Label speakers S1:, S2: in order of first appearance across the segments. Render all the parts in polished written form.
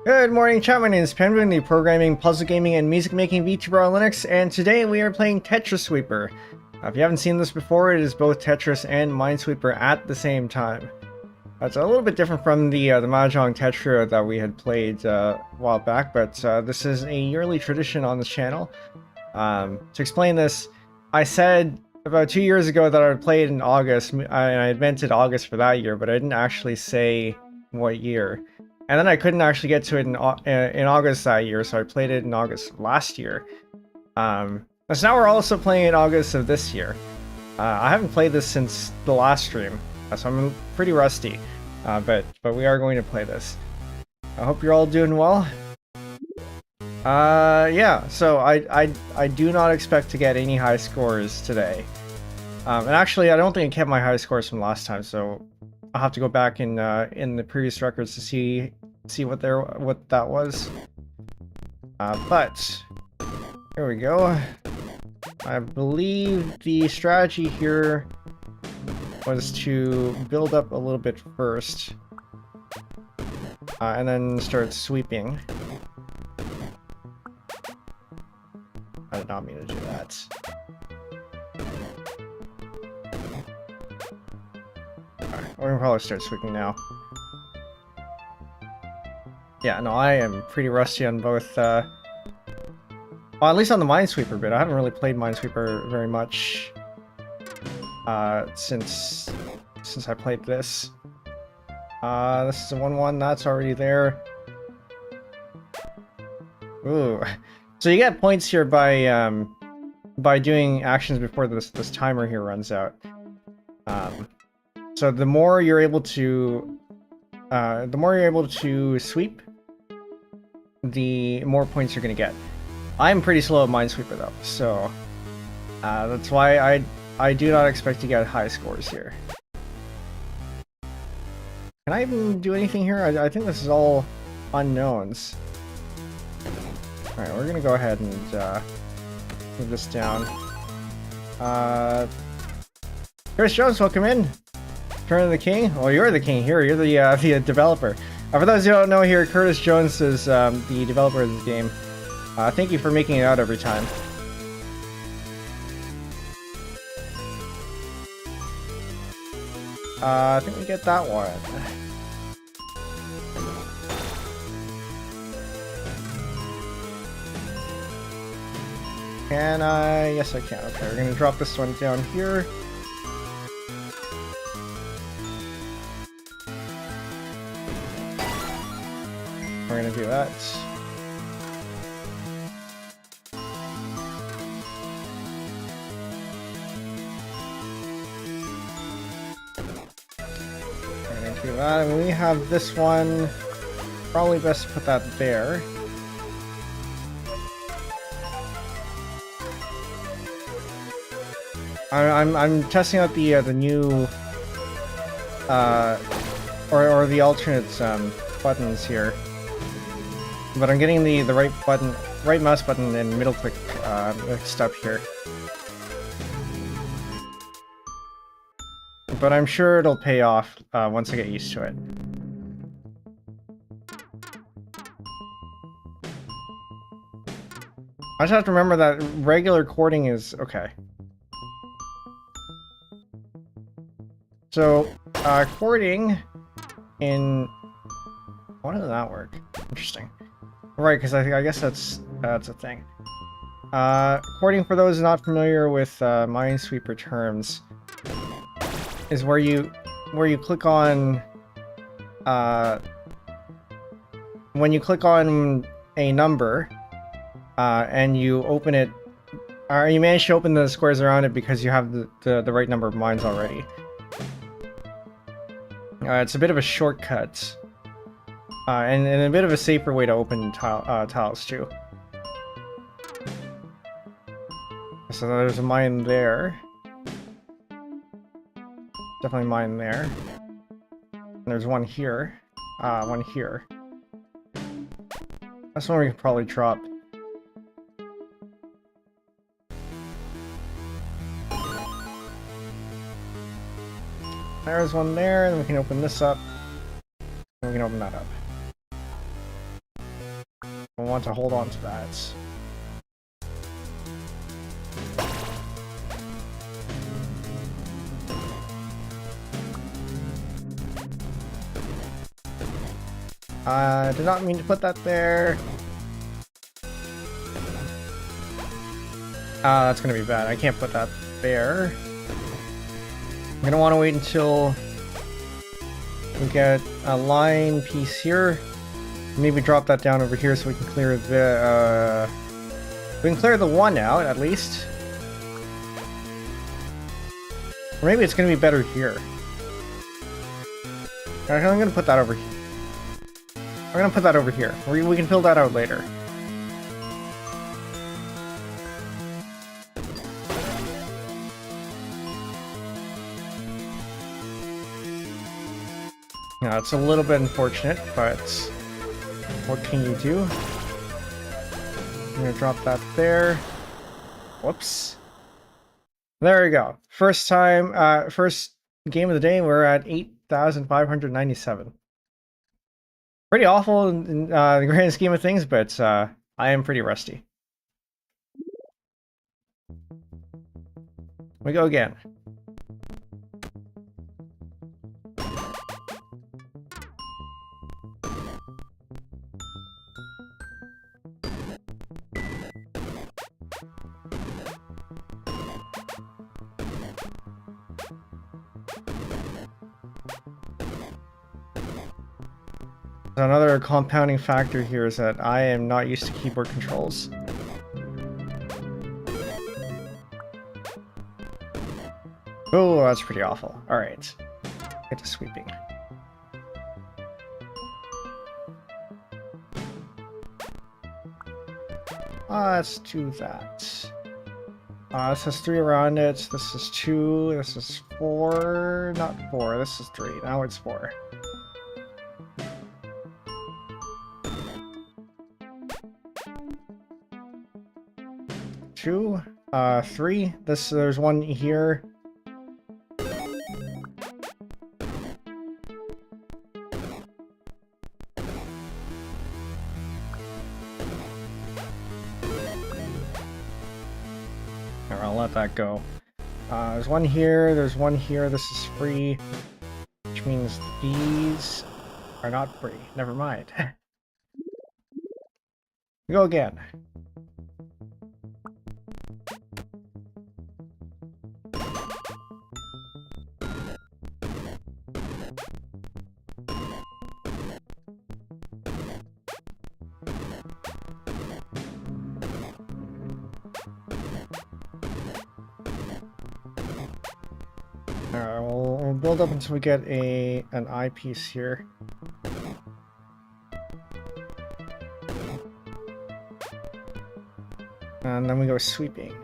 S1: Good morning, chat. My name is Penbu, the programming, puzzle gaming, and music making VTuber on Linux, and today we are playing Tetrisweeper. If you haven't seen this before, it is both Tetris and Minesweeper at the same time. It's a little bit different from the Mahjong Tetra that we had played a while back, but this is a yearly tradition on this channel. To explain this, I said about 2 years ago that I would play it in August, and I invented August for that year, but I didn't actually say what year. And then I couldn't actually get to it in August that year, so I played it in August last year. So now we're also playing it in August of this year. I haven't played this since the last stream, so I'm pretty rusty. But we are going to play this. I hope you're all doing well. Yeah, so I do not expect to get any high scores today. And actually, I don't think I kept my high scores from last time, so I'll have to go back in the previous records to see what that was. But here we go. I believe the strategy here was to build up a little bit first, and then start sweeping. I did not mean to do that. We're gonna probably start sweeping now. Yeah, no, I am pretty rusty on both, well, at least on the Minesweeper bit. I haven't really played Minesweeper very much, since I played this. This is a 1-1, that's already there. Ooh. So you get points here by doing actions before this timer here runs out. So the more you're able to sweep, the more points you're gonna get. I'm pretty slow at Minesweeper though, so that's why I do not expect to get high scores here. Can I even do anything here? I think this is all unknowns. Alright, we're gonna go ahead and move this down. Chris Jones, welcome in. Turn of the King? Well, you're the king here. You're the developer. For those who don't know here, Curtis Jones is the developer of this game. Thank you for making it out every time. I think we get that one. Can I? Yes, I can. Okay, we're gonna drop this one down here. We're gonna do that. We're gonna do that, and we have this one. Probably best to put that there. I'm testing out the new or the alternate buttons here. But I'm getting the right mouse button and middle click mixed up here. But I'm sure it'll pay off once I get used to it. I just have to remember that regular chording is okay. So, chording in... Why doesn't that work? Interesting. Right, because I guess that's a thing. Chording, for those not familiar with Minesweeper terms, is where you click on when you click on a number and you open it, or you manage to open the squares around it because you have the right number of mines already. It's a bit of a shortcut. And a bit of a safer way to open tiles too. So there's a mine there. Definitely mine there. And there's one here. One here. That's one we could probably drop. There's one there, and we can open this up. And we can open that up. want to hold on to that. I did not mean to put that there. That's gonna be bad. I can't put that there. I'm gonna want to wait until we get a line piece here. Maybe drop that down over here so we can clear the one out at least. Or maybe it's gonna be better here. I'm gonna put that over here. I'm gonna put that over here. We can fill that out later. Now, it's a little bit unfortunate, but what can you do? I'm gonna drop that there. Whoops. There we go. First time, first game of the day, we're at 8,597. Pretty awful in the grand scheme of things, but I am pretty rusty. We go again. Another compounding factor here is that I am not used to keyboard controls. Oh, that's pretty awful. Alright. Get to sweeping. Let's do that. This has 3 around it. This is 2. This is 4. Not 4. This is 3. Now it's 4. 2, 3. There's one here. Alright, I'll let that go. There's one here, there's one here, this is free, which means these are not free. Never mind. Go again. Alright, we'll build up until we get an eyepiece here. And then we go sweeping.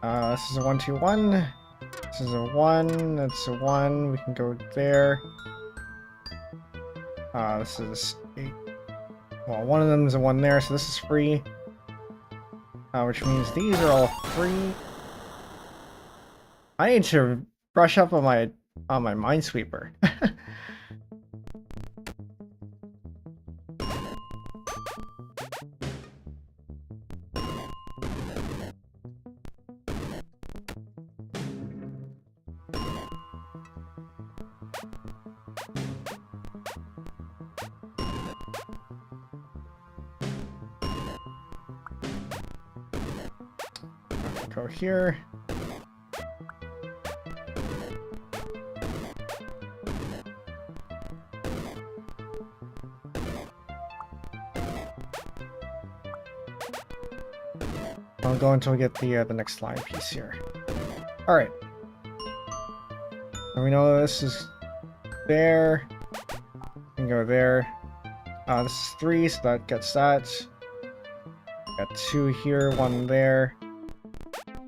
S1: This is a 1, 2, 1. This is a 1. That's a 1. We can go there. This is 8. Well, one of them is a 1 there, so this is free. Which means these are all free. I need to brush up on my Minesweeper. Go here. I'll go until we get the next line piece here. All right. And we know this is there. We can go there. This is 3, so that gets that. Got 2 here, 1 there.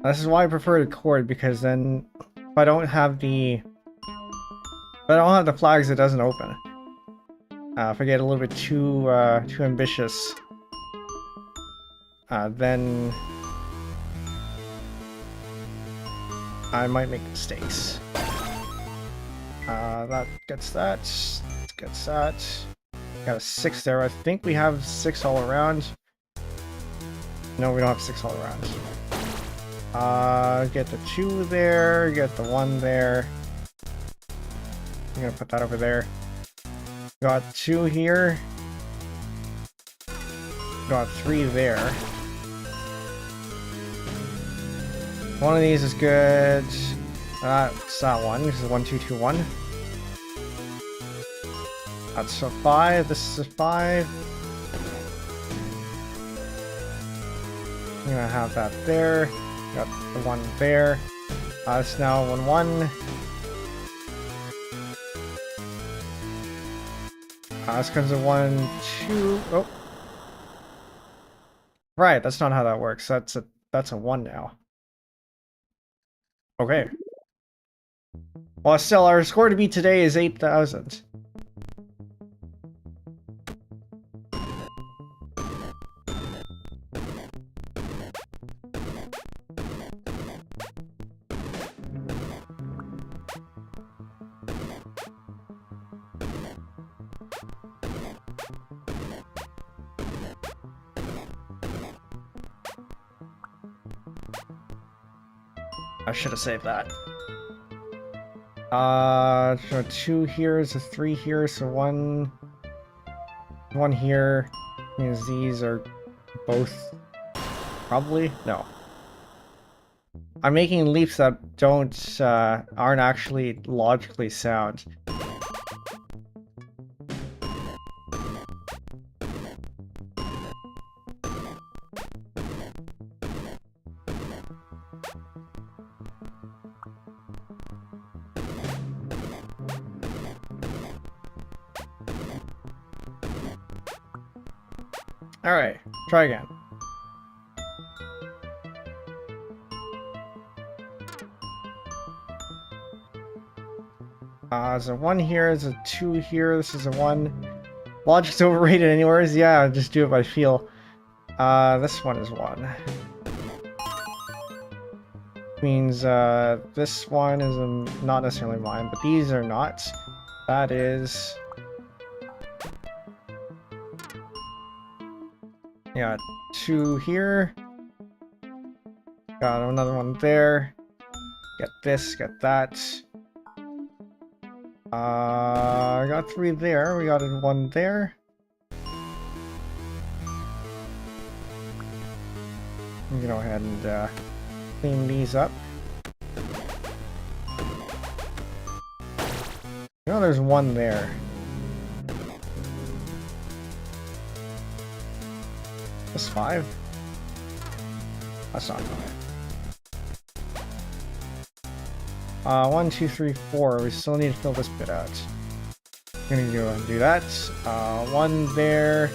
S1: This is why I prefer the chord, because then if I don't have the flags, it doesn't open. If I get a little bit too ambitious, then I might make mistakes. That gets that. Gets that. Got a 6 there. I think we have 6 all around. No, we don't have 6 all around. Get the 2 there, get the 1 there. I'm gonna put that over there. Got 2 here. Got 3 there. One of these is good. It's that one. This is 1, 2, 2, 1. That's a 5. This is a 5. I'm gonna have that there. Got the 1 there. It's now 1, 1. This comes a 1, 2. Oh. Right, that's not how that works. That's a 1 now. Okay. Well, still, our score to beat today is 8,000. I should have saved that. So 2 here is a 3 here, so 1 here means these are both probably no. I'm making leaps that aren't actually logically sound. Alright, try again. There's a 1 here, there's a 2 here, this is a 1. Logic's overrated anyways, yeah, just do it by feel. This one is 1. Means, this one is not necessarily mine, but these are not. That is... Yeah, 2 here. Got another 1 there. Get this, get that. I got 3 there. We got 1 there. I'm gonna go ahead and clean these up. You know, there's 1 there. That's 5. That's not 5. 1, 2, 3, 4. We still need to fill this bit out. I'm gonna go and do that. 1 there.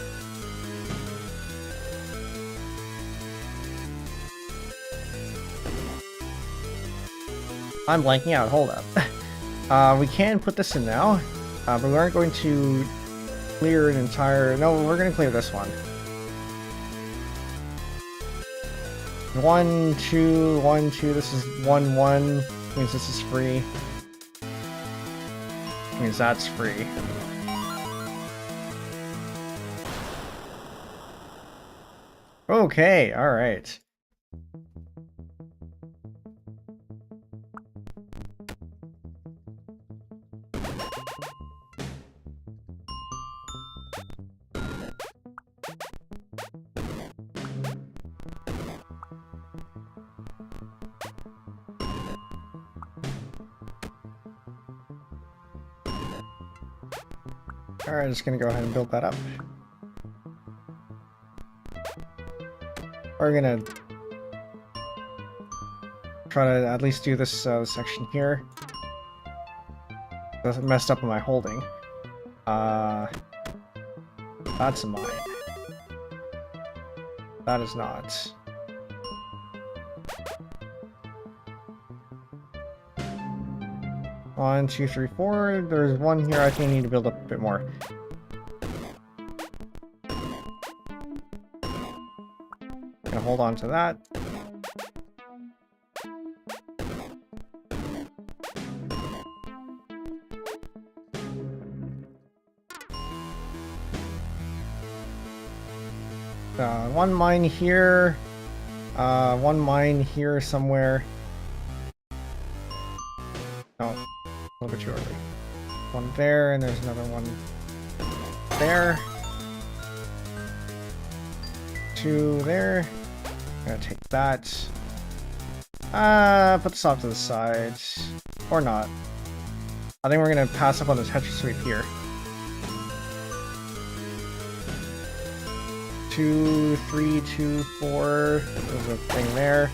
S1: I'm blanking out. Hold up. We can put this in now, but we aren't going to clear an entire... No, we're going to clear this one. 1, 2, 1, 2. This is 1, 1. Means this is free. Means that's free. Okay, alright. Alright, just gonna go ahead and build that up. We're gonna try to at least do this section here. That's messed up in my holding. That's mine. That is not. One, 2, 3, 4. There's 1 here. I think I need to build up a bit more. Gonna hold on to that. One mine here. One mine here somewhere. No, a little bit too early. One there, and there's another one there. Two there. I'm gonna take that. Put this off to the side. Or not. I think we're gonna pass up on the Tetrisweeper here. 2, 3, 2, 4. There's a thing there.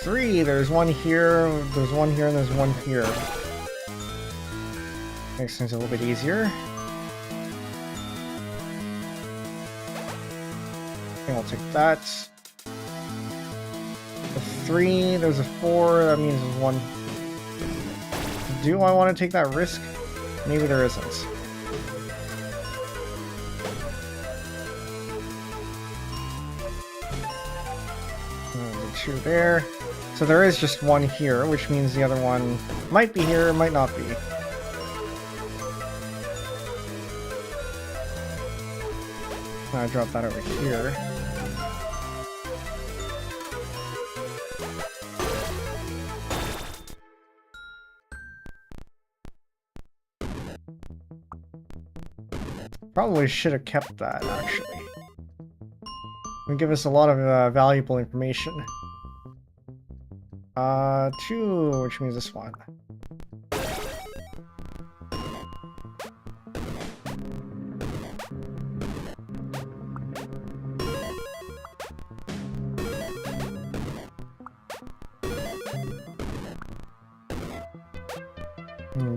S1: Three. There's one here, there's one here, and there's one here. Makes things a little bit easier. I think I'll take that. A 3, there's a 4, that means there's one. Do I want to take that risk? Maybe there isn't. Two there. So there is just one here, which means the other one might be here, might not be. I drop that over here. Probably should have kept that, actually. It would give us a lot of valuable information. 2, which means this one.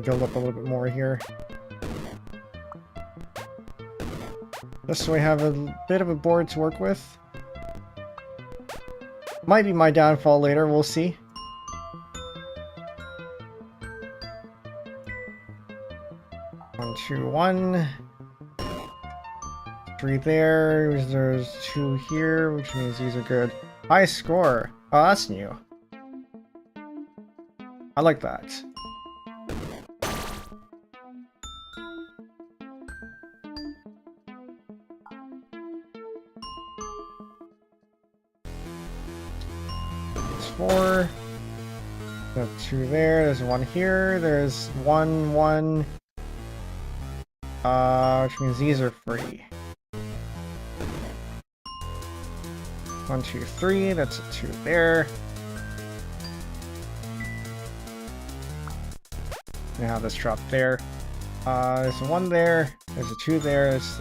S1: Build up a little bit more here. Just so we have a bit of a board to work with. Might be my downfall later, we'll see. One, two, 1. 3 there. There's 2 here, which means these are good. High score. Oh, that's new. I like that. There's 4. Got 2 there. There's 1 here. There's 1, 1. Which means these are free. 1, 2, 3. That's a 2 there. Now this drop there. There's a 1 there. There's a 2 there. There's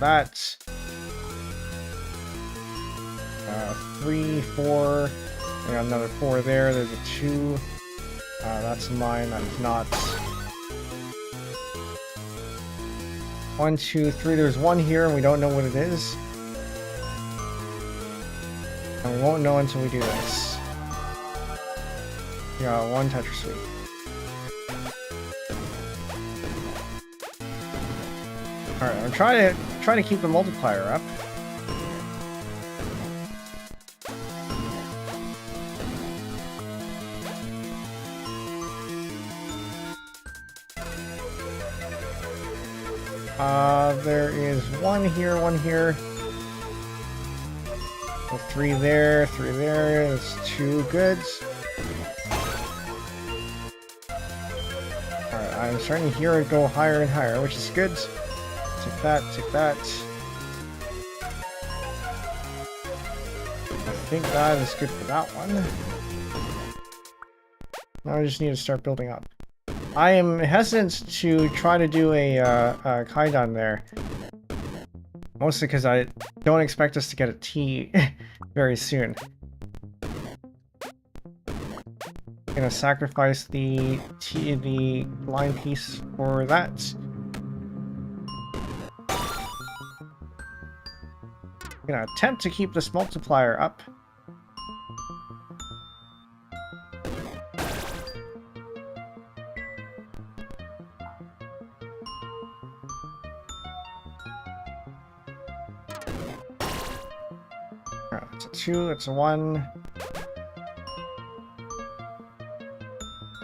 S1: that. 3, 4. I got another 4 there. There's a 2. That's mine. That is not. 1, 2, 3. There's 1 here, and we don't know what it is. And we won't know until we do this. We got 1 Tetrisweeper. Alright, I'm trying to keep the multiplier up. There is 1 here, 1 here. 3 there, 3 there. There's 2 goods. Alright, I'm starting to hear it go higher and higher, which is good. Take that, take that. I think that is good for that one. Now I just need to start building up. I am hesitant to try to do a Kaidan there. Mostly because I don't expect us to get a T very soon. I'm gonna sacrifice the line piece for that. I'm gonna attempt to keep this multiplier up. Alright, it's a 2, it's a 1.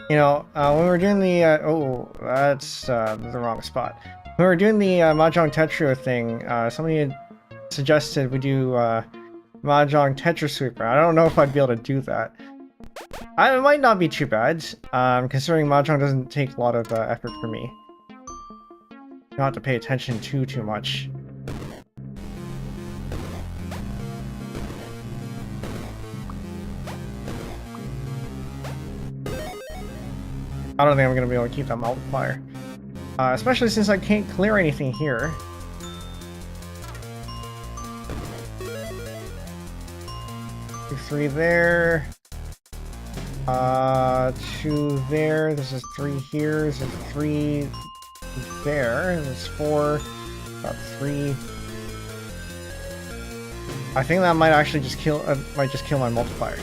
S1: You know, when we were doing the oh, that's the wrong spot. When we were doing the Mahjong Tetrio thing, somebody had suggested we do Mahjong Tetrisweeper. I don't know if I'd be able to do that. It might not be too bad, considering Mahjong doesn't take a lot of effort for me. You don't have to pay attention too much. I don't think I'm going to be able to keep that multiplier. Especially since I can't clear anything here. Three there. 2 there. This is 3 here. This is 3 there. There's 4. About 3. I think that might actually just kill. Might just kill my multiplier.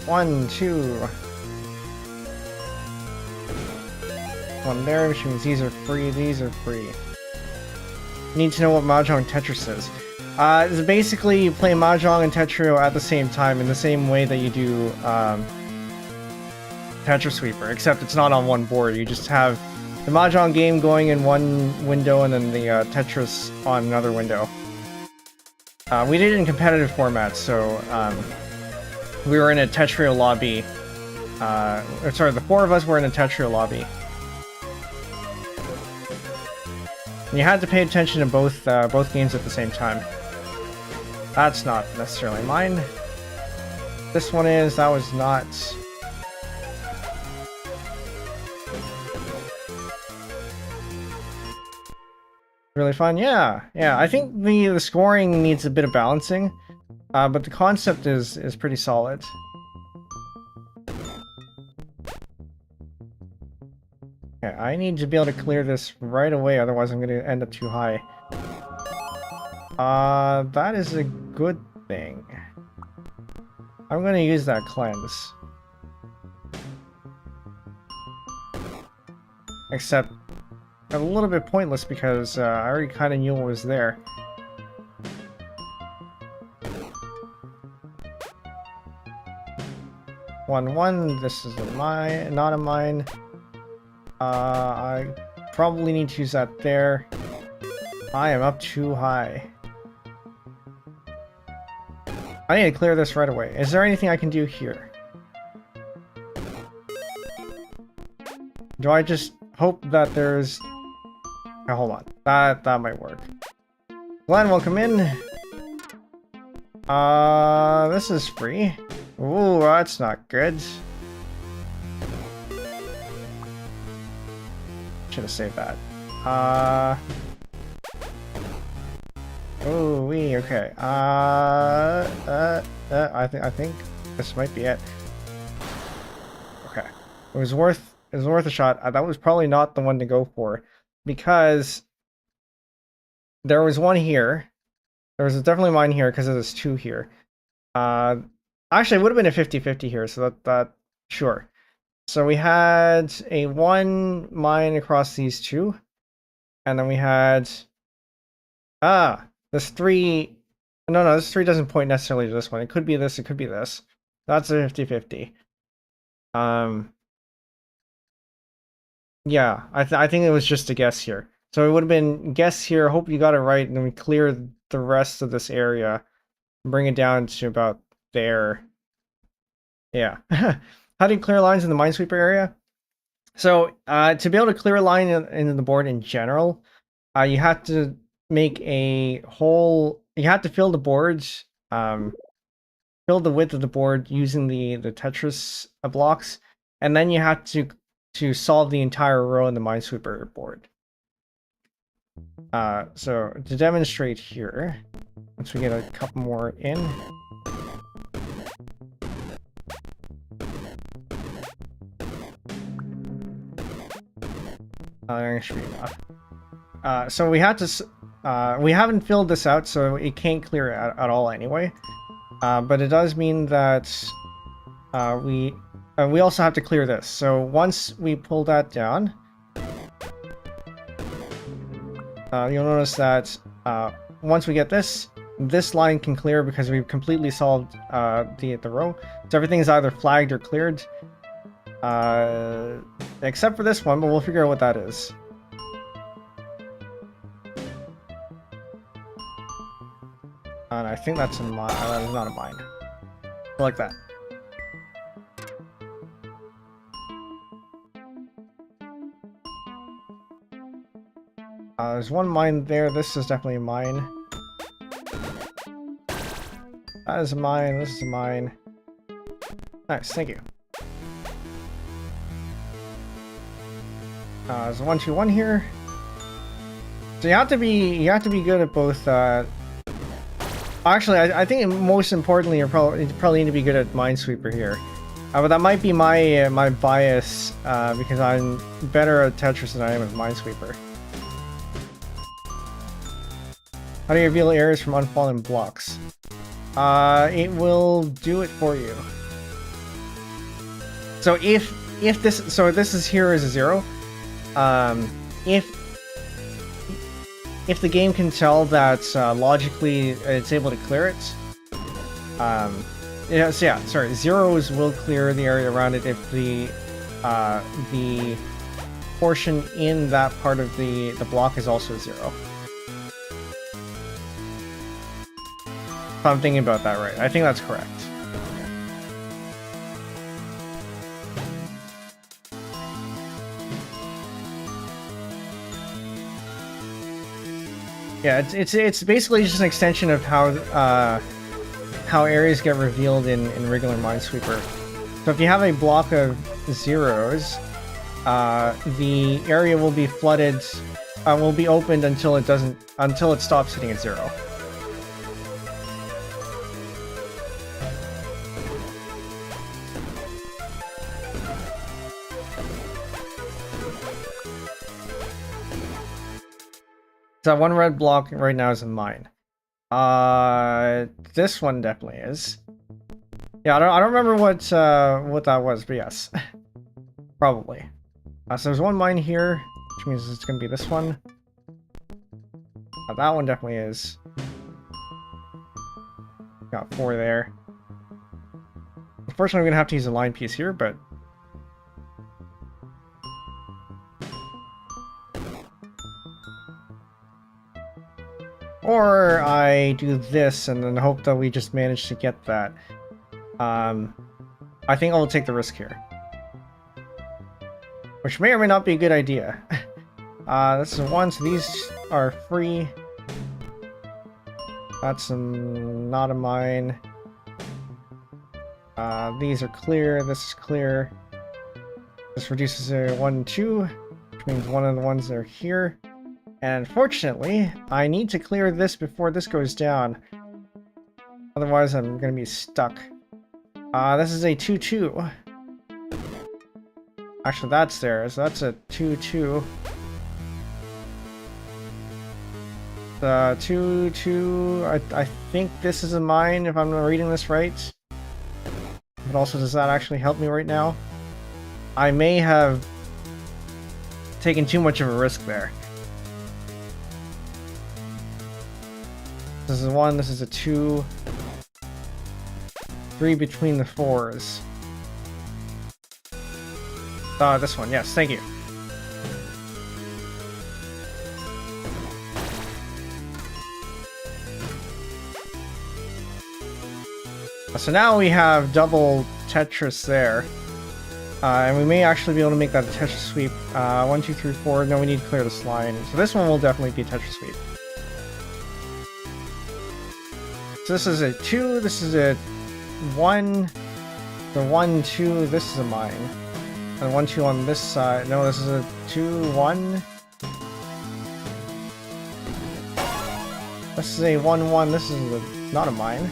S1: 1, 2. 1 there, which means these are free. These are free. You need to know what Mahjong Tetris is. It's basically you play Mahjong and Tetrio at the same time in the same way that you do Tetrisweeper, except it's not on one board. You just have the Mahjong game going in one window and then the Tetris on another window. We did it in competitive format, so we were in a Tetrio lobby. Sorry, the 4 of us were in a Tetrio lobby. And you had to pay attention to both games at the same time. That's not necessarily mine. This one is. That was not. Really fun, yeah. I think the scoring needs a bit of balancing, but the concept is pretty solid. Okay, I need to be able to clear this right away, otherwise I'm going to end up too high. That is a good thing. I'm going to use that cleanse. Except a little bit pointless because I already kind of knew what was there. One. This is not a mine. I probably need to use that there. I am up too high. I need to clear this right away. Is there anything I can do here? Do I just hope that there's... Oh, hold on. That might work. Glenn, welcome in. This is free. Ooh, that's not good. Should have saved that. Oh, okay. I think this might be it. Okay. It was worth a shot. That was probably not the one to go for, because there was one here. There was definitely mine here because there's 2 here. Actually, it would have been a 50-50 here, so that sure. So we had a 1 mine across these 2, and then we had this 3. No, this 3 doesn't point necessarily to this one. It could be this. It could be this. That's a 50-50. Yeah, I think it was just a guess here. So it would have been guess here. Hope you got it right, and then we clear the rest of this area, and bring it down to about there. Yeah. How do you clear lines in the Minesweeper area? So to be able to clear a line in the board in general, you have to make a whole. You have to fill the boards, fill the width of the board using the Tetris blocks, and then you have to solve the entire row in the Minesweeper board. So to demonstrate here, once we get a couple more in. So we had to. We haven't filled this out, so it can't clear it at all anyway. But it does mean that we also have to clear this. So once we pull that down, you'll notice that once we get this, this line can clear because we've completely solved the row. So everything is either flagged or cleared. Except for this one, but we'll figure out what that is. And I think that's a mine. That is not a mine. I like that. There's one mine there. This is definitely a mine. That is a mine. This is a mine. Nice, thank you. There's a 1, 2, 1 here. So you have to be good at both. Actually, I think most importantly, you probably need to be good at Minesweeper here. But that might be my my bias because I'm better at Tetris than I am at Minesweeper. How do you reveal areas from unfallen blocks? It will do it for you. So if this, so this is here is a 0. If the game can tell that logically it's able to clear it, yeah, so yeah, sorry, zeros will clear the area around it if the portion in that part of the block is also 0. If I'm thinking about that right, I think that's correct. Yeah, it's basically just an extension of how areas get revealed in regular Minesweeper. So if you have a block of zeros, the area will be flooded, will be opened until it stops hitting at 0. So one red block right now is a mine. This one definitely is. Yeah, I don't remember what that was, but yes, probably. So there's one mine here, which means it's gonna be this one. That one definitely is. Got 4 there. Unfortunately, I'm gonna have to use a line piece here, but. Or I do this and then hope that we just manage to get that. I think I'll take the risk here. Which may or may not be a good idea. This is 1, so these are free. That's not a mine. These are clear, this is clear. This reduces a 1, 2, which means one of the ones that are here. And unfortunately, I need to clear this before this goes down. Otherwise, I'm going to be stuck. This is a 2, 2. Actually, that's there, so that's a 2, 2. 2, 2. I think this is a mine, if I'm reading this right. But also, does that actually help me right now? I may have taken too much of a risk there. This is a 1, this is a 2. 3 between the 4s. This one, yes, thank you. So now we have double Tetris there. And we may actually be able to make that a Tetris sweep. 1, 2, 3, 4. No, we need to clear this line. So this one will definitely be Tetris sweep. So this is a 2, this is a 1, the 1, 2, this is a mine. And 1, 2 on this side. No, this is a 2, 1. This is a 1, 1, this is not a mine.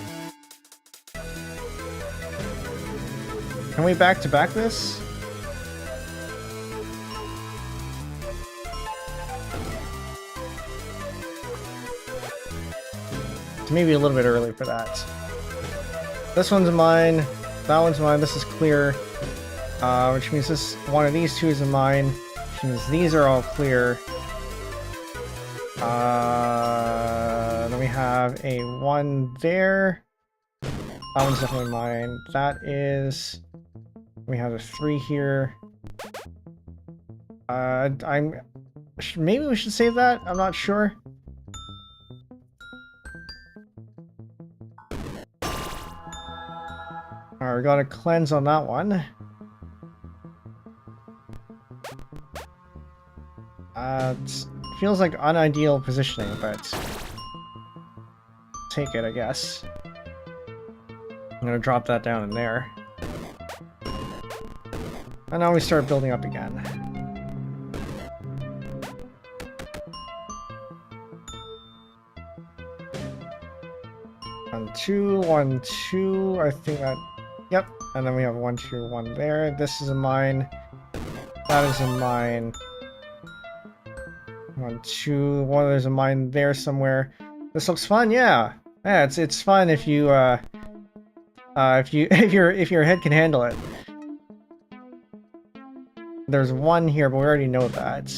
S1: Can we back-to-back this? It's maybe a little bit early for that. This one's mine, that one's mine, this is clear. Which means this one of these two is a mine, which means these are all clear. Then we have a 1 there. That one's definitely mine. That is... We have a 3 here. Maybe we should save that? I'm not sure. Alright, we got a cleanse on that one. It feels like unideal positioning, but take it, I guess. I'm gonna drop that down in there. And now we start building up again. One, two, 1, 2. I think that. Yep. And then we have 1, 2, 1 there. This is a mine. That is a mine. 1, 2. One. There's a mine there somewhere. This looks fun. Yeah. Yeah. It's fun if you if your head can handle it. There's 1 here, but we already know that.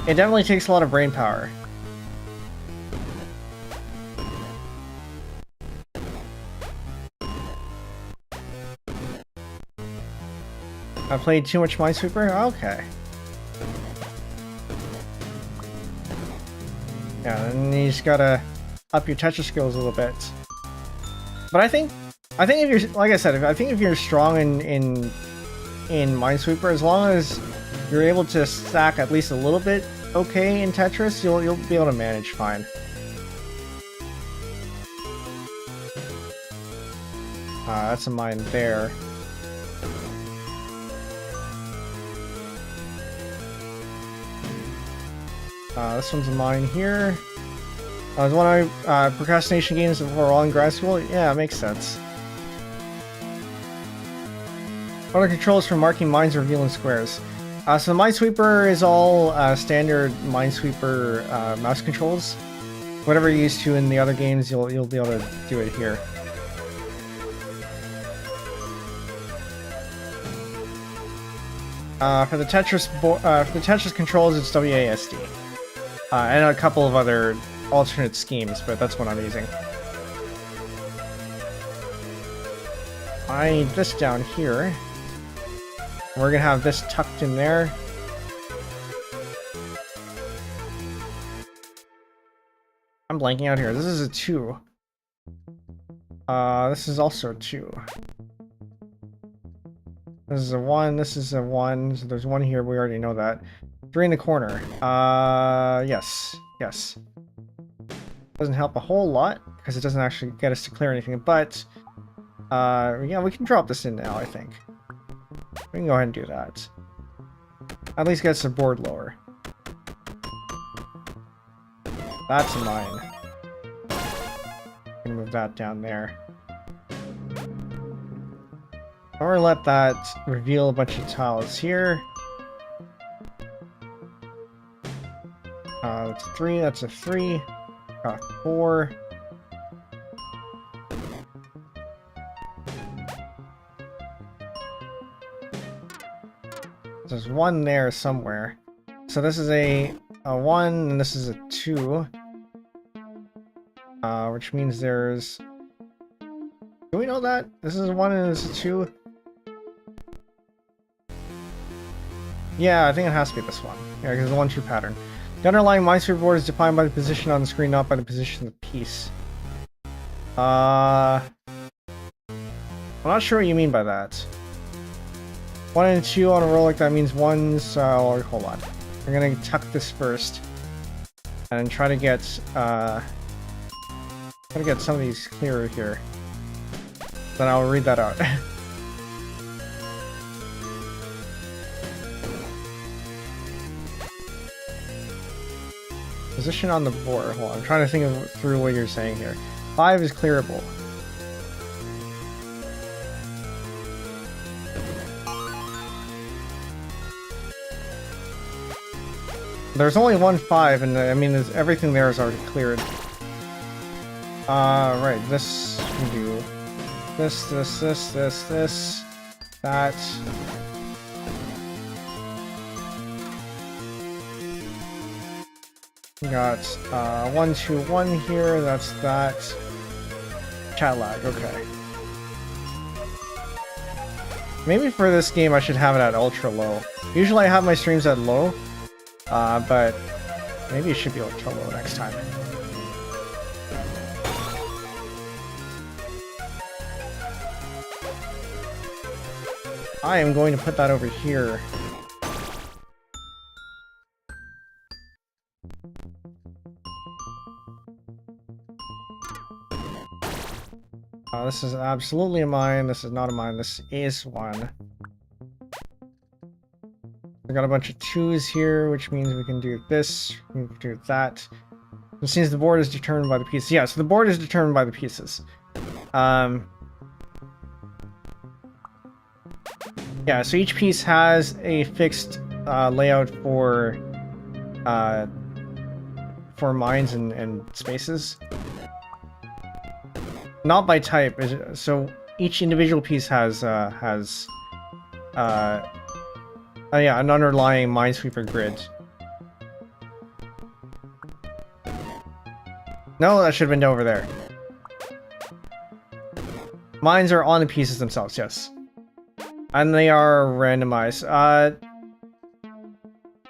S1: It definitely takes a lot of brain power. I played too much Minesweeper? Okay. Yeah, then you just gotta up your Tetris skills a little bit. But I think if you're, like I said, I think if you're strong in Minesweeper, as long as you're able to stack at least a little bit okay in Tetris, you'll be able to manage fine. That's a mine there. This one's a mine here. Is one of my procrastination games before all in grad school? Yeah, it makes sense. What are controls for marking mines or revealing squares? So the Minesweeper is all standard Minesweeper mouse controls. Whatever you're used to in the other games, you'll be able to do it here. For the Tetris controls, it's WASD, and a couple of other alternate schemes, but that's what I'm using. I need this down here. We're gonna have this tucked in there. I'm blanking out here. This is a 2. This is also a 2. This is a 1, this is a 1, so there's 1 here, we already know that. 3 in the corner. Yes. Yes. Doesn't help a whole lot, because it doesn't actually get us to clear anything, but... yeah, we can drop this in now, I think. We can go ahead and do that. At least gets the board lower. That's mine. Can move that down there. Or let that reveal a bunch of tiles here. That's a 3, that's a 3. Got 4. There's 1 there somewhere. So this is a 1 and this is a 2. Which means there's... Do we know that? This is a 1 and this is a 2? Yeah, I think it has to be this one. Yeah, because it's a 1-2 pattern. The underlying Minesweeper board is defined by the position on the screen, not by the position of the piece. I'm not sure what you mean by that. 1 and 2 on a roll like that means 1, so hold on. We're gonna tuck this first. And try to get some of these clearer here. Then I'll read that out. Position on the board. Hold on, I'm trying to think through what you're saying here. 5 is clearable. There's only 1 5, and I mean, everything there is already cleared. Right, this we do. This, that. We got 1, 2, 1 here. That's that. Chat lag. Okay. Maybe for this game I should have it at ultra low. Usually I have my streams at low, but maybe it should be ultra low next time. I am going to put that over here. This is absolutely a mine. This is not a mine. This is one. We got a bunch of 2s here, which means we can do this. We can do that. It seems the board is determined by the pieces. Yeah, so the board is determined by the pieces. Yeah, so each piece has a fixed layout for mines and spaces. Not by type, so each individual piece has yeah, an underlying Minesweeper grid. No, that should have been over there. Mines are on the pieces themselves, yes. And they are randomized.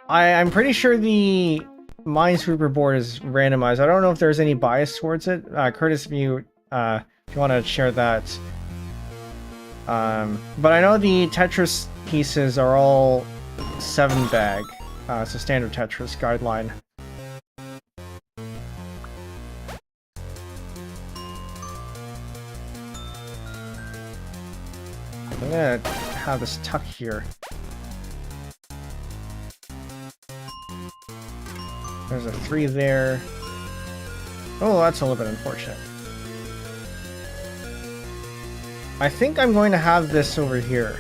S1: I'm pretty sure the Minesweeper board is randomized. I don't know if there's any bias towards it. Curtis, if you want to share that. But I know the Tetris pieces are all 7-bag. It's a standard Tetris guideline. I'm gonna have this tuck here. There's a 3 there. Oh, that's a little bit unfortunate. I think I'm going to have this over here.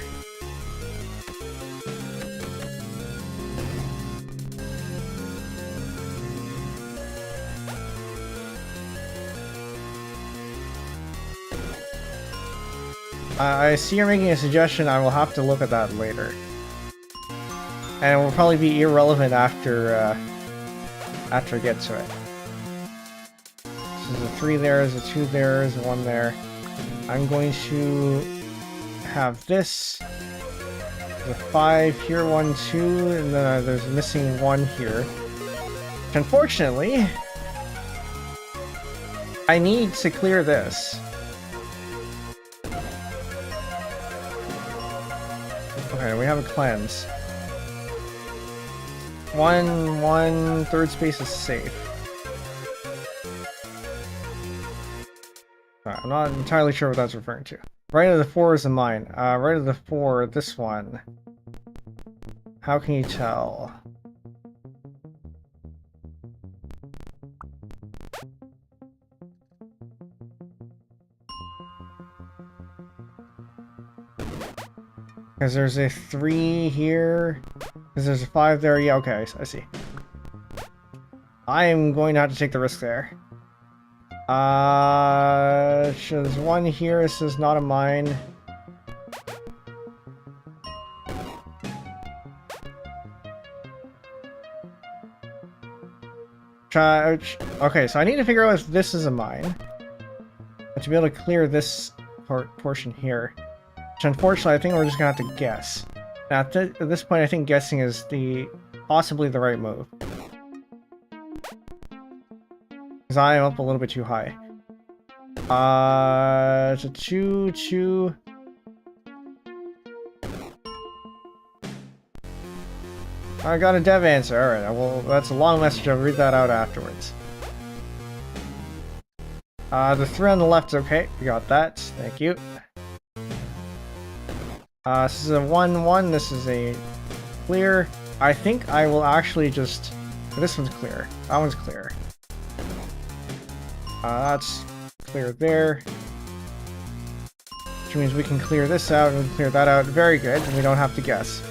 S1: I see you're making a suggestion. I will have to look at that later. And it will probably be irrelevant after I get to it. So there's a 3 there, there's a 2 there, there's a 1 there. I'm going to have this. There's a 5 here, 1, 2, and then there's a missing 1 here. Which unfortunately, I need to clear this. Okay, we have a cleanse. 1, 3rd space is safe. I'm not entirely sure what that's referring to. Right of the 4 is a mine. Right of the 4, this one. How can you tell? Because there's a 3 here. Because there's a 5 there. Yeah, okay, I see. I am going to have to take the risk there. There's 1 here. This is not a mine. Okay, so I need to figure out if this is a mine. But to be able to clear this portion here. Which unfortunately, I think we're just gonna have to guess. Now, at this point, I think guessing is possibly the right move. Because I am up a little bit too high. It's a 2, 2. I got a dev answer. Alright, well, that's a long message. I'll read that out afterwards. The 3 on the left is okay. We got that. Thank you. This is a 1, 1. This is a clear. I think I will actually just... This one's clear. That one's clear. That's clear there. Which means we can clear this out and we can clear that out. Very good. And we don't have to guess.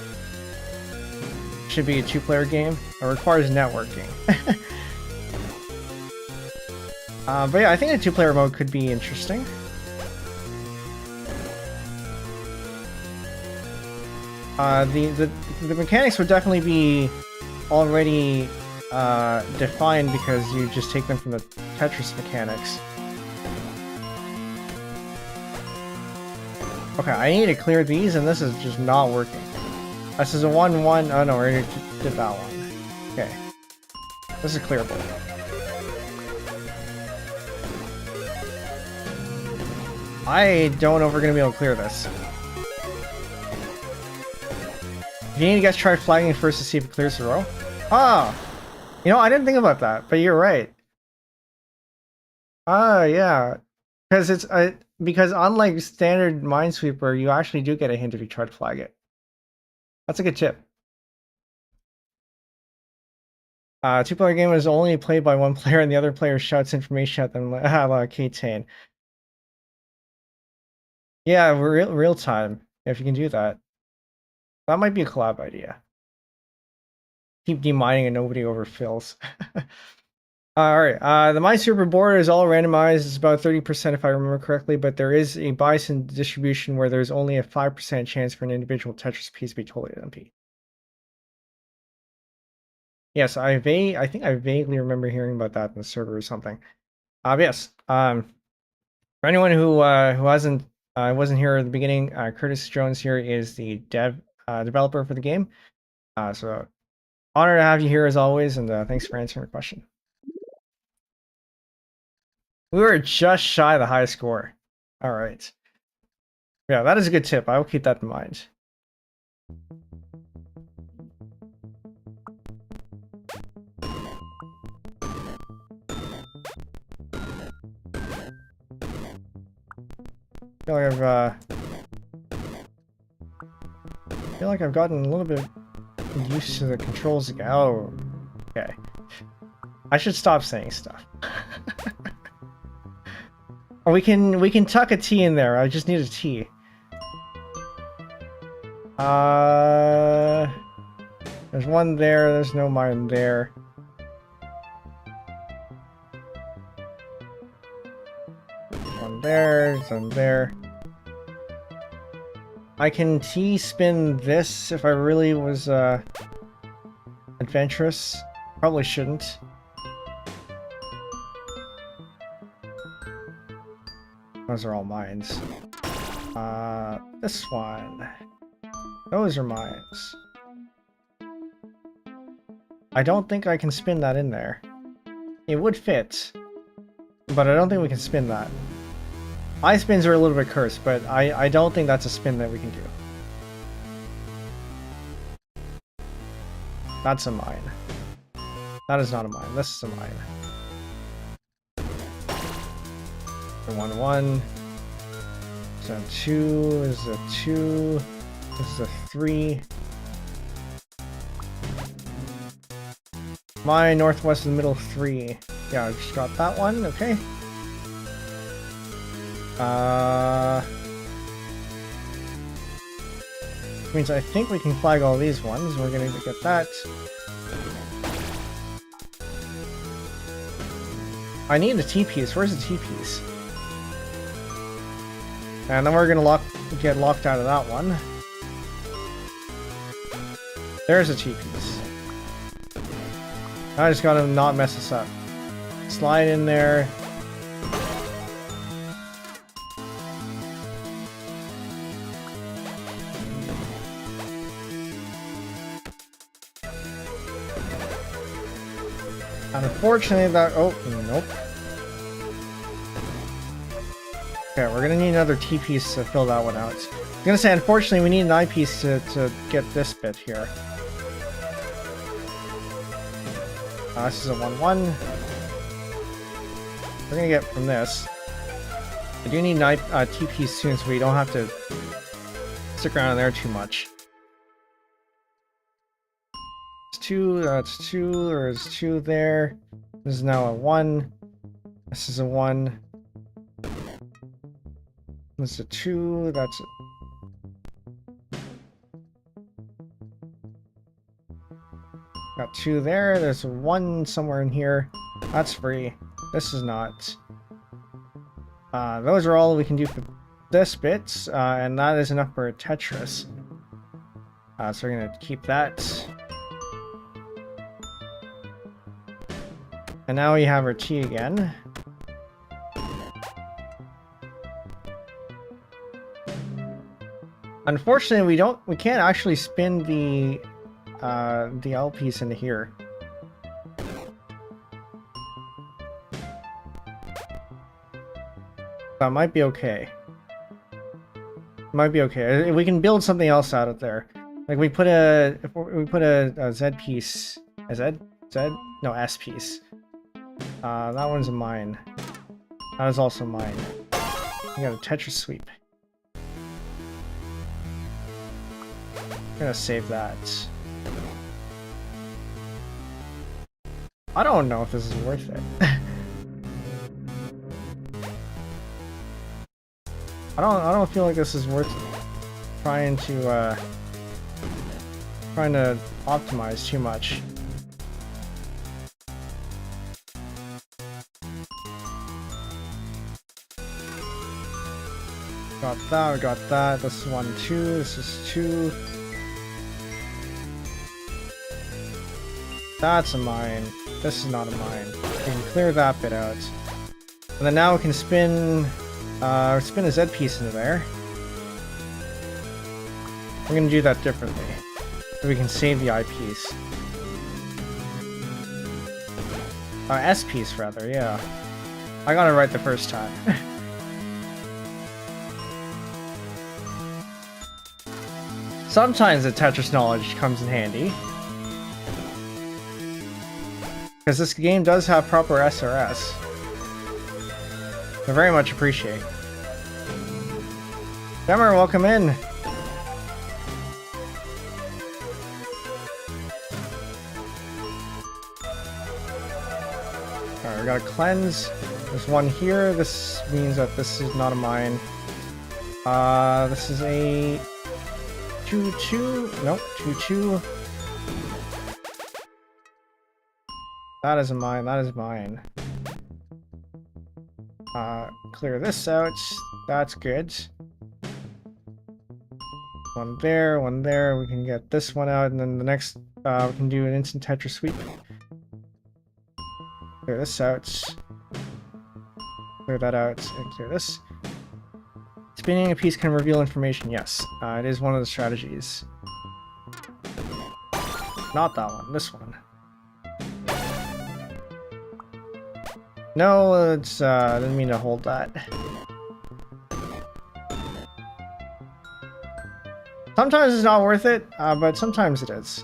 S1: Should be a 2-player game. It requires networking. But yeah, I think a 2-player mode could be interesting. The mechanics would definitely be already defined because you just take them from the Tetris mechanics. Okay, I need to clear these, and this is just not working. This is a 1-1. Oh no, we already did that one. Okay. This is clearable. I don't know if we're gonna be able to clear this. You need to guys try flagging first to see if it clears the row. Ah! You know, I didn't think about that, but you're right. Ah, yeah. Because it's because unlike standard Minesweeper, you actually do get a hint if you try to flag it. That's a good tip. Two-player game is only played by one player and the other player shouts information at them like K-Tane. Yeah, real time, if you can do that. That might be a collab idea. Keep demining and nobody overfills. Alright, the Minesweeper board is all randomized. It's about 30% if I remember correctly, but there is a bias in distribution where there's only a 5% chance for an individual Tetris piece to be totally MP. Yes, I think I vaguely remember hearing about that in the server or something. Yes, for anyone who wasn't here at the beginning, Curtis Jones here is the developer for the game. So honor to have you here as always, and thanks for answering the question. We were just shy of the high score. All right. Yeah, that is a good tip. I will keep that in mind. I feel like I've gotten a little bit used to the controls again. Oh, okay. I should stop saying stuff. Or we can tuck a T in there. I just need a T. There's one there. There's no mine there. One there. One there. I can T-spin this if I really was adventurous. Probably shouldn't. Those are all mines. This one. Those are mines. I don't think I can spin that in there. It would fit, but I don't think we can spin that. My spins are a little bit cursed, but I don't think that's a spin that we can do. That's a mine. That is not a mine. This is a mine. 1-1. So 2 is a 2. This is a 3. My northwest in the middle 3. Yeah, I just got that one. Okay. Means I think we can flag all these ones. We're gonna get that. I need a T piece. Where's the T piece? And then we're gonna get locked out of that one. There's a T piece. I just gotta not mess this up. Slide in there. Unfortunately, that... Oh, nope. Okay, we're gonna need another T piece to fill that one out. I was gonna say, unfortunately, we need an I piece to get this bit here. This is a 1-1. We're gonna get from this. I do need an T piece soon, so we don't have to stick around there too much. It's 2, that's 2, there's 2 there. This is now a 1. This is a 1. This is a 2, that's a... Got 2 there, there's a 1 somewhere in here. That's free. This is not. Those are all we can do for this bit, and that is enough for a Tetris. So we're gonna keep that. And now we have our T again. Unfortunately, we can't actually spin the L piece into here. That might be okay. Might be okay. We can build something else out of there. Like we put a Z piece, a Z, no, S piece. That one's a mine. That is also mine. We got a Tetris sweep. I'm gonna save that. I don't know if this is worth it. I don't feel like this is worth trying to optimize too much. Got that, we got that. This is 1, 2, this is 2. That's a mine. This is not a mine. We can clear that bit out. And then now we can spin a Z piece into there. We're gonna do that differently. So we can save the I piece. S piece rather, yeah. I got it right the first time. Sometimes the Tetris knowledge comes in handy. Because this game does have proper SRS. I very much appreciate. Demmer, welcome in. Alright, we got a cleanse. There's one here. This means that this is not a mine. This is a 2-2. Nope, 2-2. That is a mine. That is mine. Clear this out. That's good. One there, one there. We can get this one out, and then the next, we can do an instant Tetris sweep. Clear this out. Clear that out, and clear this. Spinning a piece can reveal information. Yes, it is one of the strategies. Not that one. This one. No, it's, I didn't mean to hold that. Sometimes it's not worth it, but sometimes it is.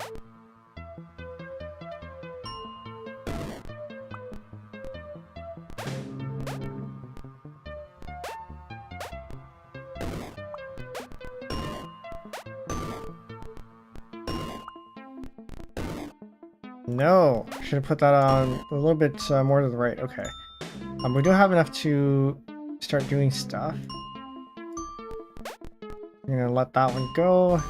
S1: No, should have put that on a little bit more to the right. Okay. We don't have enough to start doing stuff. I'm gonna let that one go.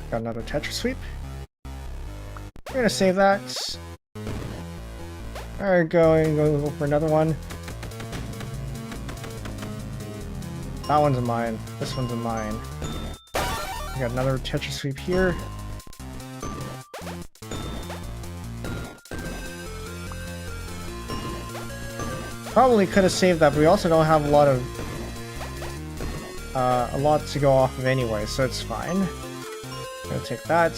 S1: Got another Tetris sweep. We're gonna save that. There we go, and go for another one. That one's a mine. This one's a mine. We got another Tetris sweep here. Probably could have saved that, but we also don't have a lot to go off of anyway, so it's fine. I'm gonna take that.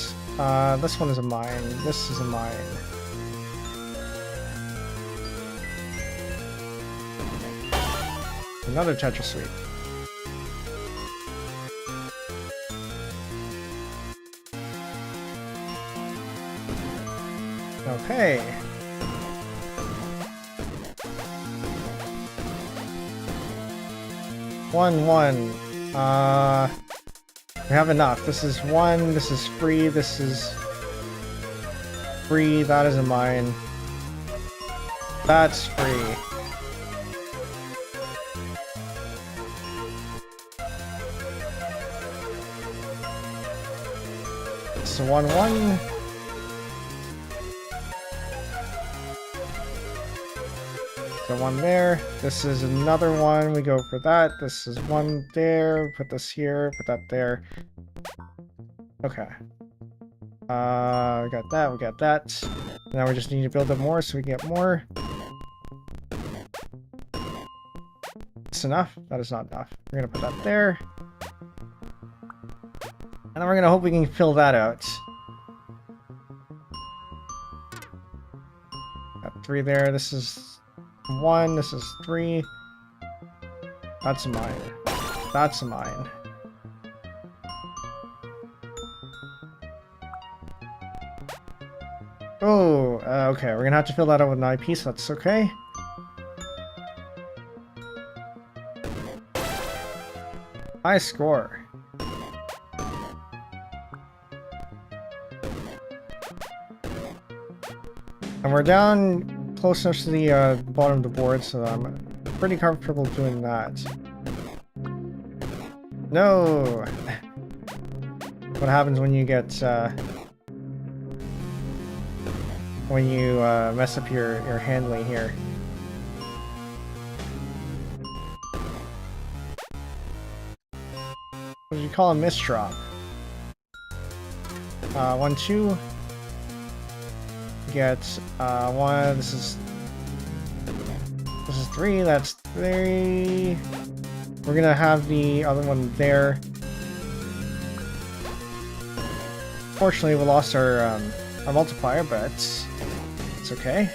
S1: This one is a mine. This is a mine. Another Tetris sweep. Okay. One. We have enough. This is one, this is free, this is free, that is a mine. That's free. So 1-1. So one there. This is another one. We go for that. This is one there. Put this here. Put that there. Okay. We got that, we got that. Now we just need to build up more so we can get more. That's enough? That is not enough. We're gonna put that there. And then we're gonna hope we can fill that out. Got 3 there. This is 1, this is 3. That's a mine. That's a mine. Oh, okay. We're gonna have to fill that out with an IP, so that's okay. High score. And we're down close enough to the bottom of the board, so I'm pretty comfortable doing that. No! What happens when you get, when you mess up your handling here? What do you call a misdrop? 1, 2. Get 1. This is 3. That's 3. We're gonna have the other one there. Fortunately, we lost our multiplier, but it's okay.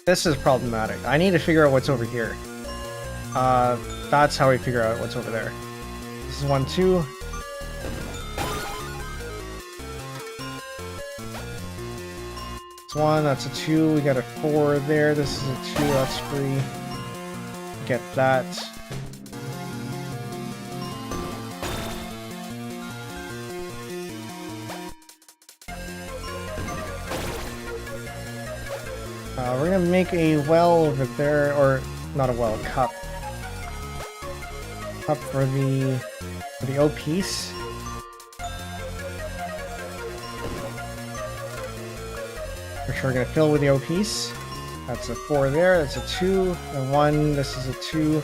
S1: This is problematic. I need to figure out what's over here. That's how we figure out what's over there. This is 1, 2. It's 1, that's a 2. We got a 4 there. This is a 2, that's 3. Get that. We're gonna make a well over there, or not a well, cup. Cup for the O piece. For sure, we're gonna fill with the O piece. That's a 4 there. That's a 2, a 1. This is a 2.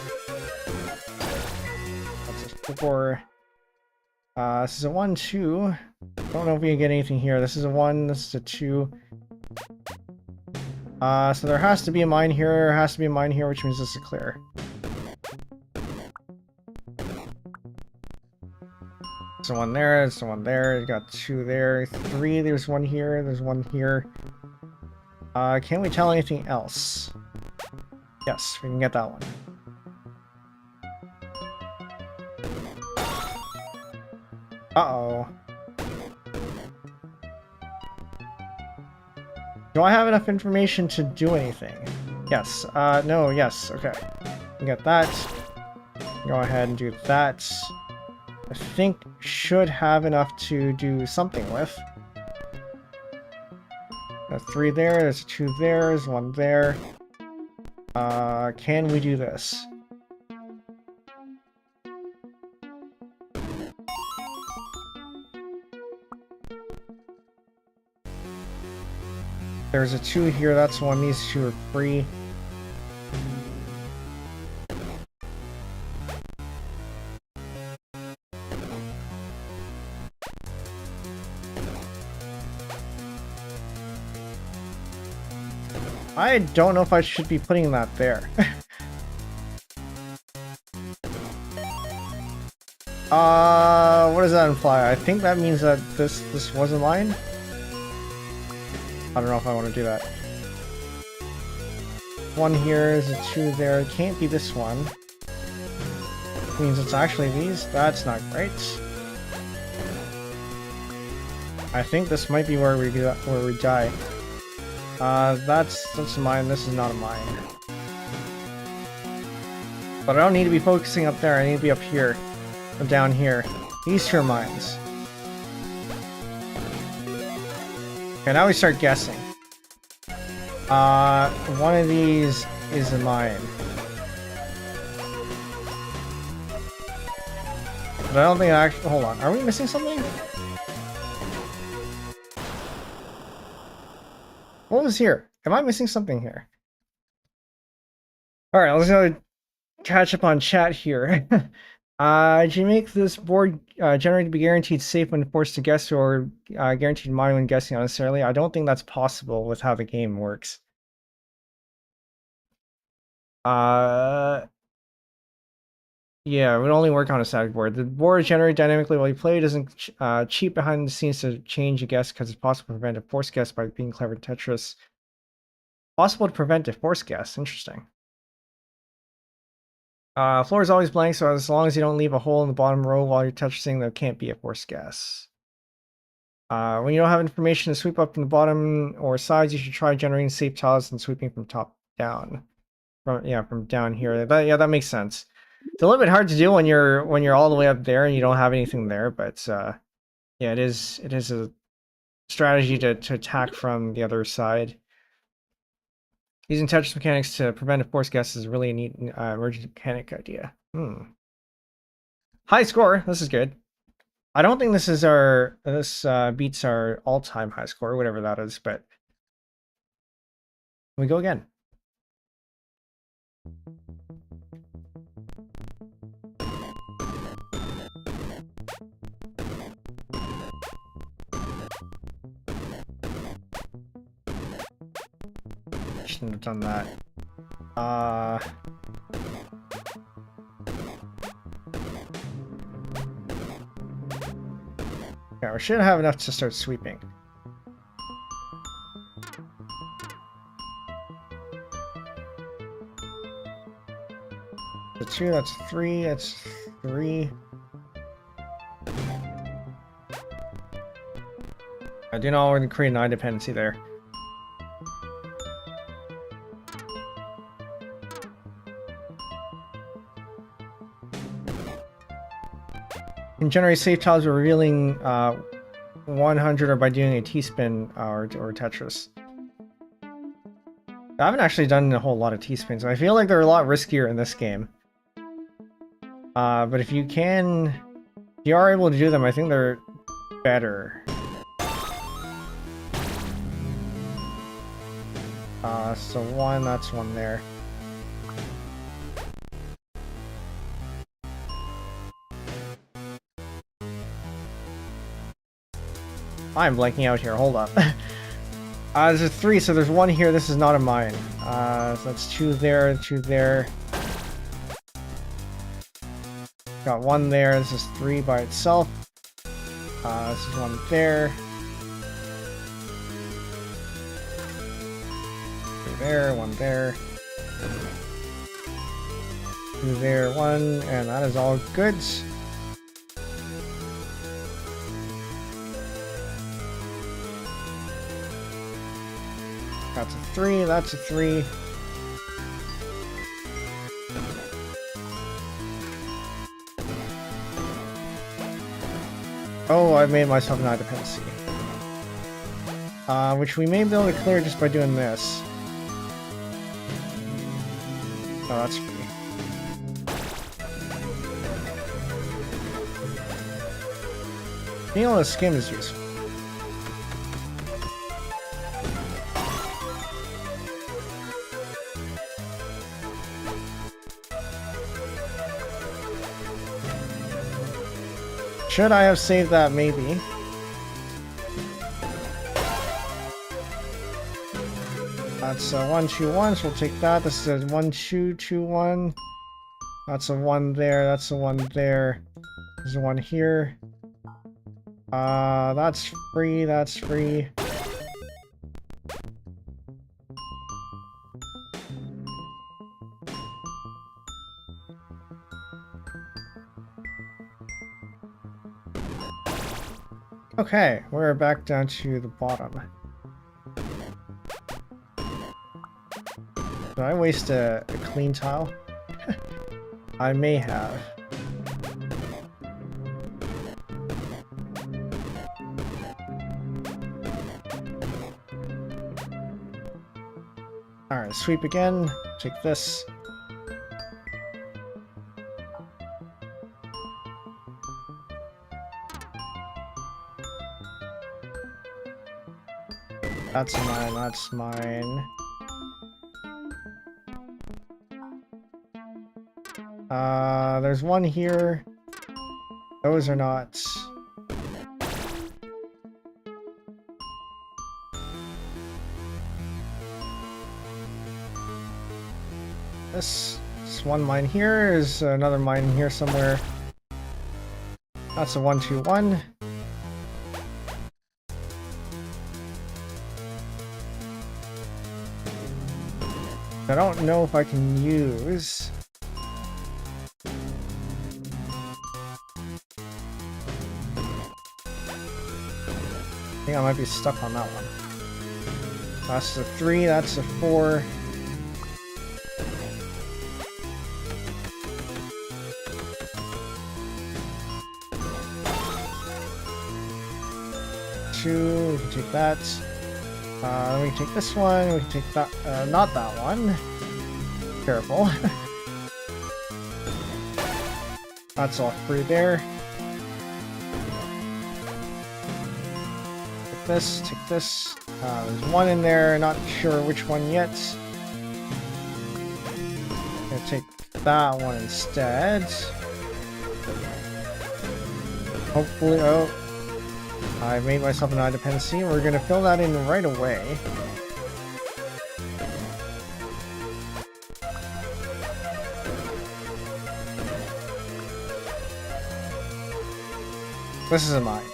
S1: That's a 4. This is a 1, 2. Don't know if we can get anything here. This is a 1. This is a 2. So there has to be a mine here, there has to be a mine here, which means this is clear. There's 1 there, there's 1 there, you got 2 there, 3, there's 1 here, there's 1 here. Can we tell anything else? Yes, we can get that one. Uh-oh. Do I have enough information to do anything? Yes. No, yes. Okay. We got that. Go ahead and do that. I think should have enough to do something with. Got 3 there, there's 2 there, there's 1 there. Can we do this? There's a 2 here, that's 1, these 2 are free. I don't know if I should be putting that there. What does that imply? I think that means that this was a mine? I don't know if I want to do that. 1 here is a 2 there. It can't be this one. It means it's actually these. That's not great. I think this might be where we die. That's a mine. This is not a mine. But I don't need to be focusing up there. I need to be up here, or down here. These 2 are mines. Okay, now we start guessing. One of these is a mine. But I don't think I actually... Hold on, are we missing something? What was here? Am I missing something here? Alright, let's go catch up on chat here. Did you make this board generate to be guaranteed safe when forced to guess, or guaranteed mine when guessing unnecessarily? I don't think that's possible with how the game works. Yeah, it would only work on a static board. The board is generated dynamically while you play. It doesn't cheat behind the scenes to change a guess because it's possible to prevent a forced guess by being clever in Tetris. Possible to prevent a forced guess. Interesting. Floor is always blank, so as long as you don't leave a hole in the bottom row while you're Tetrising, there can't be a forced guess. When you don't have information to sweep up from the bottom or sides, you should try generating safe tiles and sweeping from top down. From down here. That makes sense. It's a little bit hard to do when you're all the way up there and you don't have anything there, but yeah, it is a strategy to attack from the other side. Using Tetris mechanics to prevent a forced guess is a really neat emergent mechanic idea. High score. This is good. I don't think this beats our all-time high score, whatever that is, but we go again. Shouldn't have done that. Yeah, we should have enough to start sweeping. That's 2, that's 3, that's 3. I do not want to create an eye dependency there. Can generate safe tiles by revealing 100 or by doing a T-spin or Tetris. I haven't actually done a whole lot of T-spins. I feel like they're a lot riskier in this game. But if you are able to do them, I think they're better. So one, that's one there. I'm blanking out here, hold up. There's a 3, so there's 1 here, this is not a mine. So that's 2 there, 2 there. Got 1 there, this is 3 by itself. This is 1 there. 3 there, 1 there. 2 there, 1, and that is all goods. That's a 3, that's a 3. Oh, I made myself an eye dependency. Which we may be able to clear just by doing this. Oh, that's free. Being able to skim is useful. Should I have saved that? Maybe. That's a 1, 2, 1, so we'll take that. This is a 1, 2, 2, 1. That's a 1 there, that's a 1 there. There's a 1 here. That's free, that's free. Okay, we're back down to the bottom. Did I waste a clean tile? I may have. Alright, sweep again. Take this. That's mine, that's mine. There's one here. Those are not. This one mine here. Is another mine here somewhere. That's a 1-2-1. I don't know if I can use. I think I might be stuck on that one. That's a 3, that's a 4. We can take that. We can take this one. We can take that. Not that one. Careful. That's all 3 there. Take this. Take this. There's one in there. Not sure which one yet. Gonna take that one instead. Hopefully. Oh. I made myself an dependency. We're going to fill that in right away. This is a mine.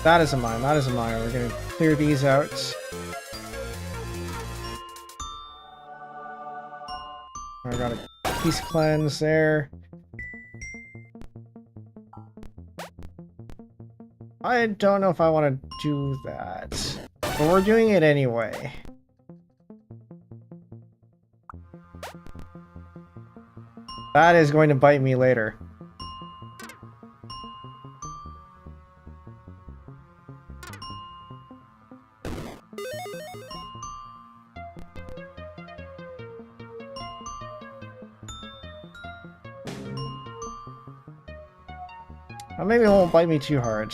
S1: That is a mine. That is a mine. We're going to clear these out. I got a peace cleanse there. I don't know if I want to do that, but we're doing it anyway. That is going to bite me later. Maybe it won't bite me too hard.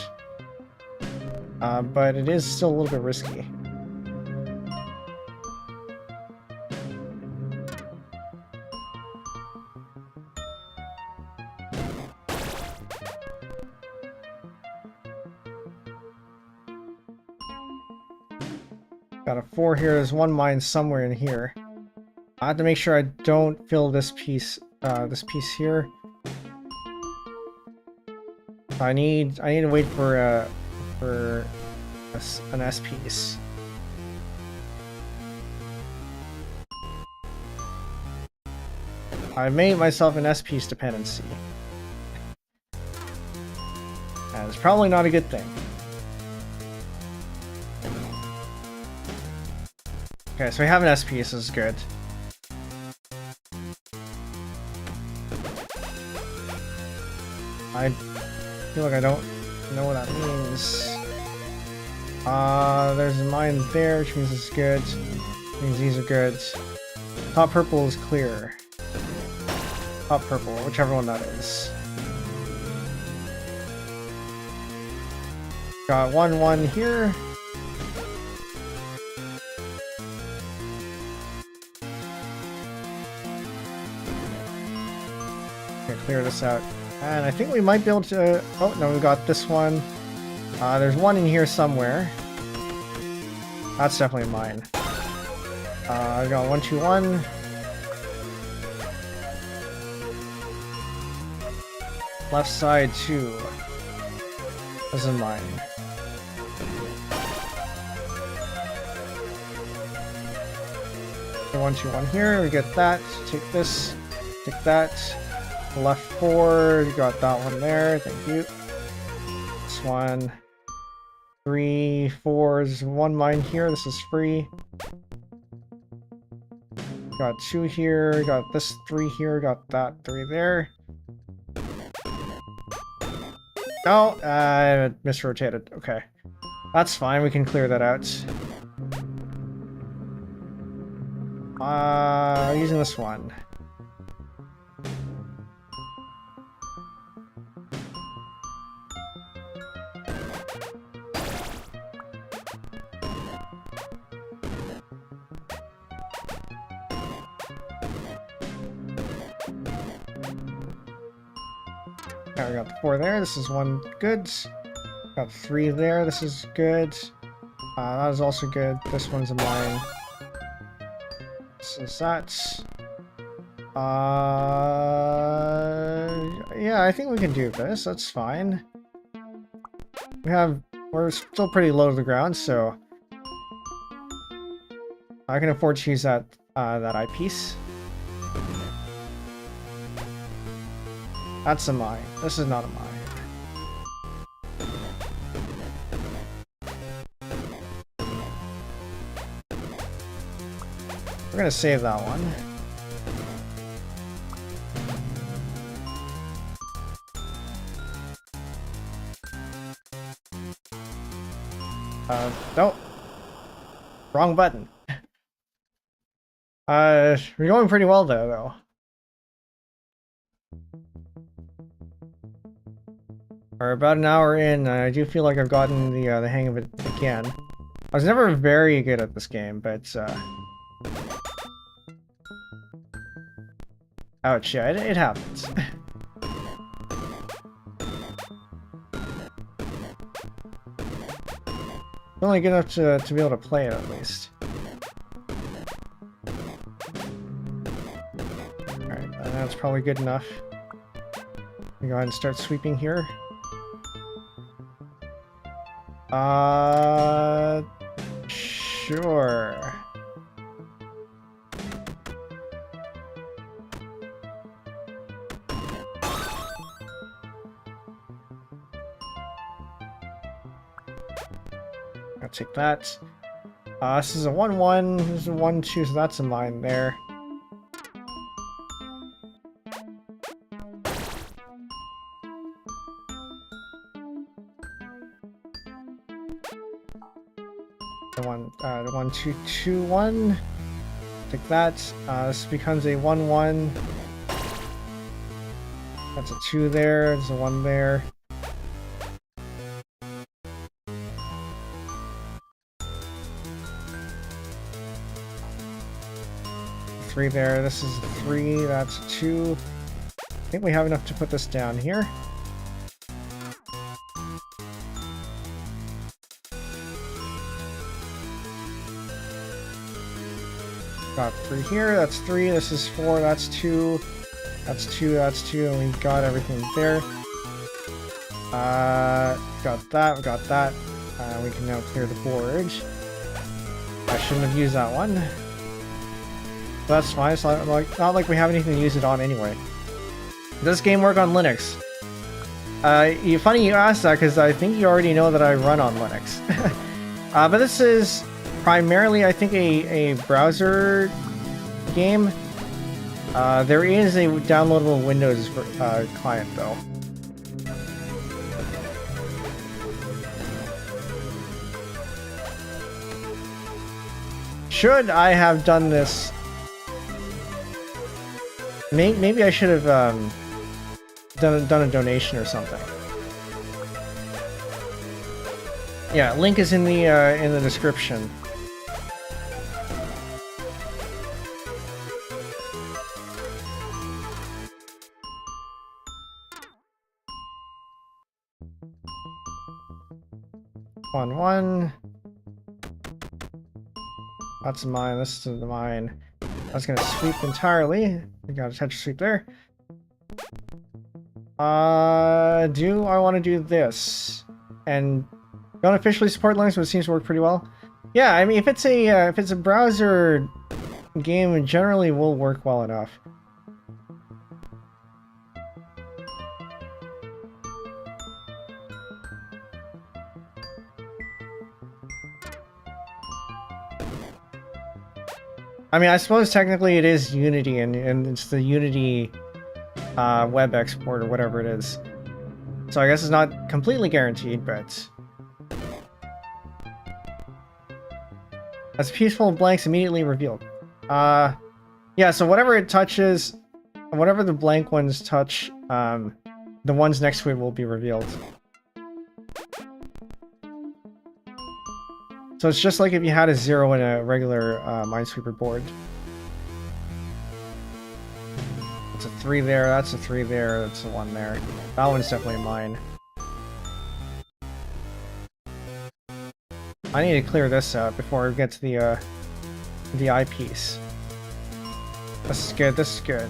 S1: But it is still a little bit risky. Got a 4 here. There's one mine somewhere in here. I have to make sure I don't fill this piece here. I need to wait for an S piece. I made myself an S piece dependency. And it's probably not a good thing. Okay, so we have an S piece, this is good. I feel like I don't know what that means. There's a mine there, which means it's good. Which means these are good. Top purple is clear. Top purple, whichever one that is. Got 1-1 here. Okay, clear this out. And I think we might be able to... Oh, no, we got this one. There's one in here somewhere. That's definitely mine. I got 1-2-1. Left side 2. This is mine. The 1-2-1 here. We get that. Take this. Take that. Left 4. You got that one there. Thank you. This one. 3, 4. There's one mine here. This is free. Got 2 here. Got this 3 here. Got that 3 there. Oh, I misrotated. Okay. That's fine. We can clear that out. Using this one. Okay, we got the 4 there. This is 1 good. Got 3 there. This is good. That is also good. This one's a mine. This is that. Yeah, I think we can do this. That's fine. We're still pretty low to the ground, so I can afford to use that eyepiece. That's a mine. This is not a mine. We're gonna save that one. Nope. Wrong button. We're going pretty well though. We're about an hour in, and I do feel like I've gotten the hang of it again. I was never very good at this game, but ouch, yeah, it happens. Only good enough to be able to play it at least. Alright, that's probably good enough. We go ahead and start sweeping here. Sure. I'll take that. This is a 1-1, this is a 1-2, so that's a mine there. The 1-2-2-1. Take that. This becomes a 1-1. That's a 2 there, there's a 1 there. Three there, this is a 3, that's a 2. I think we have enough to put this down here. Got 3 here, that's 3, this is 4, that's 2, that's 2, that's 2, and we got everything there. Got that, we got that. We can now clear the board. I shouldn't have used that one. That's fine, it's not like we have anything to use it on anyway. Does this game work on Linux? Funny you asked that, because I think you already know that I run on Linux. But this is primarily, I think, a browser game. There is a downloadable Windows client, though. Should I have done this? Maybe I should have done a donation or something. Yeah, link is in the description. One. That's mine. This is mine. I was gonna sweep entirely. We got a Tetris sweep there. Do I want to do this? And don't officially support Linux, but it seems to work pretty well. Yeah, I mean, if it's a browser game, it generally will work well enough. I mean, I suppose technically it is Unity, and it's the Unity web export or whatever it is. So I guess it's not completely guaranteed, but... As peaceful blanks immediately revealed. Yeah, so whatever it touches, whatever the blank ones touch, the ones next to it will be revealed. So it's just like if you had a 0 in a regular Minesweeper board. That's a 3 there, that's a 3 there, that's a 1 there. That one's definitely mine. I need to clear this out before we get to the eyepiece. This is good, this is good.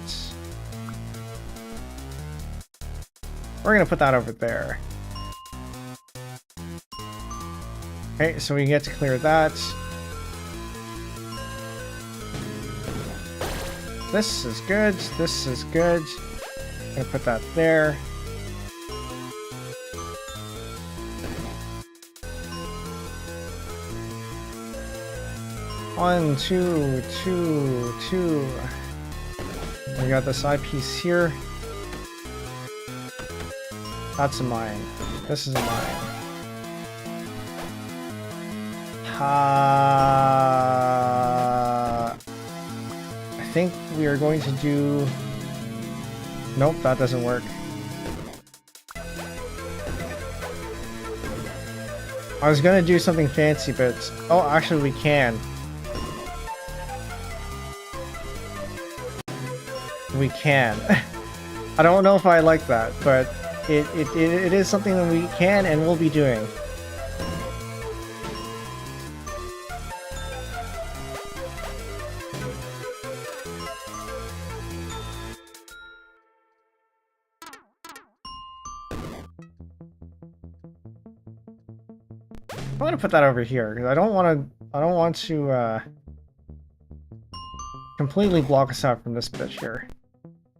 S1: We're gonna put that over there. Okay, so we get to clear that. This is good, this is good. I'm gonna put that there. One, two, two, two. We got this eyepiece here. That's a mine. This is a mine. I think we are going to do... Nope, that doesn't work. I was gonna do something fancy, but... Oh, actually we can. We can. I don't know if I like that, but it is something that we can and will be doing. I'm gonna put that over here because I don't want to completely block us out from this bit here.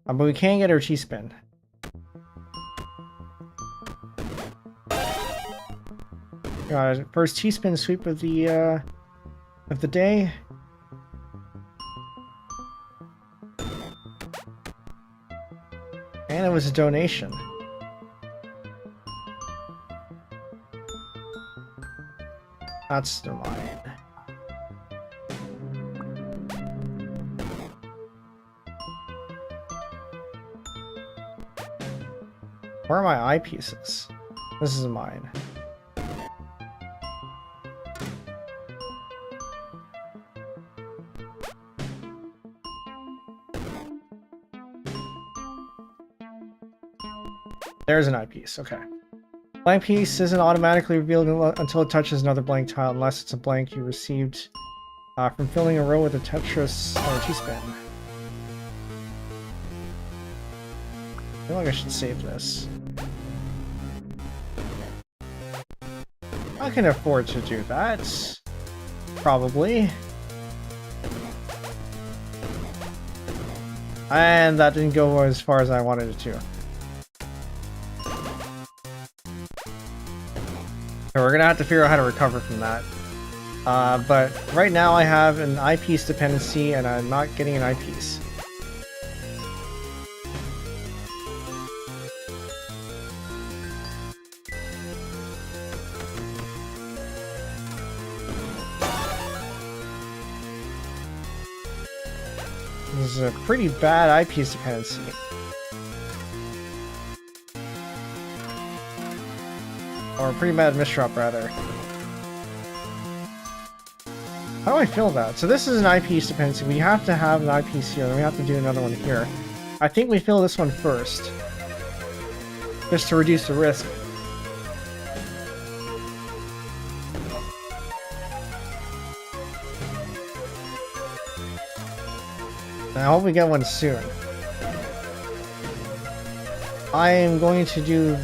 S1: But we can get our T-spin. Got it. First T-spin sweep of the day. And it was a donation. That's the mine. Where are my eyepieces? This is mine. There's an eyepiece, okay. Blank piece isn't automatically revealed until it touches another blank tile, unless it's a blank you received from filling a row with a Tetris or T-spin. I feel like I should save this. I can afford to do that. Probably. And that didn't go as far as I wanted it to. So we're gonna have to figure out how to recover from that. But right now I have an eyepiece dependency and I'm not getting an eyepiece. This is a pretty bad eyepiece dependency. Or a pretty bad misdrop, rather. How do I fill that? So this is an eyepiece dependency. We have to have an eyepiece here, then we have to do another one here. I think we fill this one first. Just to reduce the risk. I hope we get one soon. I am going to do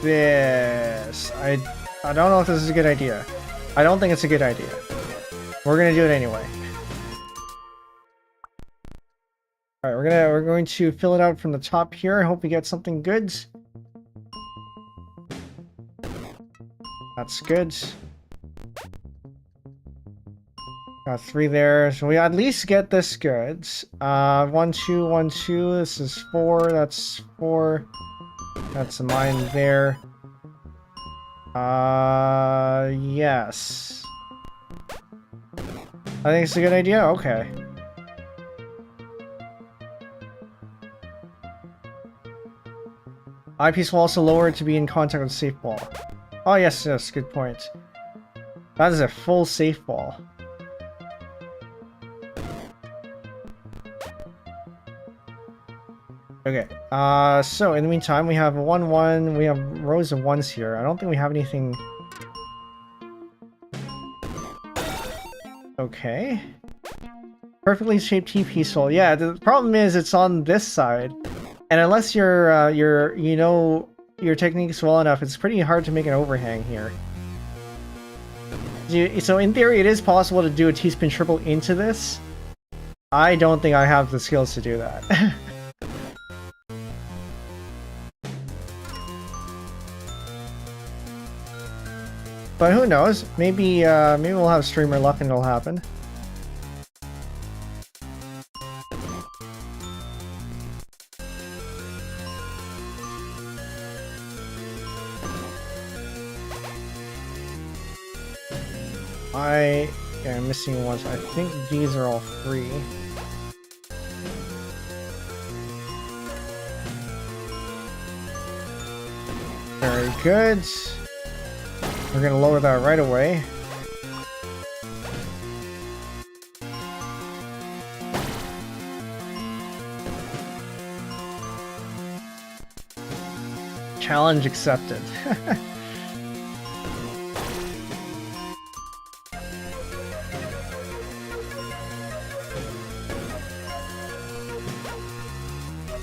S1: this. I don't know if this is a good idea. I don't think it's a good idea. We're gonna do it anyway. Alright, we're going to fill it out from the top here. I hope we get something good. That's good. Got 3 there, so we at least get this good. 1, 2, 1, 2. This is 4. That's 4. That's a mine there. Yes. I think it's a good idea. Okay. Eyepiece will also lower it to be in contact with the safe ball. Oh yes, yes, good point. That is a full safe ball. Okay, so in the meantime, we have a 1-1, we have rows of 1s here. I don't think we have anything... Okay. Perfectly shaped TP soul. Yeah, the problem is it's on this side. And unless you know your techniques well enough, it's pretty hard to make an overhang here. So in theory, it is possible to do a T-spin triple into this. I don't think I have the skills to do that. But who knows? Maybe maybe we'll have streamer luck and it'll happen. I am missing ones. I think these are all free. Very good. We're gonna lower that right away. Challenge accepted.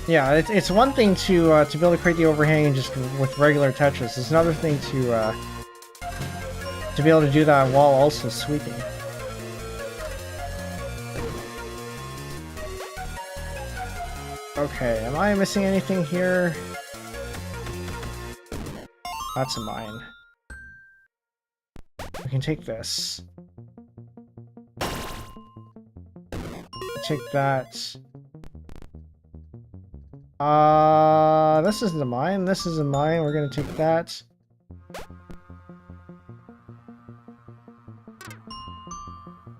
S1: Yeah, it's one thing to be able to create the overhang and just with regular Tetris. It's another thing to be able to do that while also sweeping. Okay, am I missing anything here? That's a mine. We can take this. Take that. This isn't a mine. This is a mine. We're gonna take that.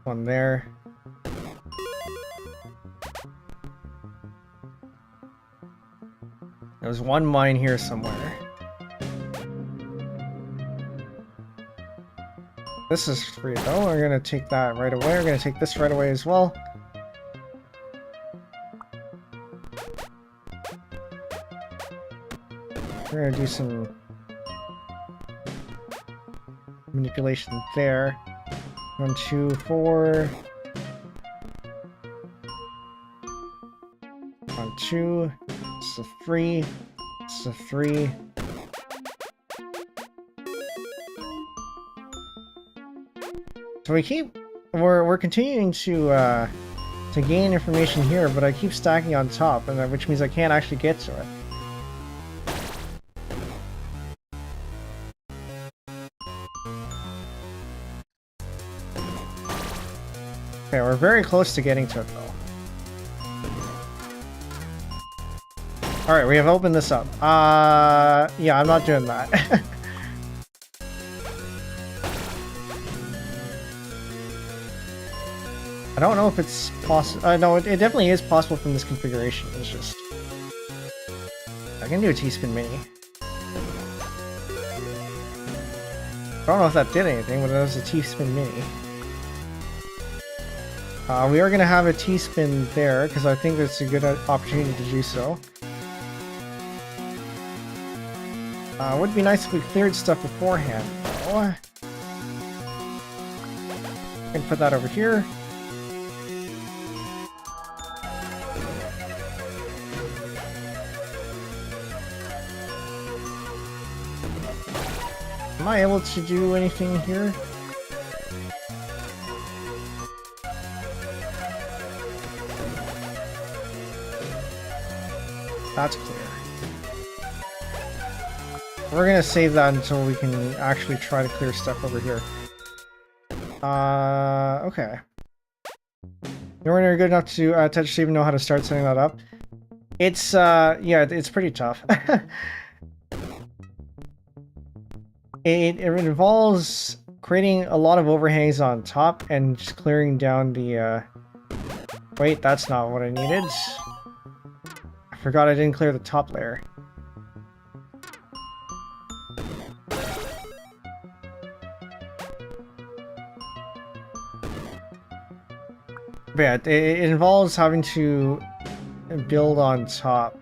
S1: One there. There's one mine here somewhere. This is free though. We're gonna take that right away. We're gonna take this right away as well. We're gonna do some manipulation there. 1, 2, 4. 1, 2. It's a 3. It's a 3. So we're continuing to gain information here, but I keep stacking on top, and which means I can't actually get to it. Okay, we're very close to getting to it though. Alright, we have opened this up. Yeah, I'm not doing that. I don't know if it's possible. No, it definitely is possible from this configuration. It's just... I can do a T-spin mini. I don't know if that did anything, but it was a T-spin mini. We are going to have a T-spin there, because I think it's a good opportunity to do so. Would be nice if we cleared stuff beforehand, though. I can put that over here. Am I able to do anything here? That's clear. We're gonna save that until we can actually try to clear stuff over here. Okay. Nowhere near good enough to Tetris to even know how to start setting that up. It's, yeah, it's pretty tough. It involves creating a lot of overhangs on top and just clearing down the, Wait, that's not what I needed. I forgot I didn't clear the top layer. But yeah, it involves having to build on top.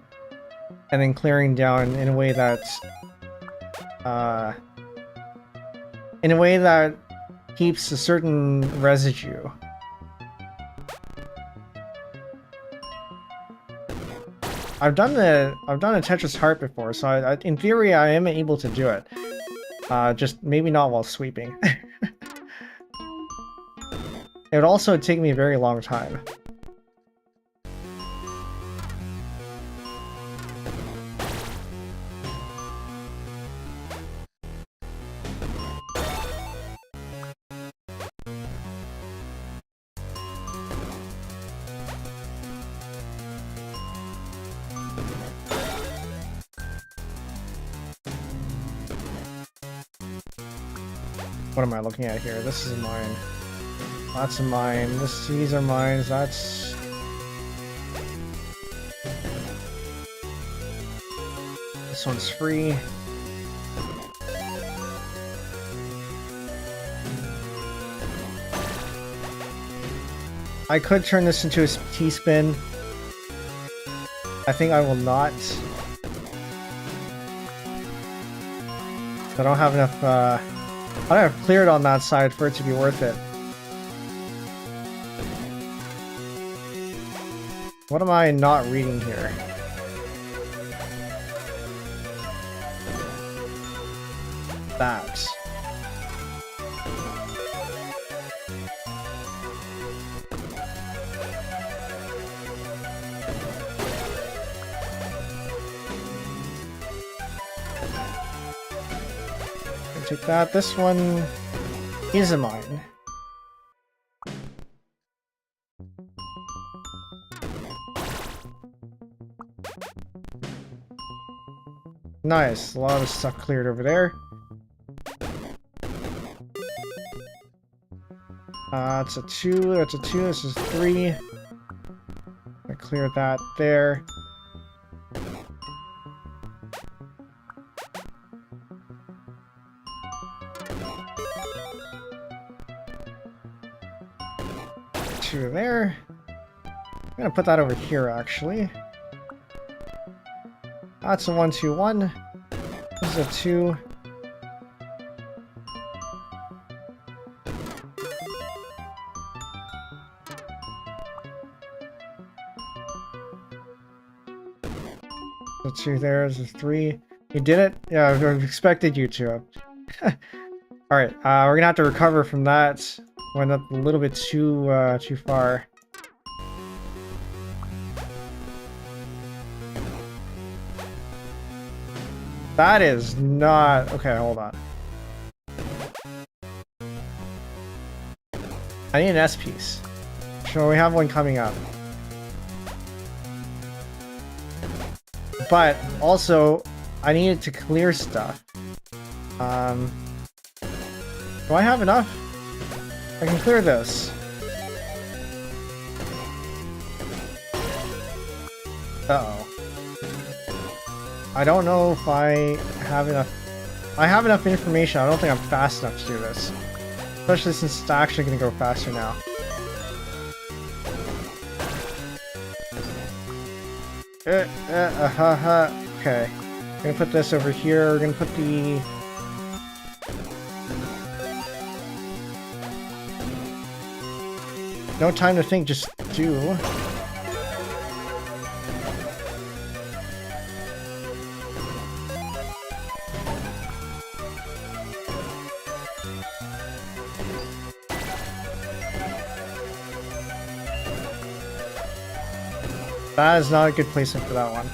S1: and then clearing down in a way that keeps a certain residue. I've done a Tetris heart before, so in theory I am able to do it. Just maybe not while sweeping. It would also take me a very long time. What am I looking at here? This is mine. That's a mine. These are mines. That's... This one's free. I could turn this into a T-spin. I think I will not. I don't have enough, I don't have cleared on that side for it to be worth it. What am I not reading here? That. Take that. This one is a mine. Nice. A lot of stuff cleared over there. That's a 2. That's a 2. This is 3. I cleared that there. There. I'm gonna put that over here actually. That's a 1, 2, 1. This is a 2. The 2 there is a 3. You did it? Yeah, I've expected you to. Alright, we're gonna have to recover from that. Went up a little bit too far. That is not... Okay, hold on. I need an S piece. So we have one coming up. But also, I needed to clear stuff. Do I have enough? I can clear this. Uh-oh. I don't know if I have enough... I have enough information. I don't think I'm fast enough to do this. Especially since it's actually going to go faster now. Okay. We're going to put this over here. We're going to put the... No time to think, just do. That is not a good placement for that one.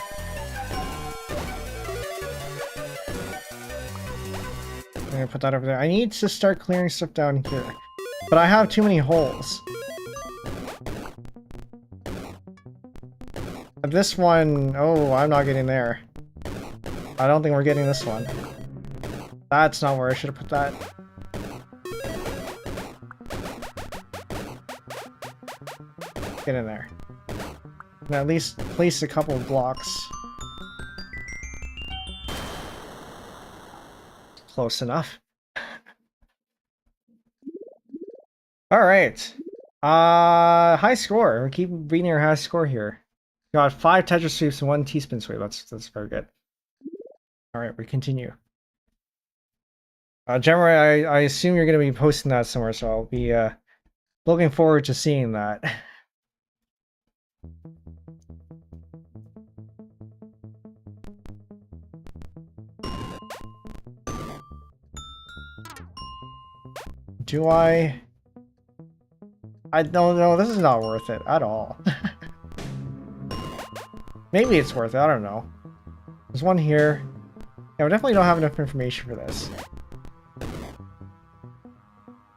S1: I'm gonna put that over there. I need to start clearing stuff down here. But I have too many holes. This one... Oh, I'm not getting there. I don't think we're getting this one. That's not where I should have put that. Get in there. And at least place a couple of blocks. Close enough. Alright. High score. We keep beating our high score here. Got 5 Tetris sweeps and 1 T-spin sweep. That's very good. All right, we continue. Generally, I assume you're going to be posting that somewhere, so I'll be looking forward to seeing that. Do I don't know. This is not worth it at all. Maybe it's worth it. I don't know. There's one here. Yeah, we definitely don't have enough information for this.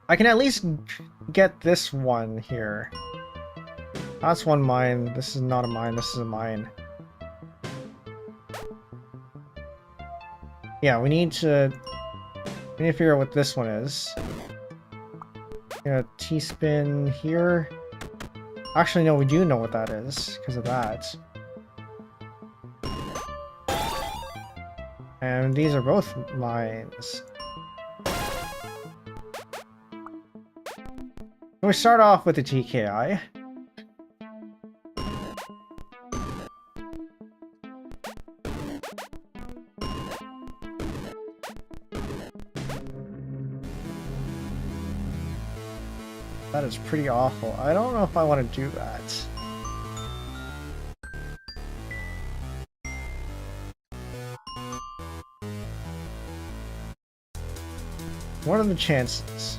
S1: I can at least get this one here. That's one mine. This is not a mine. This is a mine. Yeah, we need to figure out what this one is. Yeah, T-spin here. Actually, no, we do know what that is because of that. And these are both mines. We start off with the TKI. That is pretty awful. I don't know if I want to do that. What are the chances?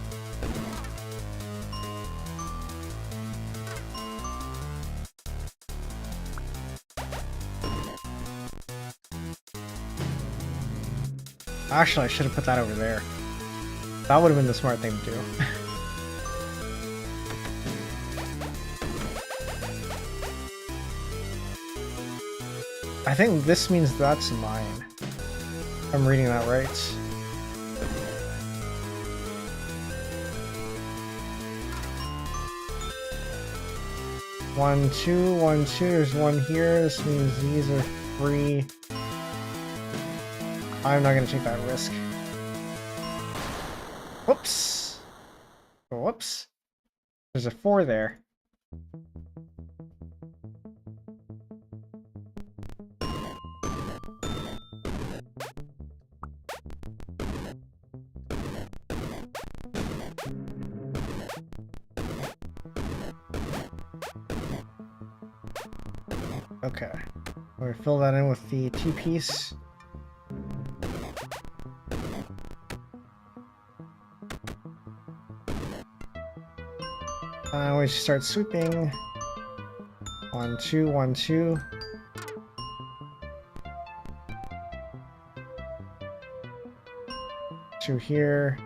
S1: Actually, I should have put that over there. That would have been the smart thing to do. I think this means that's mine. I'm reading that right. One, two, there's one here. This means these are 3. I'm not going to take that risk. Whoops. Whoops. There's a 4 there. Okay. We'll fill that in with the T-piece. We start sweeping. 1, 2, 1, 2. Two here.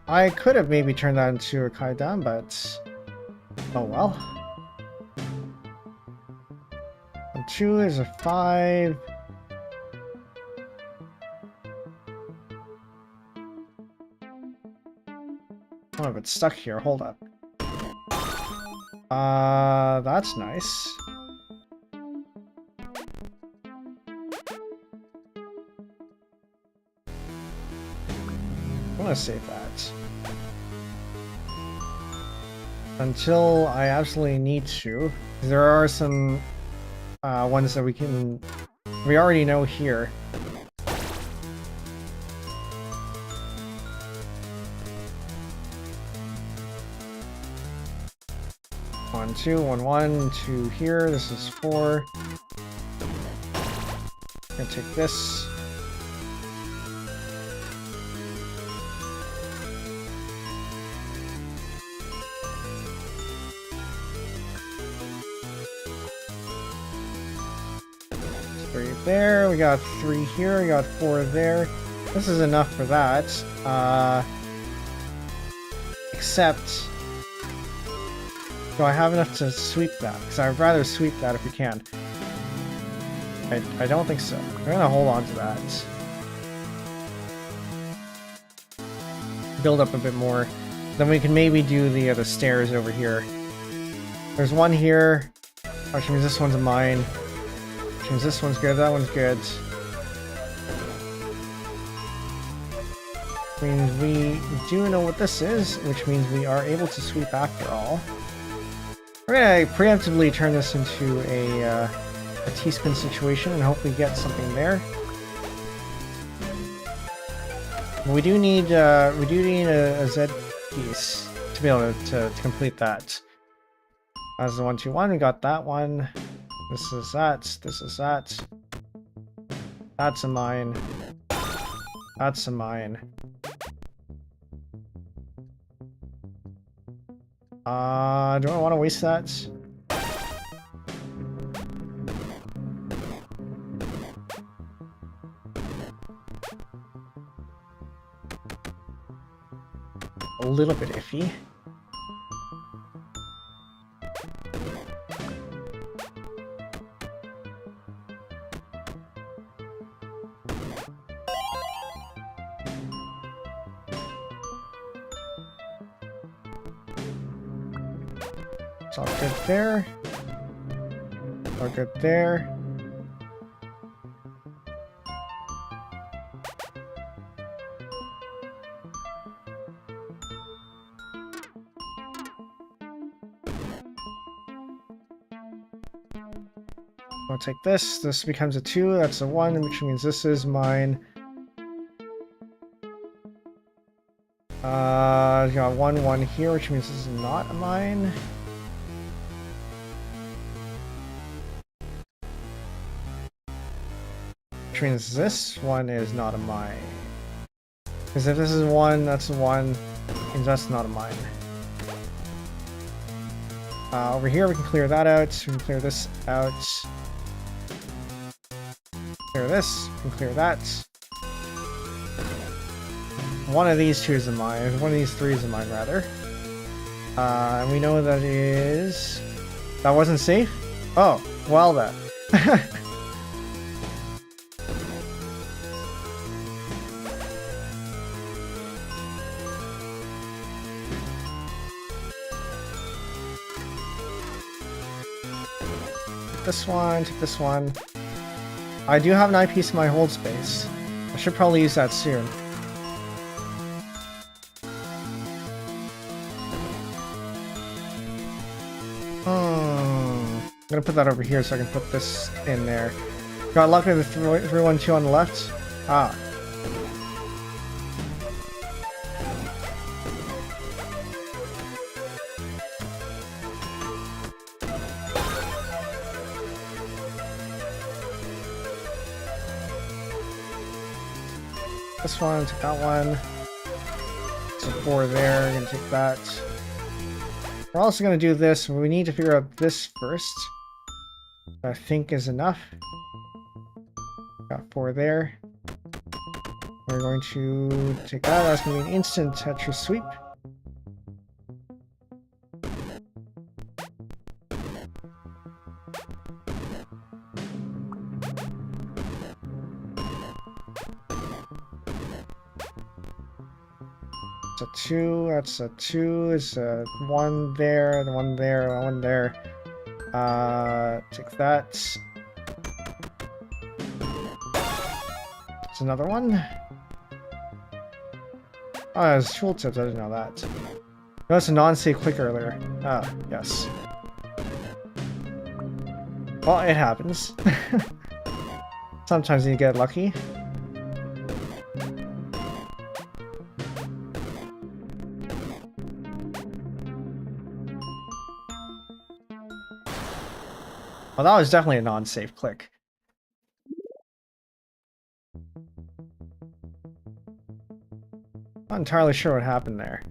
S1: I could have maybe turned that into a kaidan, but oh well. 1, 2 is a 5. Oh, but it's stuck here. Hold up. That's nice. I'm gonna save that. Until I absolutely need to. There are some ones that we already know here. One, 2, 1, 1, 2 here. This is 4. I'm gonna take this. There, we got 3 here, we got 4 there. This is enough for that. Except, do I have enough to sweep that? Because I'd rather sweep that if we can. I don't think so. We're gonna hold on to that. Build up a bit more. Then we can maybe do the stairs over here. There's one here. Which means this one's a mine. This one's good, that one's good. Means we do know what this is, which means we are able to sweep after all. We're gonna preemptively turn this into a T-spin situation and hopefully get something there. But we do need a Z piece to be able to complete that. As the 1, 2, 1, we got that one. This is that. This is that. That's a mine. That's a mine. Do I want to waste that? A little bit iffy. It's all good there. All good there. I'll take this. This becomes a 2. That's a 1, which means this is mine. You got 1, 1 here, which means this is not a mine. Which means this one is not a mine. Because if this is 1, that's a 1, means that's not a mine. Over here we can clear that out, we can clear this out. Clear this, we can clear that. One of these 2 is a mine, one of these 3 is a mine rather. And we know that is... That wasn't safe? Oh, well then. This one, take this one. I do have an eyepiece in my hold space. I should probably use that soon. I'm gonna put that over here so I can put this in there. Got lucky with the 3, 1, 2 on the left. Ah. This one, take that one. So 4 there, gonna take that. We're also gonna do this, but we need to figure out this first. I think is enough. Got 4 there. We're going to take that, that's gonna be an instant Tetris sweep. A 2, that's a 2, it's a 1 there, the 1 there, 1 there. Take that. It's another one. Oh, it's tooltips, I didn't know that. No, it's a non-safe click earlier. Ah, yes. Well, it happens. Sometimes you get lucky. Well, that was definitely a non-safe click. Not entirely sure what happened there.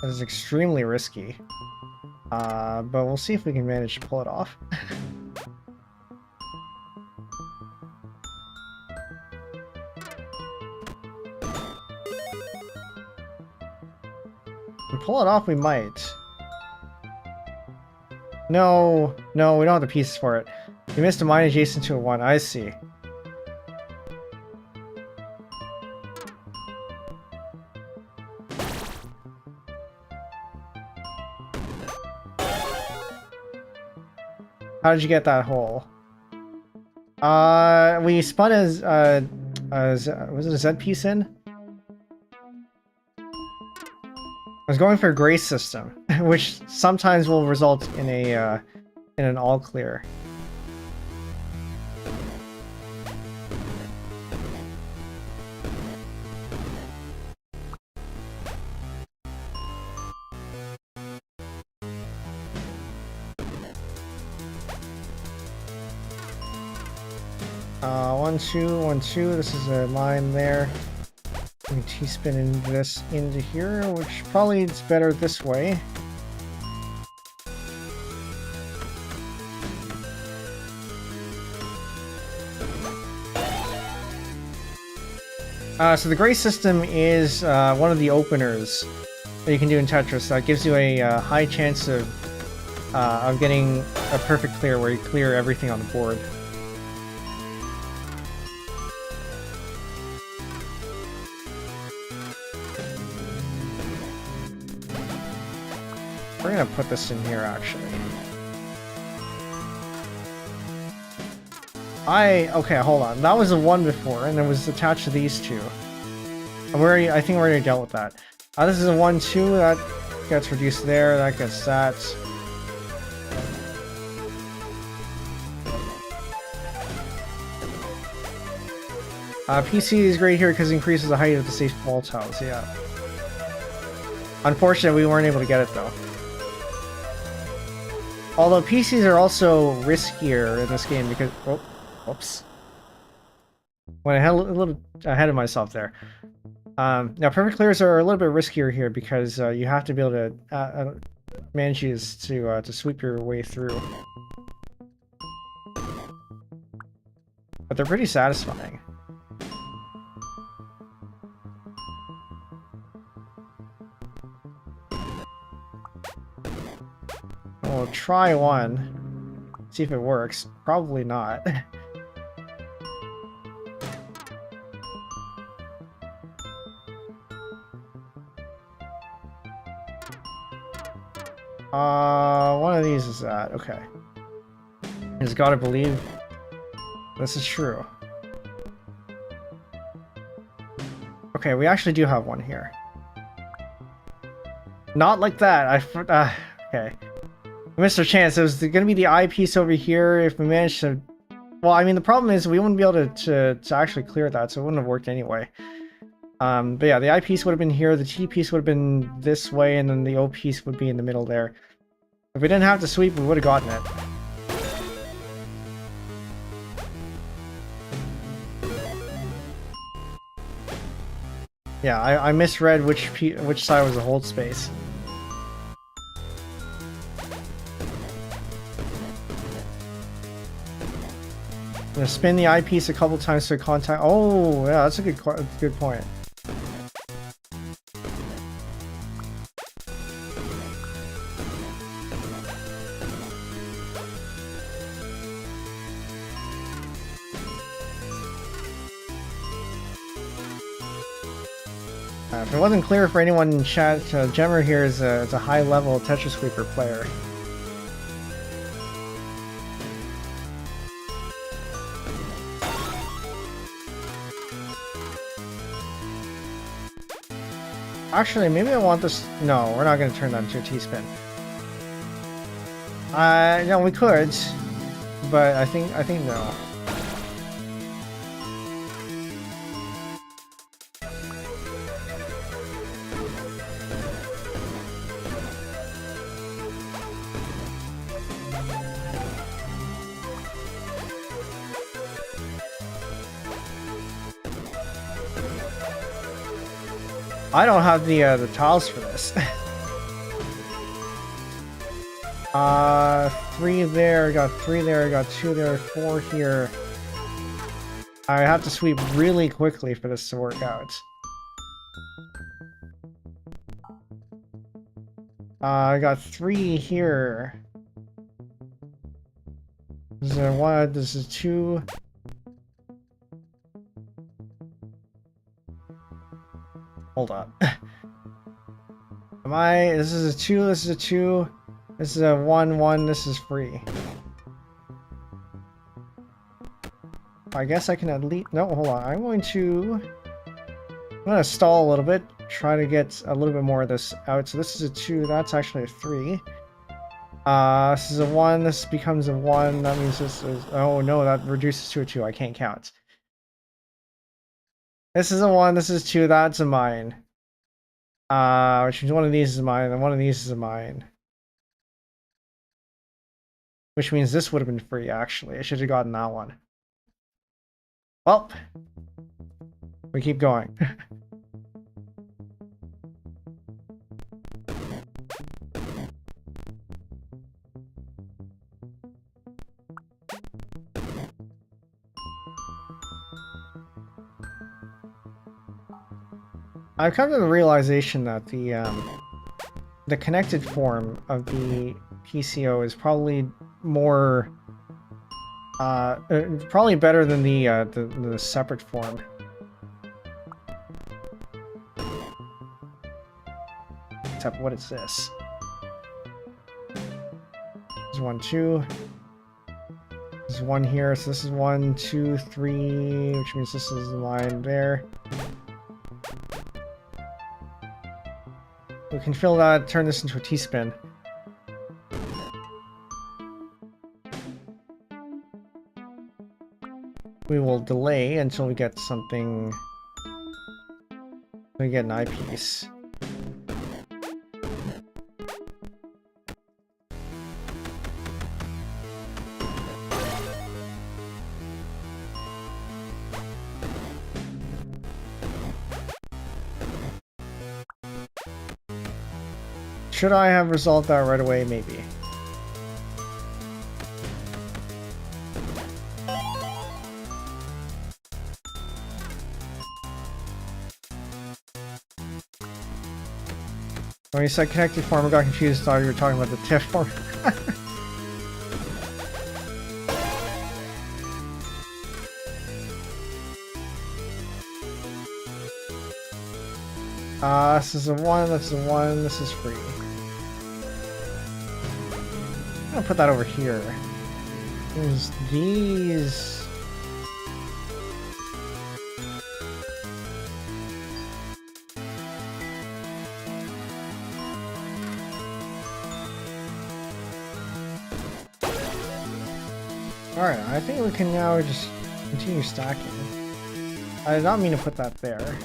S1: This is extremely risky. But we'll see if we can manage to pull it off. Pull it off, we might. No, no, we don't have the pieces for it. We missed a mine adjacent to a 1, I see. How did you get that hole? We spun was it a Z piece in? I was going for a gray system, which sometimes will result in a in an all clear. One, two. This is a line there. We can T-spin this into here, which probably is better this way. So the gray system is one of the openers that you can do in Tetris that gives you a high chance of getting a perfect clear where you clear everything on the board. We're gonna put this in here, actually. Okay, hold on. That was a 1 before, and it was attached to these two. And I think we already dealt with that. This is a 1, 2. That gets reduced there. That gets that. PC is great here because it increases the height of the safe wall tiles. Yeah. Unfortunately, we weren't able to get it though. Although PCs are also riskier in this game because... Oh, whoops. Went a little ahead of myself there. Now, perfect clears are a little bit riskier here because you have to be able to manage these to sweep your way through. But they're pretty satisfying. We'll try one, see if it works. Probably not. One of these is that. Okay. Just gotta believe this is true. Okay, we actually do have one here. Not like that. Okay. Mr. Chance, it was going to be the eyepiece over here if we managed to... Well, I mean, the problem is we wouldn't be able to actually clear that, so it wouldn't have worked anyway. But yeah, the eyepiece would have been here, the T piece would have been this way, and then the O piece would be in the middle there. If we didn't have to sweep, we would have gotten it. Yeah, I misread which side was the hold space. I'm gonna spin the eyepiece a couple times to contact. Oh, yeah, that's a good point. If it wasn't clear for anyone in chat, Gemmer here is a high-level Tetrisweeper player. Actually, maybe I want this... No, we're not going to turn that into a T-spin. No, we could, but I think no. I don't have the tiles for this. 3 there, got 3 there, got 2 there, 4 here. I have to sweep really quickly for this to work out. I got 3 here. This is a 1, this is 2. Hold on. This is a 2, this is a 2. This is a 1, 1, this is free. I guess I can at least... No, hold on. I'm going to stall a little bit. Try to get a little bit more of this out. So this is a 2. That's actually a 3. This is a 1. This becomes a 1. That means this is... Oh, no. That reduces to a 2. I can't count. This is a 1. This is 2. That's a mine. Which means one of these is mine, and one of these is a mine. Which means this would have been free, actually. I should have gotten that one. Well, we keep going. I've come to the realization that the connected form of the PCO is probably more probably better than the separate form. Except what is this? There's 1, 2. There's 1 here, so this is 1, 2, 3, which means this is the line there. We can fill that, turn this into a T-spin. We will delay until we get something... We get an eyepiece. Should I have resolved that right away? Maybe. When you said connected form, I got confused. Thought you were talking about the TIFF form. This is a 1, this is a 1, this is free. I'm gonna put that over here. There's these. Alright, I think we can now just continue stacking. I did not mean to put that there.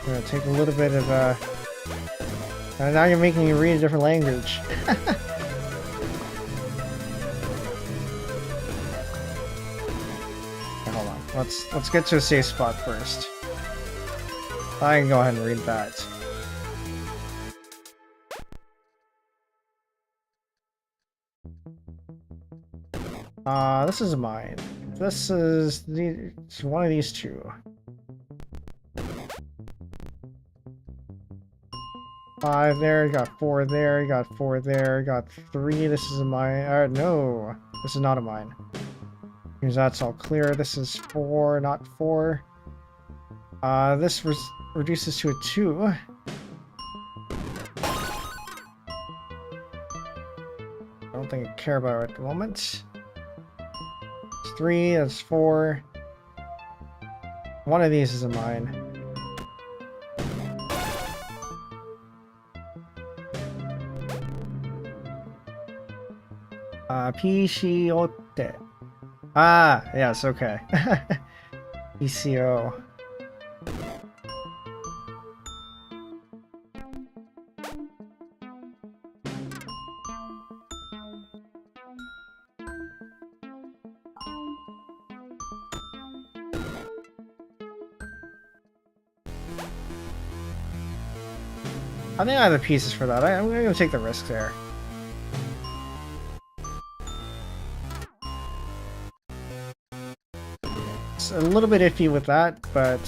S1: I'm gonna take a little bit of now you're making me read a different language. Hold on. Let's get to a safe spot first. I can go ahead and read that. This is mine. This is one of these two. 5 there, got 4 there, got 4 there, got 3. This is a mine. No, this is not a mine. Because that's all clear. This is 4, not 4. This reduces to a 2. I don't think I care about it at the moment. It's 3, that's 4. One of these is a mine. Pishiote. Ah, yes, okay. PCO. I think I have the pieces for that. I'm going to take the risk there. It's a little bit iffy with that, but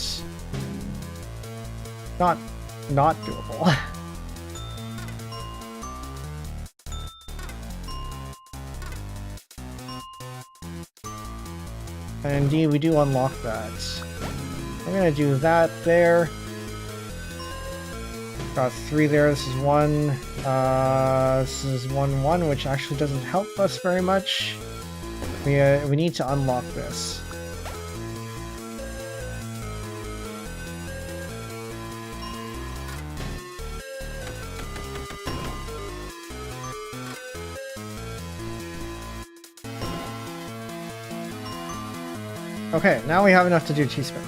S1: not doable. And indeed, we do unlock that. I'm going to do that there. Got 3 there. This is 1. This is 1-1, which actually doesn't help us very much. We need to unlock this. Okay, now we have enough to do T-spin.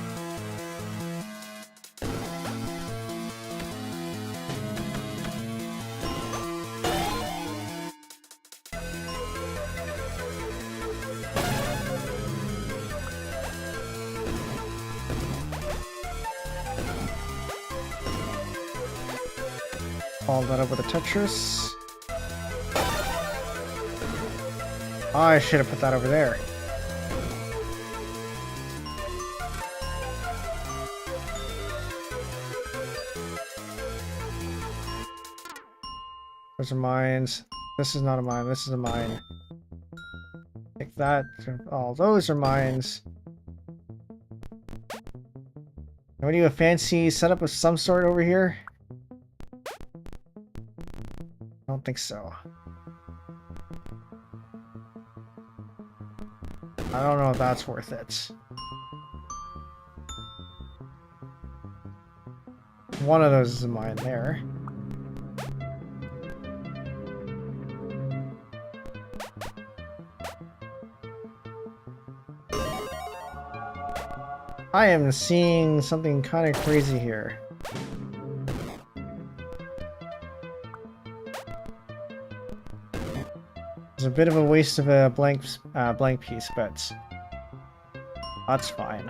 S1: Follow that up with a Tetris. Oh, I should have put that over there. Those are mines. This is not a mine. This is a mine. Take that. All those are mines. What do you have? A fancy setup of some sort over here? I don't think so. I don't know if that's worth it. One of those is a mine there. I am seeing something kind of crazy here. It's a bit of a waste of a blank piece, but that's fine.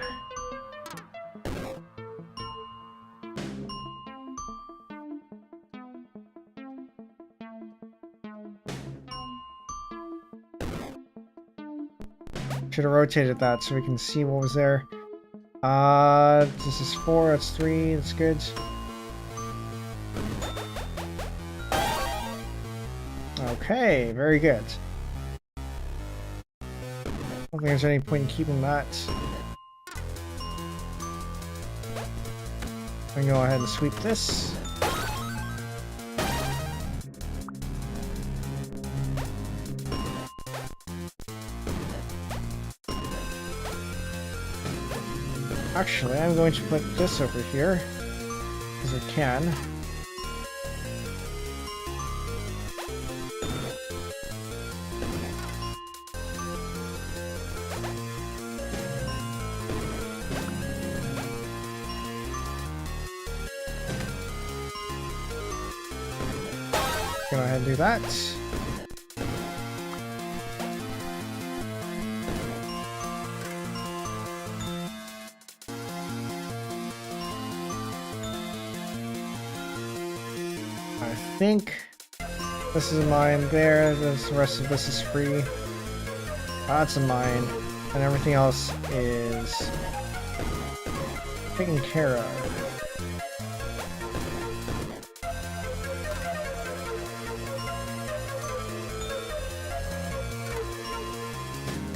S1: Should have rotated that so we can see what was there. This is 4, that's 3, that's good. Okay, very good. I don't think there's any point in keeping that. I'm gonna go ahead and sweep this. Actually, I'm going to put this over here, because I can. Go ahead and do that. I think this is a mine there, the rest of this is free. That's a mine, and everything else is taken care of.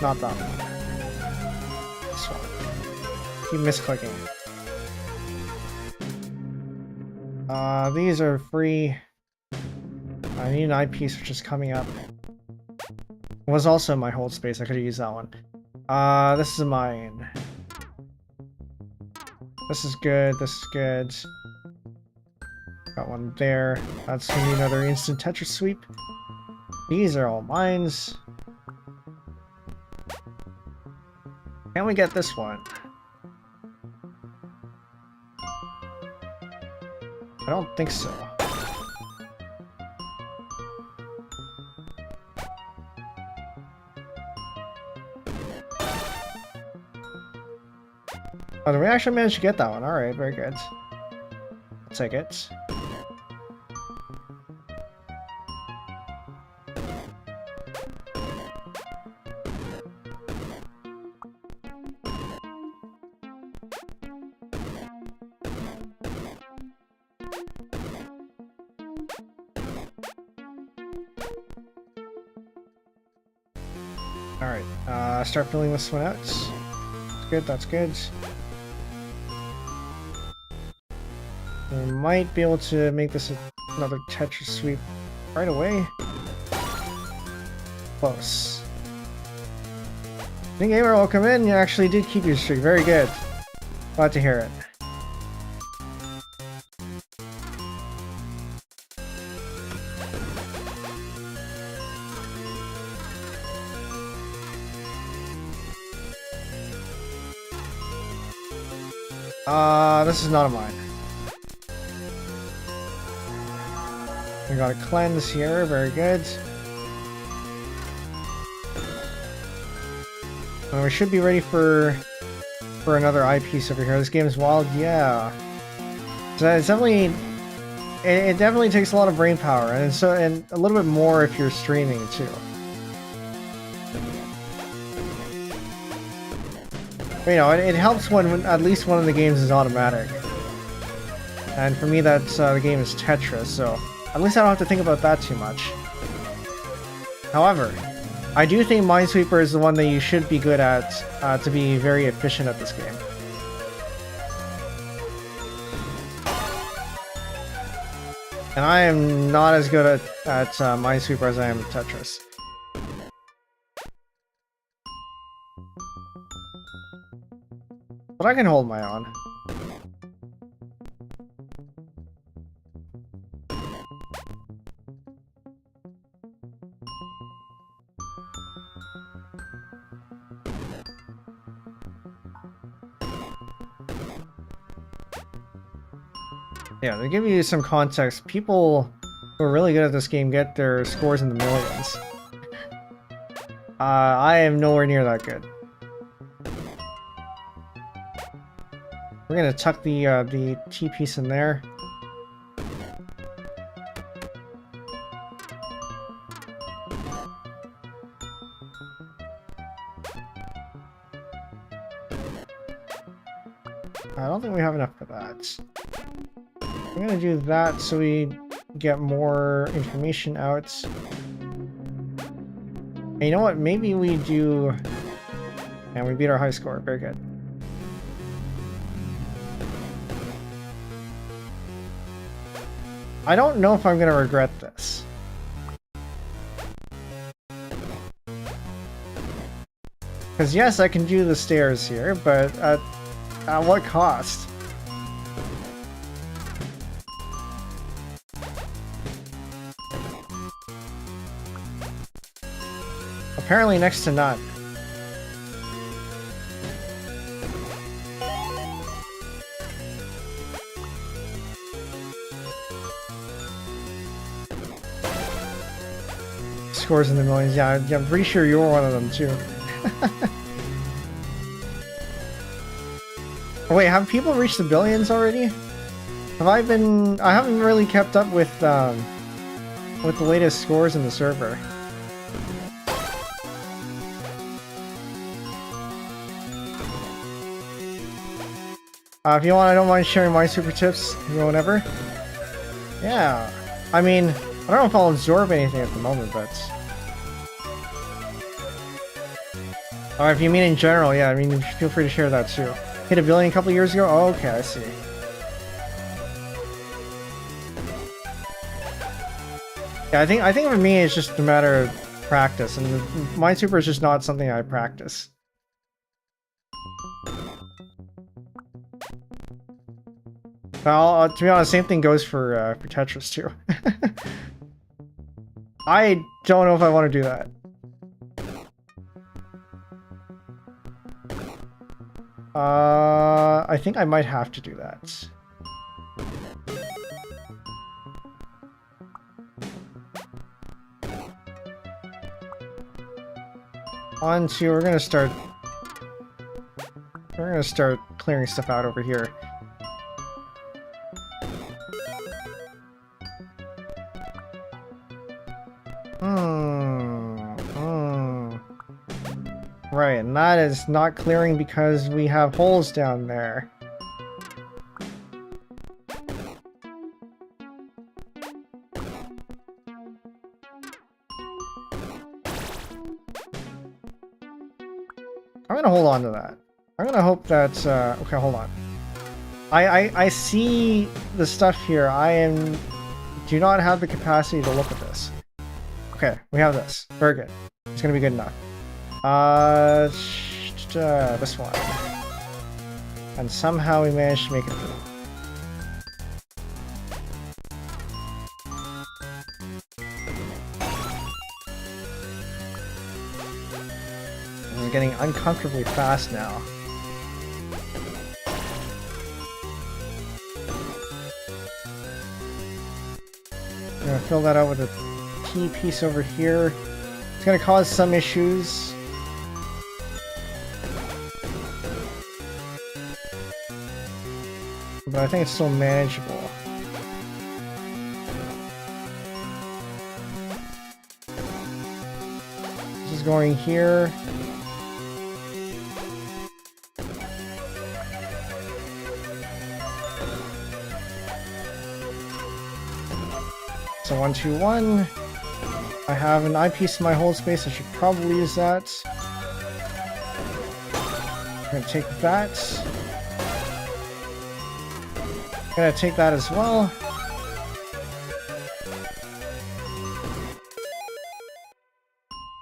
S1: Not that one. This one. Keep misclicking. These are free. I need an eyepiece, which is coming up. It was also in my hold space. I could have used that one. This is a mine. This is good. This is good. Got one there. That's gonna be another instant Tetris sweep. These are all mines. Can we get this one? I don't think so. Oh, did we actually manage to get that one? Alright, very good. I'll take it. Alright, start filling this one out. That's good, that's good. We might be able to make this another Tetris sweep right away. Close. New gamer, welcome in. You actually did keep your streak. Very good. Glad to hear it. This is not a mine. We got a cleanse here, very good. And we should be ready for another eyepiece over here. This game is wild, yeah. So it's definitely it definitely takes a lot of brain power, and a little bit more if you're streaming too. But, you know, it helps when at least one of the games is automatic. And for me, that's the game is Tetris, so at least I don't have to think about that too much. However, I do think Minesweeper is the one that you should be good at to be very efficient at this game. And I am not as good at Minesweeper as I am at Tetris. But I can hold my own. Yeah, to give you some context, people who are really good at this game get their scores in the millions. I am nowhere near that good. We're gonna tuck the T piece in there. I don't think we have enough for that. I'm gonna do that so we get more information out. And you know what? Maybe we do... And we beat our high score. Very good. I don't know if I'm gonna regret this. Because yes, I can do the stairs here, but at what cost? Apparently next to none. Scores in the millions. Yeah, I'm pretty sure you're one of them too. Wait, have people reached the billions already? I haven't really kept up with the latest scores in the server. If you want, I don't mind sharing my super tips, whenever. Yeah, I mean, I don't know if I'll absorb anything at the moment, but... Oh, if you mean in general, yeah, I mean, feel free to share that too. Hit a billion a couple years ago? Oh, okay, I see. Yeah, I think for me it's just a matter of practice, and Minesweeper is just not something I practice. Well, to be honest, same thing goes for Tetris too. I don't know if I want to do that. I think I might have to do that. On to, we're gonna start clearing stuff out over here. Right, and that is not clearing because we have holes down there. I'm gonna hold on to that. I'm gonna hope that, okay, hold on. I see the stuff here. Do not have the capacity to look at this. Okay, we have this. Very good. It's gonna be good enough. This one. And somehow we managed to make it through. We're getting uncomfortably fast now. I'm gonna fill that out with a T piece over here. It's gonna cause some issues. But I think it's still manageable. This is going here. So 1, 2, 1. I have an eyepiece in my hold space. I should probably use that. I'm gonna take that. I'm gonna take that as well.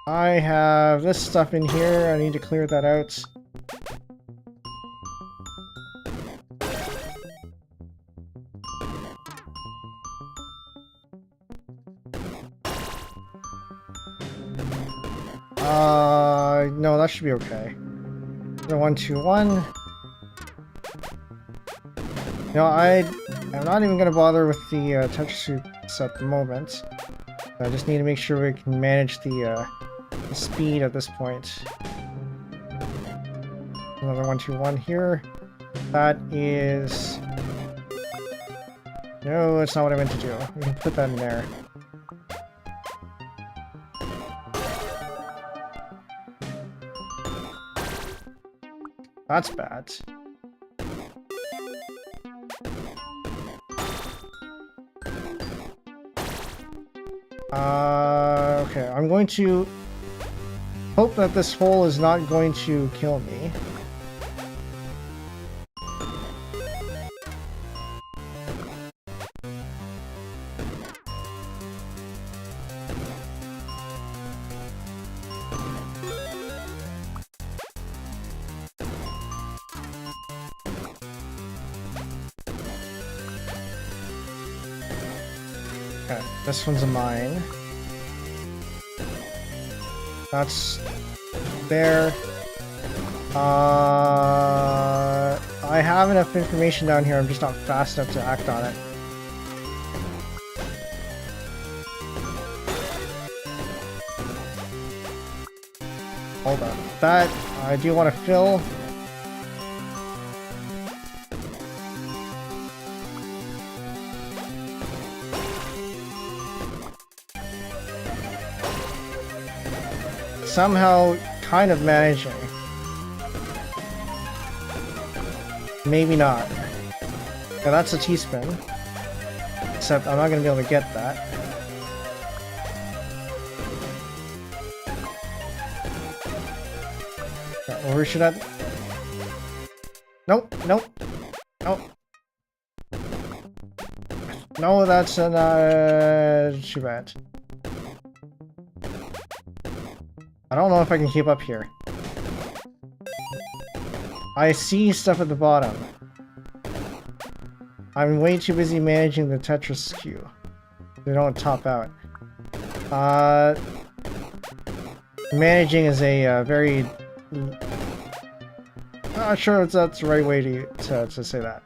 S1: I have this stuff in here. I need to clear that out. No, that should be okay. So 1, 2, 1. No, I'm not even gonna bother with the Tetris at the moment. I just need to make sure we can manage the speed at this point. Another 1, 2, 1 here. That is... No, that's not what I meant to do. We can put that in there. That's bad. Okay, I'm going to hope that this hole is not going to kill me. Okay, this one's a mine. That's there. I have enough information down here, I'm just not fast enough to act on it. Hold on. That I do want to fill. Somehow kind of managing. Maybe not. Yeah, that's a teaspoon. Except I'm not going to be able to get that. Okay, where should I... Nope, nope, nope. No, that's too bad. I don't know if I can keep up here. I see stuff at the bottom. I'm way too busy managing the Tetris queue. They don't top out. Managing is a very... Not sure if that's the right way to say that.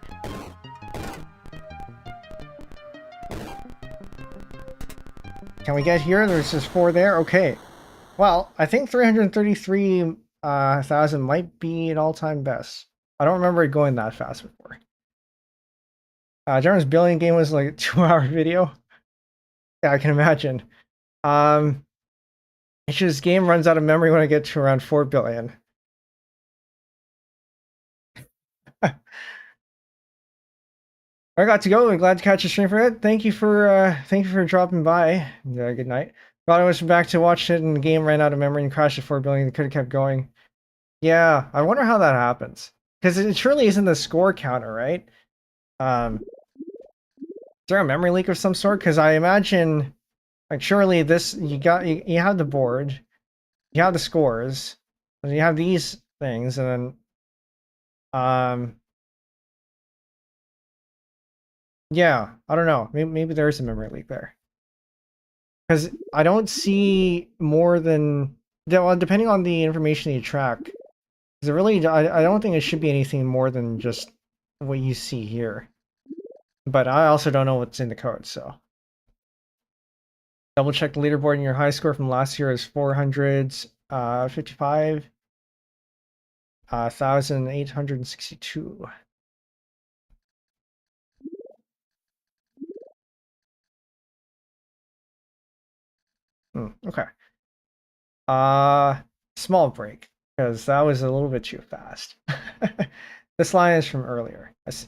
S1: Can we get here? There's just 4 there? Okay. Well, I think 333,000 might be an all-time best. I don't remember it going that fast before. Jerem's billion game was like a 2-hour video. Yeah, I can imagine. It's just game runs out of memory when I get to around 4 billion. I got to go. I'm glad to catch a stream for it. Thank you for dropping by. Good night. Thought I was back to watch it and the game ran out of memory and crashed at 4 billion. It could have kept going. Yeah, I wonder how that happens. Because it surely isn't the score counter, right? Is there a memory leak of some sort? Because I imagine, like, surely this you have the board, you have the scores, and you have these things, and then yeah, I don't know. Maybe there is a memory leak there. Because I don't see more than, well, depending on the information you track. Because it really, I don't think it should be anything more than just what you see here. But I also don't know what's in the code, so. Double check the leaderboard, and your high score from last year is 455, 1,862. Okay. Small break, because that was a little bit too fast. This line is from earlier. I see.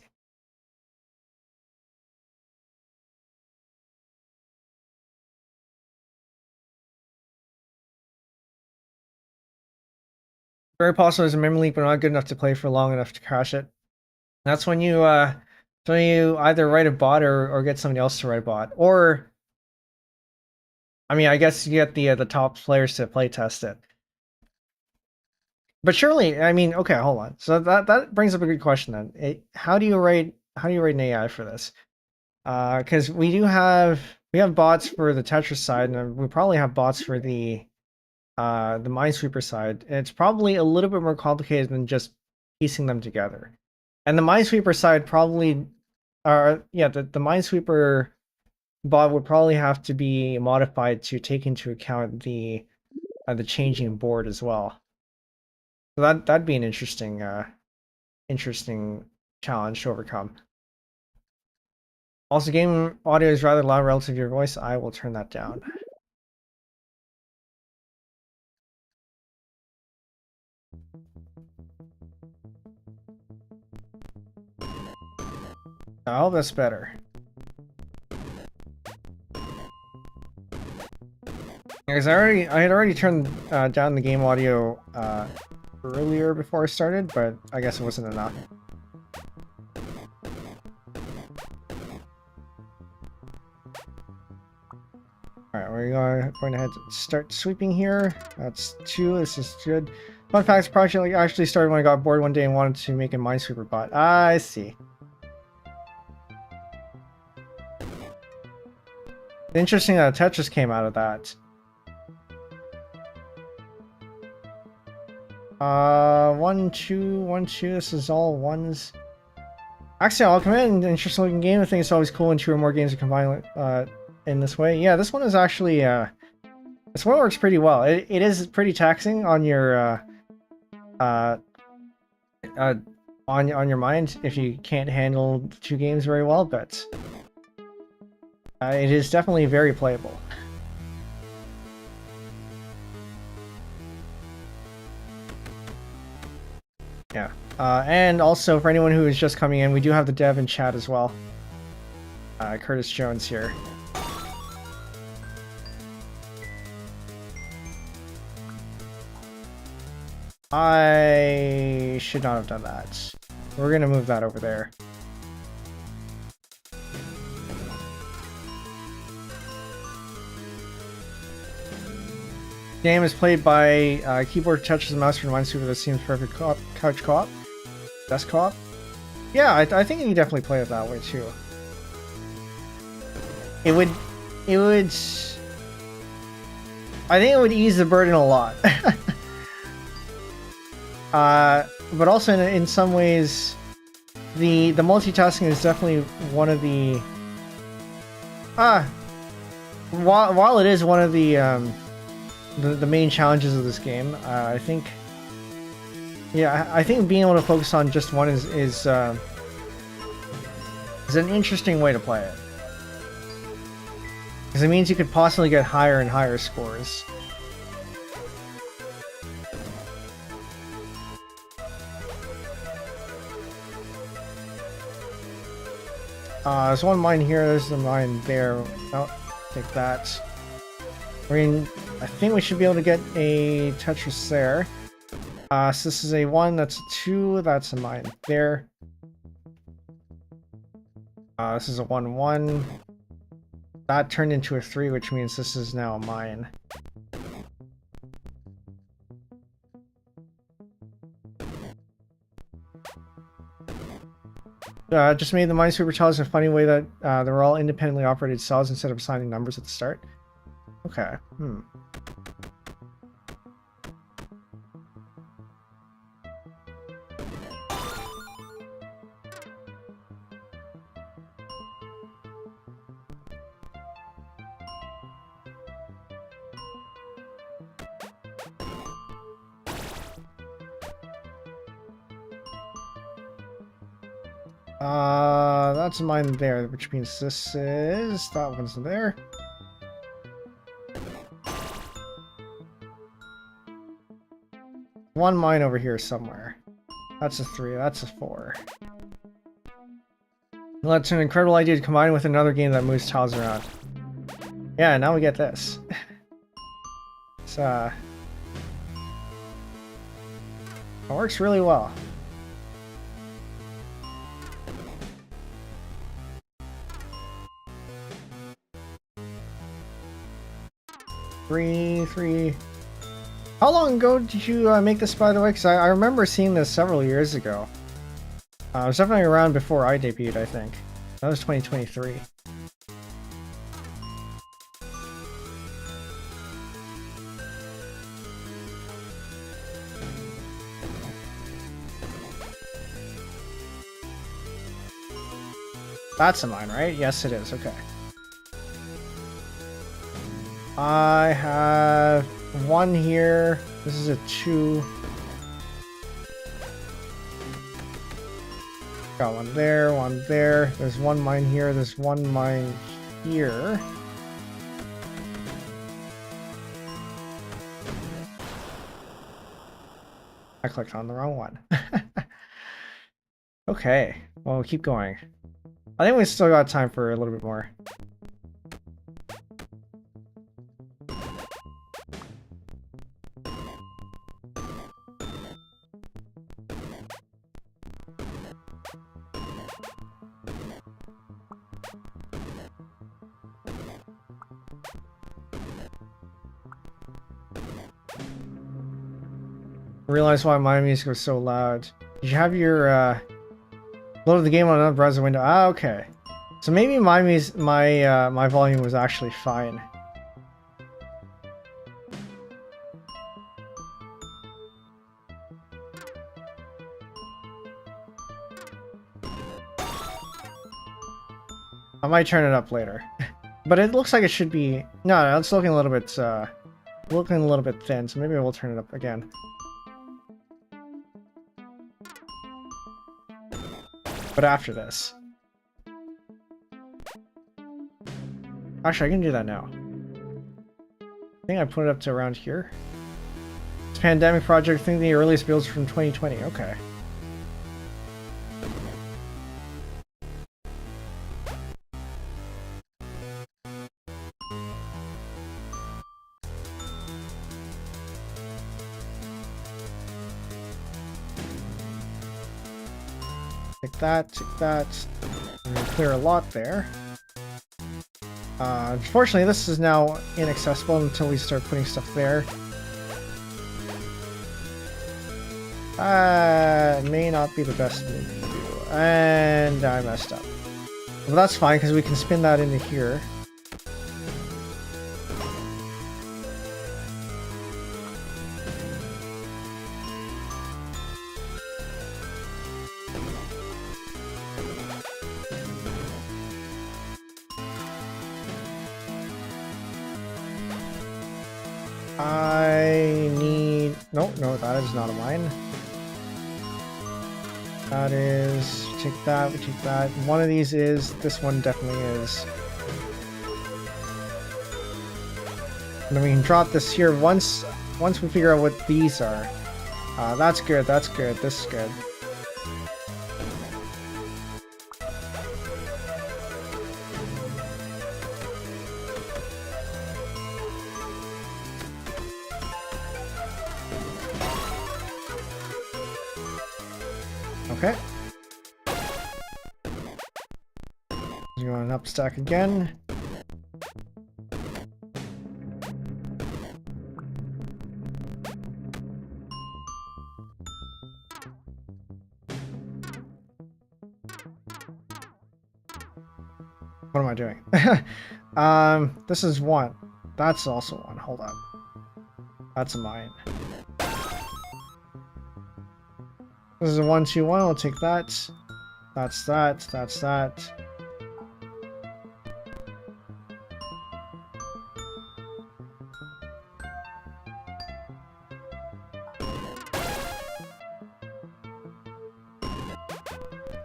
S1: Very possible there's a memory leak, but not good enough to play for long enough to crash it. That's when you either write a bot or get somebody else to write a bot, or I mean, I guess you get the top players to play test it. But surely, I mean, okay, hold on. So that brings up a good question then. How do you write an AI for this? Because we have bots for the Tetris side, and we probably have bots for the Minesweeper side. And it's probably a little bit more complicated than just piecing them together. And the Minesweeper side probably, the Minesweeper bot would probably have to be modified to take into account the changing board as well. So that'd be an interesting challenge to overcome. Also, game audio is rather loud relative to your voice. I will turn that down. Oh, that's better. Because I had already turned down the game audio earlier before I started, but I guess it wasn't enough. Alright, we're going ahead to start sweeping here. That's 2, this is good. Fun facts, project actually started when I got bored one day and wanted to make a Minesweeper bot. I see. Interesting that Tetris came out of that. 1, 2, 1, 2, this is all ones. Actually, I'll commend an interesting looking game. I think it's always cool when 2 or more games are combined in this way. Yeah, this one is actually, this one works pretty well. It is pretty taxing on your, on your mind if you can't handle 2 games very well, but it is definitely very playable. Yeah. And also, for anyone who is just coming in, we do have the dev in chat as well. Curtis Jones here. I should not have done that. We're gonna move that over there. Game is played by keyboard touches and mouse for Minesweeper. That seems perfect couch co-op. Desk co-op. Yeah, I think you definitely play it that way too. It would. I think it would ease the burden a lot. But also in some ways, the multitasking is definitely one of the. While it is one of the main challenges of this game, I think, yeah, I think being able to focus on just one is an interesting way to play it, because it means you could possibly get higher and higher scores. There's one mine here. There's a mine there. Oh, take that. I think we should be able to get a Tetris there. So this is a 1, that's a 2, that's a mine there. This is a 1-1. That turned into a 3, which means this is now a mine. Just made the Minesweeper tiles in a funny way that they're all independently operated cells instead of assigning numbers at the start. Okay. That's mine there, which means this is... that one's there. One mine over here somewhere. That's a 3, that's a 4. Well, that's an incredible idea to combine with another game that moves tiles around. Yeah, now we get this. It's, it works really well. Three. How long ago did you make this, by the way? Because I remember seeing this several years ago. It was definitely around before I debuted, I think. That was 2023. That's a mine, right? Yes, it is. Okay. I have 1 here. This is a 2. Got 1 there, 1 there. There's 1 mine here. There's 1 mine here. I clicked on the wrong one. Okay, well, we'll keep going. I think we still got time for a little bit more. I realized why my music was so loud. Did you have your load the game on another browser window? Ah, okay. So maybe my my volume was actually fine. I might turn it up later, but it looks like it should be. No, it's looking a little bit thin. So maybe we'll turn it up again. But after this. Actually, I can do that now. I think I put it up to around here. It's Pandemic Project. I think the earliest builds from 2020. Okay. Take that. And clear a lot there. Unfortunately, this is now inaccessible until we start putting stuff there. May not be the best move to do. And I messed up. But that's fine, because we can spin that into here. I need... No, that is not a mine. That is... We take that. One of these is... This one definitely is. And then we can drop this here once we figure out what these are. That's good, this is good. Okay. Going up stack again. What am I doing? This is one. That's also one. Hold up. That's a mine. This is a 1, 2, 1. I'll take that. That's that. That's that.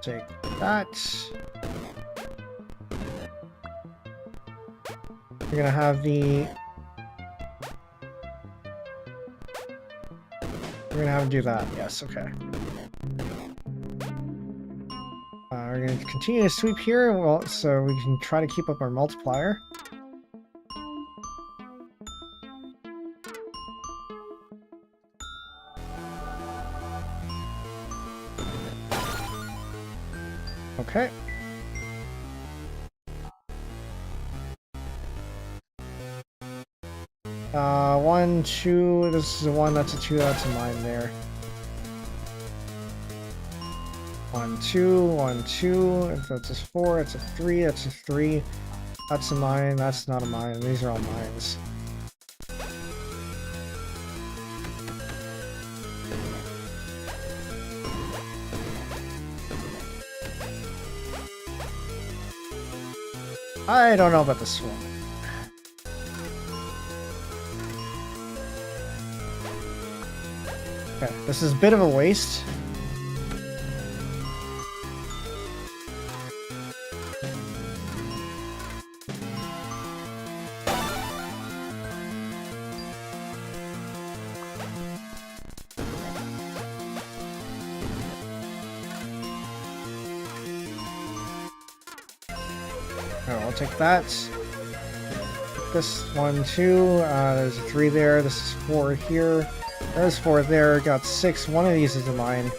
S1: Take that. We're gonna have the... We're gonna have to do that. Yes, okay. We're gonna continue to sweep here, well, so we can try to keep up our multiplier. Okay. One, two, this is a 1, that's a 2, that's a mine there. 1, 2, 1, 2, if that's a 4, it's a 3, that's a 3. That's a mine, that's not a mine, these are all mines. I don't know about this one. Okay, this is a bit of a waste. Oh, I'll take that. This 1, 2. There's a 3 there. This is 4 here. There's 4 there. Got 6. One of these is a mine.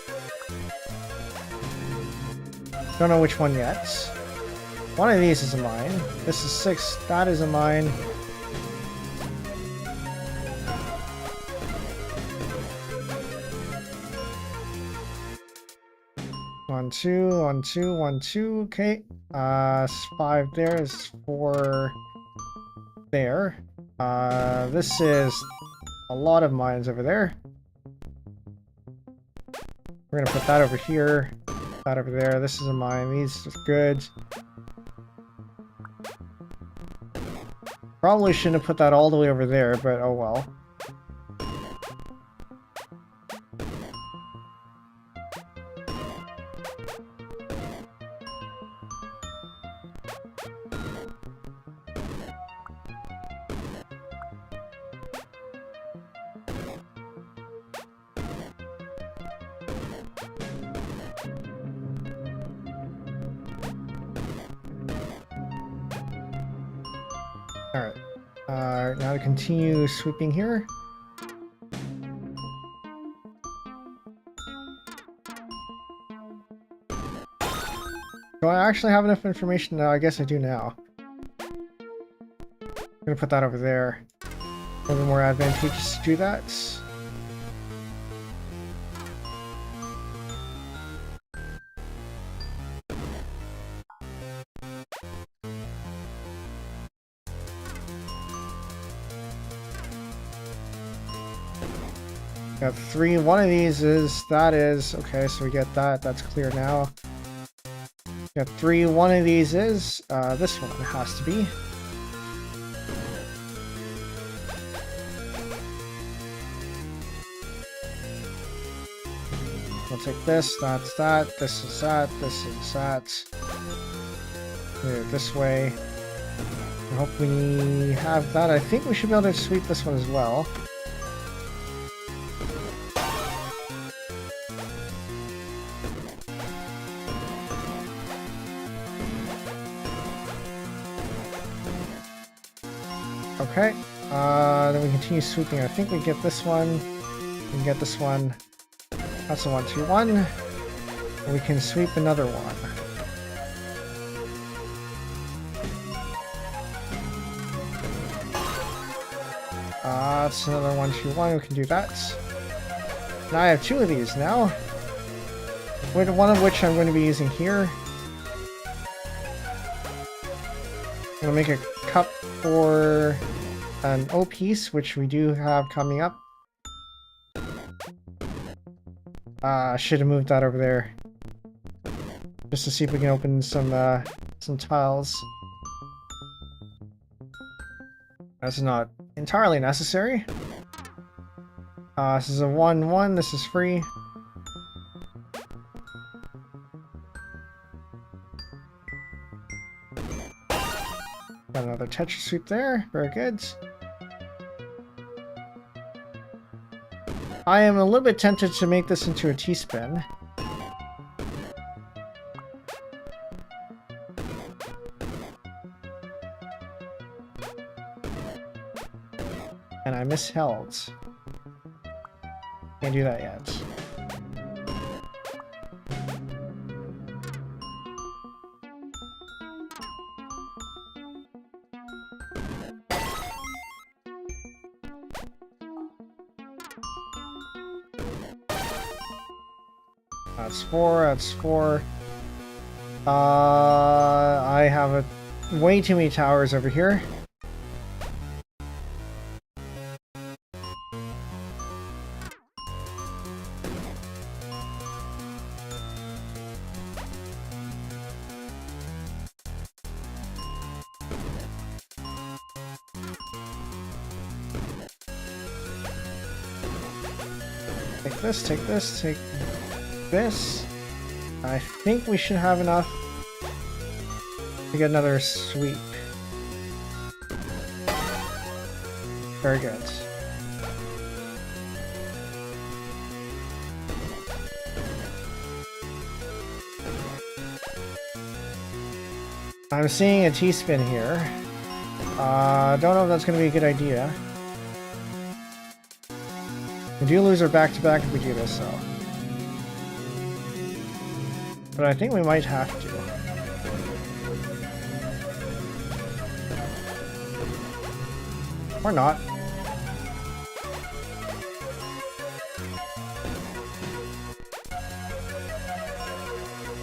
S1: Don't know which one yet. One of these is a mine. This is 6. That is a mine. One, 2, 1, 2, 1, 2. Okay. 5 there. Is 4 there. This is a lot of mines over there. We're gonna put that over here. That over there. This is a mine. These are good. Probably shouldn't have put that all the way over there, but oh well. Alright, now to continue sweeping here. Do I actually have enough information now? I guess I do now. I'm gonna put that over there. A little more advantageous to do that. Got 3. One of these is, that is, okay, so we get that. That's clear now. Got 3. One of these is, this one has to be. We'll take this, that's that, this is that, this is that. Move it this way. I hope we have that. I think we should be able to sweep this one as well. Okay, then we continue sweeping. I think we get this one. We can get this one. That's a 1, 2, 1. And we can sweep another one. It's another 121. We can do that. Now I have 2 of these now. One of which I'm going to be using here. I'm going to make a cup for an O piece, which we do have coming up. I should have moved that over there. Just to see if we can open some tiles. That's not entirely necessary. This is a 1-1, this is free. Got another Tetrisweeper there, very good. I am a little bit tempted to make this into a T-spin. And I misheld. Can't do that yet. That's 4, that's 4. I have way too many towers over here. Take this, take this, take this. I think we should have enough to get another sweep. Very good. I'm seeing a T-spin here. Don't know if that's going to be a good idea. We do lose our back-to-back if we do this, though. But I think we might have to. Or not.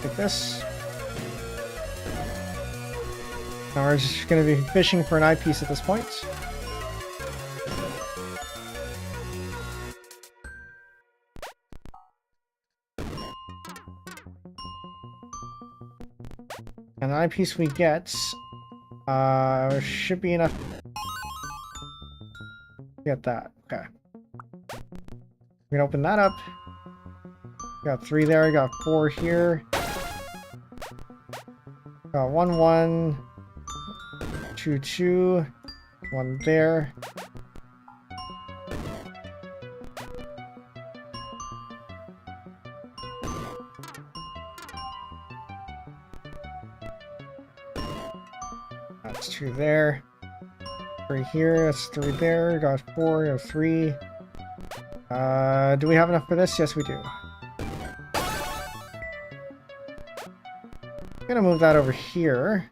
S1: Take this. Now we're just going to be fishing for an eyepiece at this point. And the eyepiece we get should be enough to get that. Okay. We're gonna open that up. Got 3 there, got 4 here. Got 1, 1, 2, 2, 1 there. That's 2 there. 3 here, that's 3 there, got 4, got 3. Do we have enough for this? Yes, we do. I'm gonna move that over here.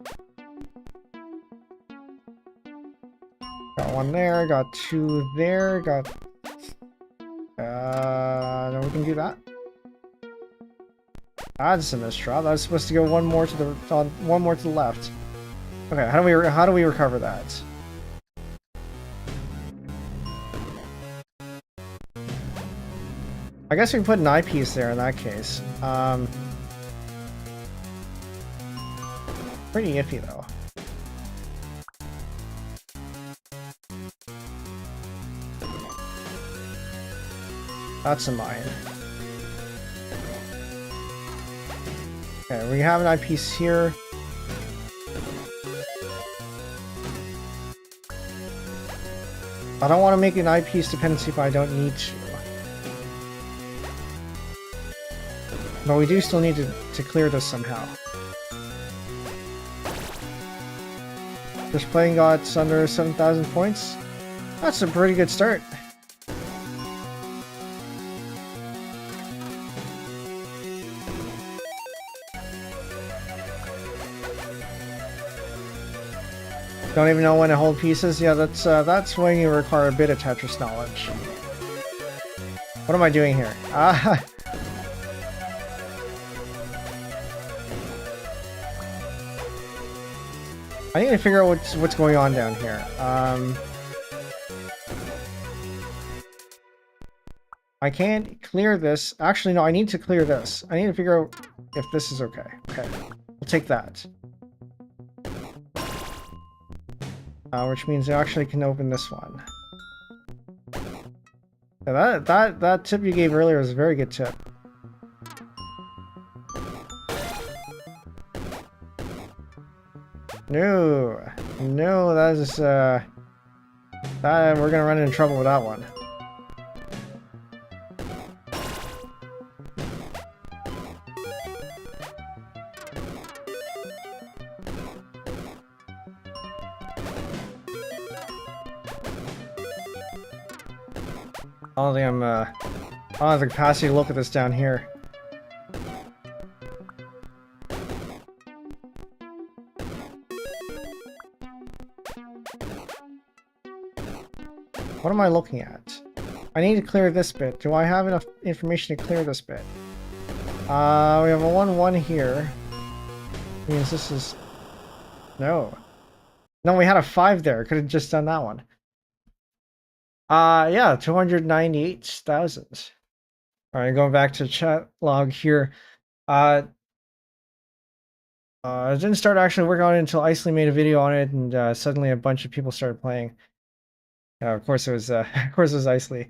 S1: Got 1 there, got 2 there, got... no, we can do that. That's a misdrop. That was supposed to go one more to the left. Okay, how do we recover that? I guess we can put an eyepiece there in that case. Pretty iffy though. That's a mine. Okay, we have an eyepiece here. I don't want to make an eyepiece dependency if I don't need to. But we do still need to clear this somehow. Just playing got under 7,000 points. That's a pretty good start. Don't even know when to hold pieces? Yeah, that's when you require a bit of Tetris knowledge. What am I doing here? I need to figure out what's going on down here. I can't clear this. Actually, no, I need to clear this. I need to figure out if this is okay. Okay, we'll take that. Which means I actually can open this one. Yeah, that tip you gave earlier was a very good tip. No, that is that we're gonna run into trouble with that one. I don't think I don't have the capacity to look at this down here. What am I looking at? I need to clear this bit. Do I have enough information to clear this bit? We have a 1-1 here. Means this is... No, we had a 5 there. Could have just done that one. Yeah, 298,000. Alright, going back to chat log here. I didn't start actually working on it until Isley made a video on it, and suddenly a bunch of people started playing. Of course it was Isley.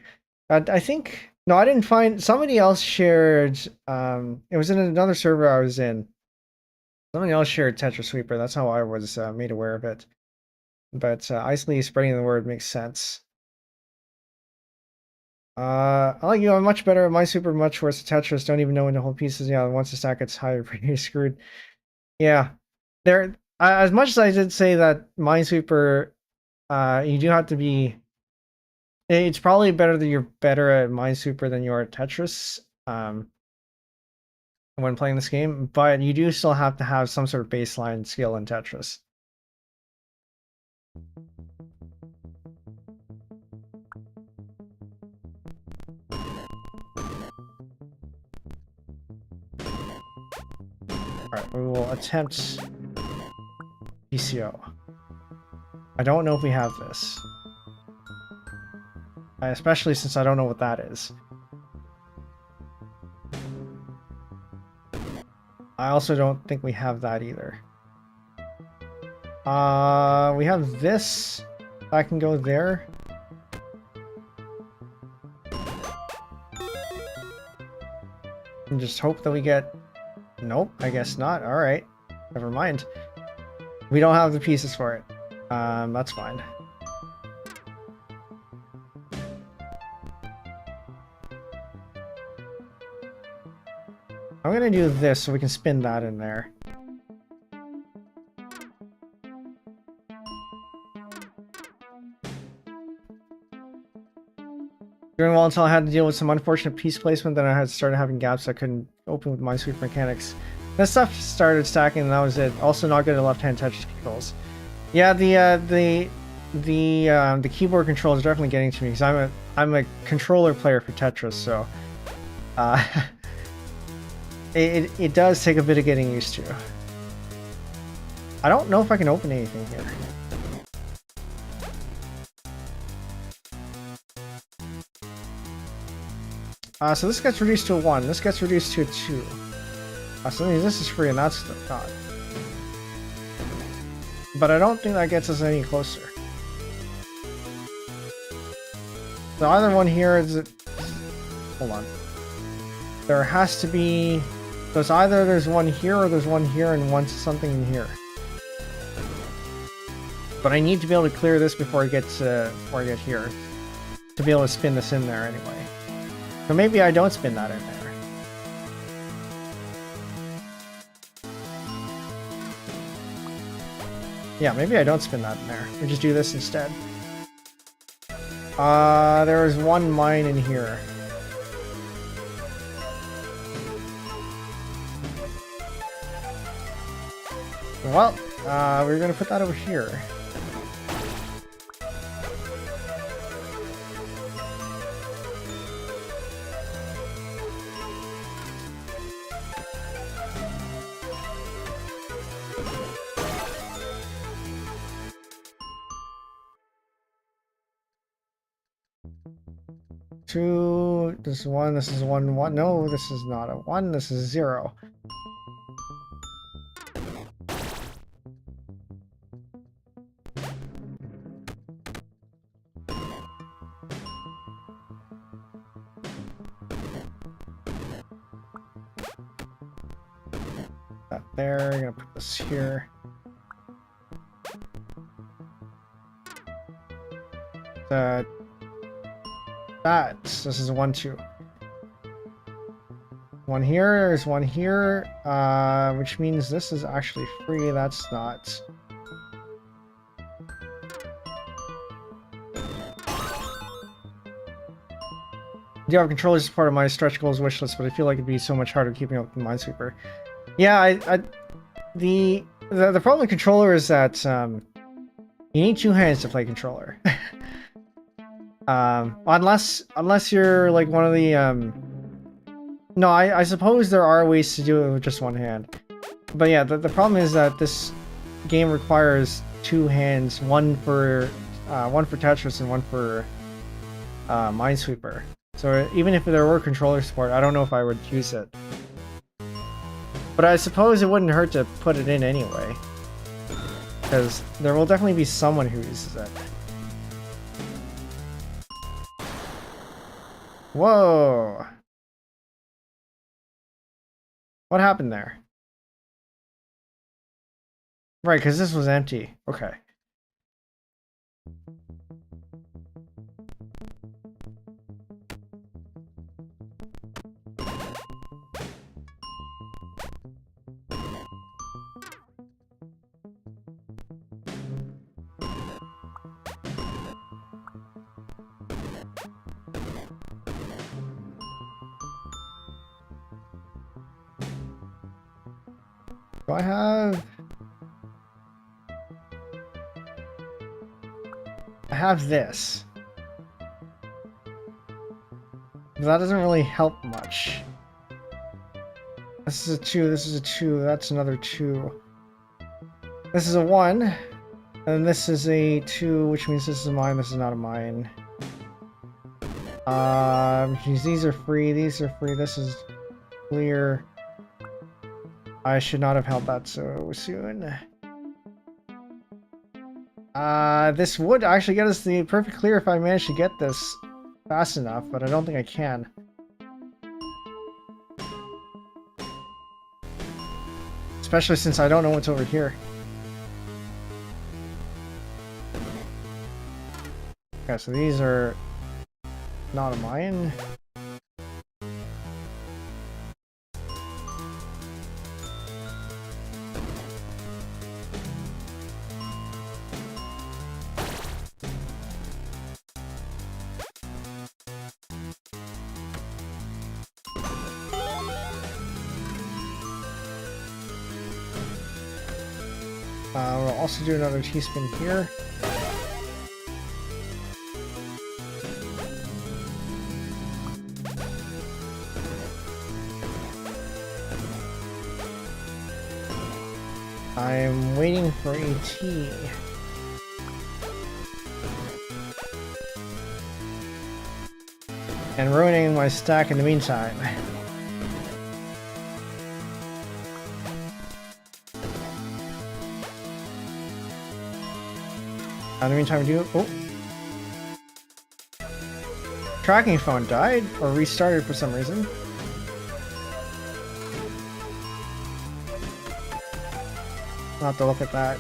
S1: I think no, I didn't find. Somebody else shared. It was in another server I was in. Somebody else shared Tetrisweeper. That's how I was made aware of it. But Isley spreading the word makes sense. I like you. I'm much better at Minesweeper, much worse at Tetris. Don't even know when to hold pieces. Yeah, once the stack gets high, you're pretty screwed. Yeah, there. As much as I did say that Minesweeper, you do have to be. It's probably better that you're better at Minesweeper than you are at Tetris. When playing this game, but you do still have to have some sort of baseline skill in Tetris. Alright, we will attempt PCO. I don't know if we have this. Especially since I don't know what that is. I also don't think we have that either. We have this. I can go there. And just hope that we get... Nope, I guess not. Alright. Never mind. We don't have the pieces for it. That's fine. I'm gonna do this so we can spin that in there. Doing well until I had to deal with some unfortunate piece placement, then I had started having gaps I couldn't open with Minesweeper mechanics. This stuff started stacking and that was it. Also not good at left-hand touch controls. Yeah, the keyboard controls are definitely getting to me because I'm a controller player for Tetris, so it does take a bit of getting used to. I don't know if I can open anything here. So this gets reduced to a 1. This gets reduced to a 2. So this is free and that's not. But I don't think that gets us any closer. So either one here is... Hold on. There has to be... So it's either there's one here or there's one here and one something in here. But I need to be able to clear this before I get here. To be able to spin this in there anyway. So maybe I don't spin that in there. Yeah, maybe I don't spin that in there. We just do this instead. There is one mine in here. Well, we're gonna put that over here. 2, this is 1, this is 1, 1. No, this is not a 1, this is 0. That there, I'm gonna put this here. This is a 1, 2. 1 here, there's 1 here, which means this is actually free, that's not. Java controllers is part of my stretch goals wish list, but I feel like it'd be so much harder keeping up with Minesweeper. Yeah, the problem with controller is that you need 2 hands to play controller. Unless you're like one of the no, I suppose there are ways to do it with just 1 hand. But yeah, the problem is that this game requires 2 hands, one for Tetris and one for Minesweeper. So even if there were controller support, I don't know if I would use it. But I suppose it wouldn't hurt to put it in anyway, because there will definitely be someone who uses it. Whoa! What happened there? Right, because this was empty. Okay. Do I have this. But that doesn't really help much. This is a 2, this is a 2, that's another 2. This is a 1, and this is a 2, which means this is a mine, this is not a mine. These are free, this is clear. I should not have held that so soon. This would actually get us the perfect clear if I manage to get this fast enough, but I don't think I can. Especially since I don't know what's over here. Okay, so these are not a mine. We'll also do another T-spin here. I'm waiting for a T. And ruining my stack in the meantime. In the meantime, tracking phone died or restarted for some reason. I'll have to look at that.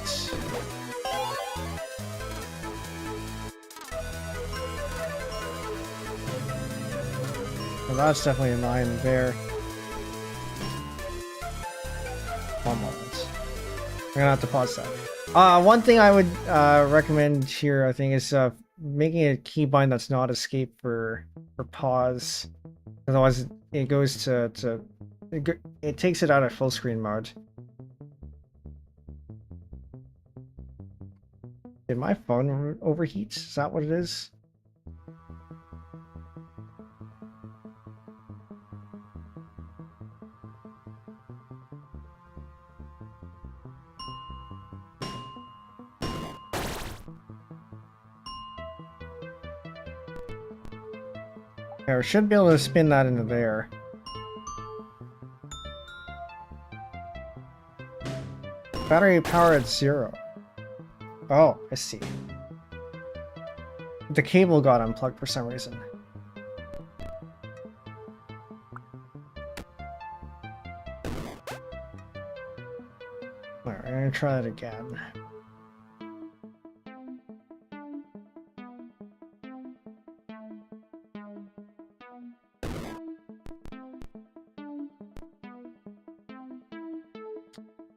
S1: Well, that's definitely a mine there. 1 moment. I'm gonna have to pause that. One thing I would recommend here, I think, is making a keybind that's not escape for pause. Otherwise, it goes it takes it out of full screen mode. Did my phone overheat? Is that what it is? Yeah, we should be able to spin that into there. Battery power at 0. Oh, I see. The cable got unplugged for some reason. Alright, I'm gonna try it again.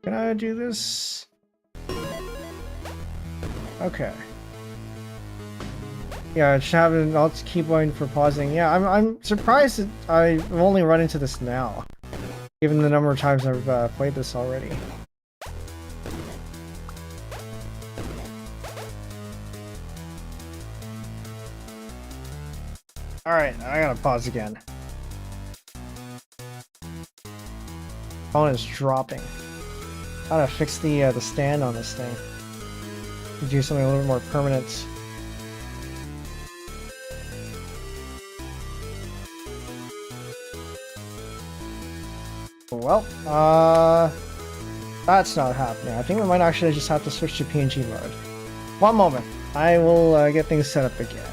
S1: Can I do this? Okay. Yeah, I should have an alt keyboard for pausing. Yeah, I'm surprised that I've only run into this now, given the number of times I've played this already. Alright, I gotta pause again. Phone is dropping. Gotta fix the stand on this thing. Do something a little more permanent. Well, that's not happening. I think we might actually just have to switch to PNG mode. One moment. I will get things set up again.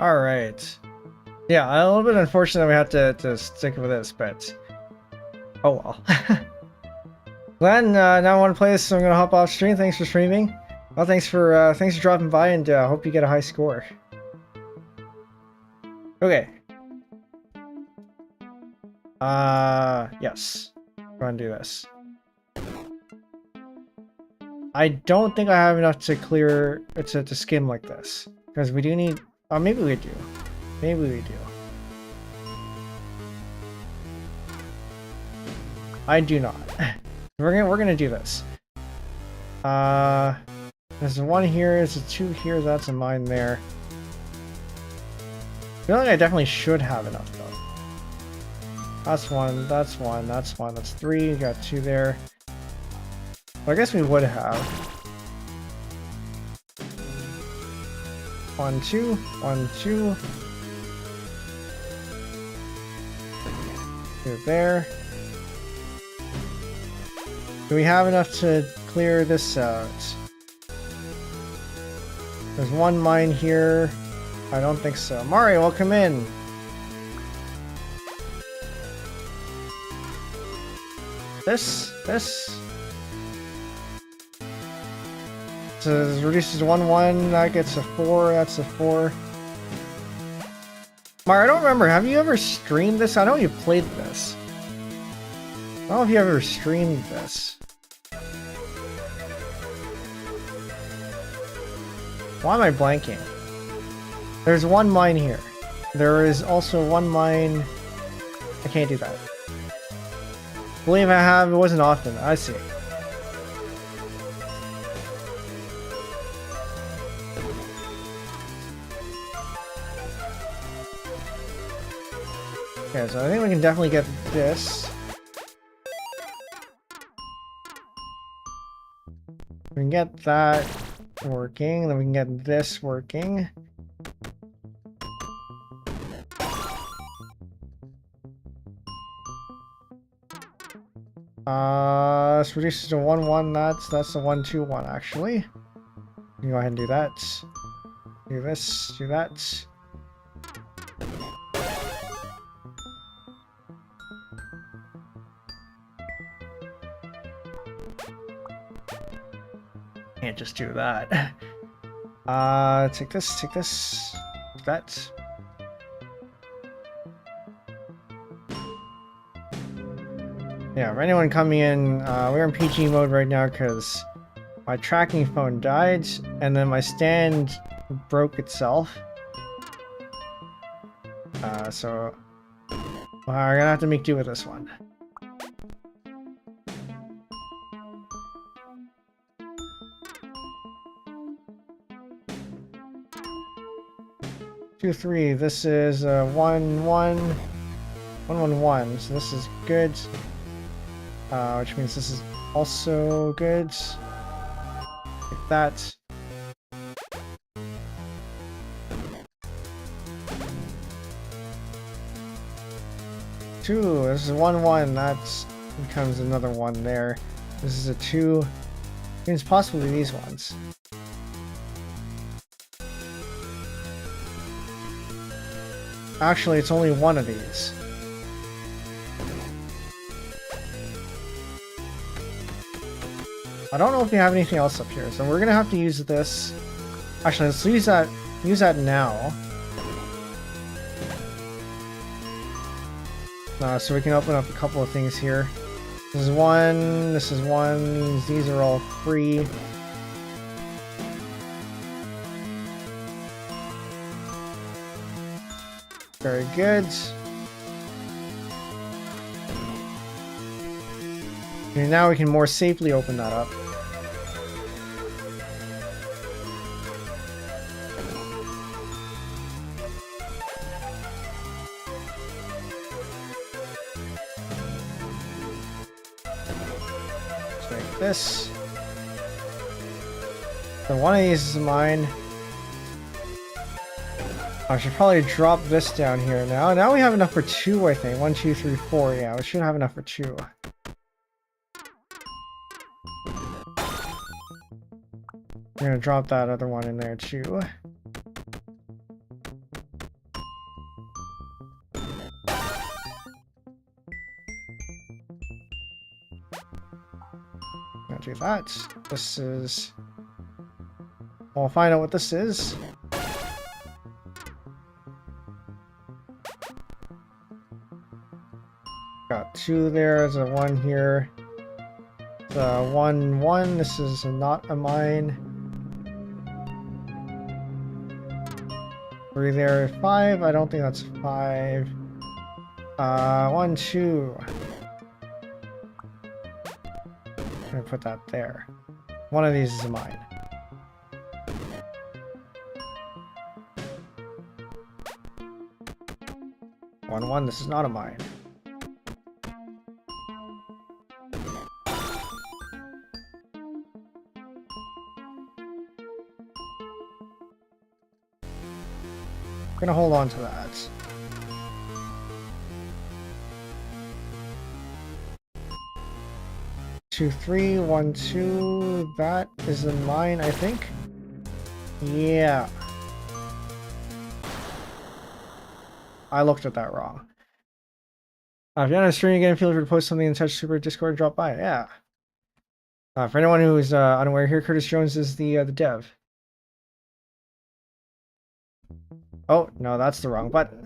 S1: Alright. Yeah, a little bit unfortunate we have to stick with this, but oh well. Glenn, now I want to play this, so I'm gonna hop off stream. Thanks for streaming. Well, thanks for dropping by, and hope you get a high score. Okay. Yes. We're gonna do this. I don't think I have enough to clear to skim like this, because we do need. Oh, maybe we do. Maybe we do. I do not. We're gonna do this. There's a 1 here, there's a 2 here, that's a mine there. I feel like I definitely should have enough though. That's 1, that's 1, that's 1, that's 3, got 2 there. Well, I guess we would have. 1, 2, 1, 2. 2 there. Do we have enough to clear this out? There's 1 mine here. I don't think so. Mari, welcome in. This. So this reduces 1, 1. That gets a 4. That's a 4. Mari, I don't remember. Have you ever streamed this? I know you played this. I don't know if you ever streamed this. Why am I blanking? There's 1 mine here. There is also 1 mine. I can't do that. Believe I have. It wasn't often. I see. Okay, so I think we can definitely get this. We can get that working, then we can get this working. This reduces to 1-1, that's the 1-2-1 actually. You go ahead and do that. Do this, do that. Can't just do that. Take this, that. Yeah, for anyone coming in, we're in PG mode right now because my tracking phone died, and then my stand broke itself. So we're gonna have to make do with this one. Two, three. This is 1-1, 1-1-1. So this is good. Which means this is also good. Like that. Two. This is 1-1. That becomes another one there. This is a 2. Means possibly these ones. Actually, it's only one of these. I don't know if we have anything else up here, so we're gonna have to use this. Actually, let's use that now. So we can open up a couple of things here. This is one, this is one, these are all free. Very good. And now we can more safely open that up. Let's make this. So one of these is mine. I should probably drop this down here now. Now we have enough for 2, I think. 1, 2, 3, 4. Yeah, we should have enough for 2. I'm gonna drop that other one in there too. Gonna do that. This is... I'll find out what this is. Got 2 there, there's a 1 here. The 1-1, this is not a mine. 3 there, 5, I don't think that's 5. 1, 2. I'm gonna put that there. One of these is mine. One, this is not a mine. I'm gonna hold on to that. Two, 3, 1, 2. That is in mine, I think. Yeah. I looked at that wrong. If you're on a stream again, feel free to post something in Tetrisweeper Discord, drop by. Yeah. For anyone who's unaware here, Curtis Jones is the dev. Oh, no, that's the wrong button.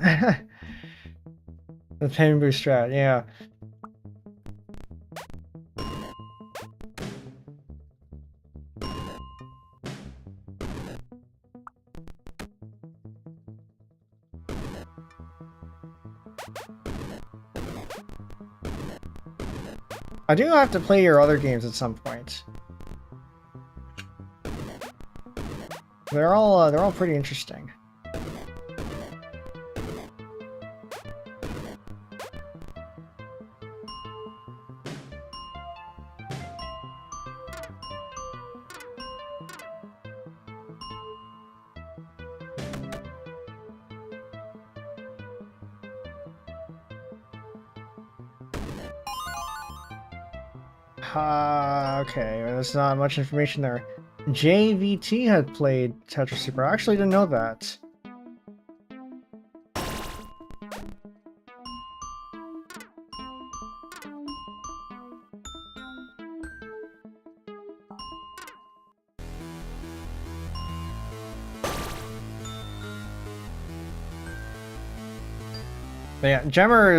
S1: The Penbu strat, yeah. I do have to play your other games at some point. They're all pretty interesting. Okay, there's not much information there. JVT had played Tetrisweeper. I actually didn't know that. But yeah, Gemmer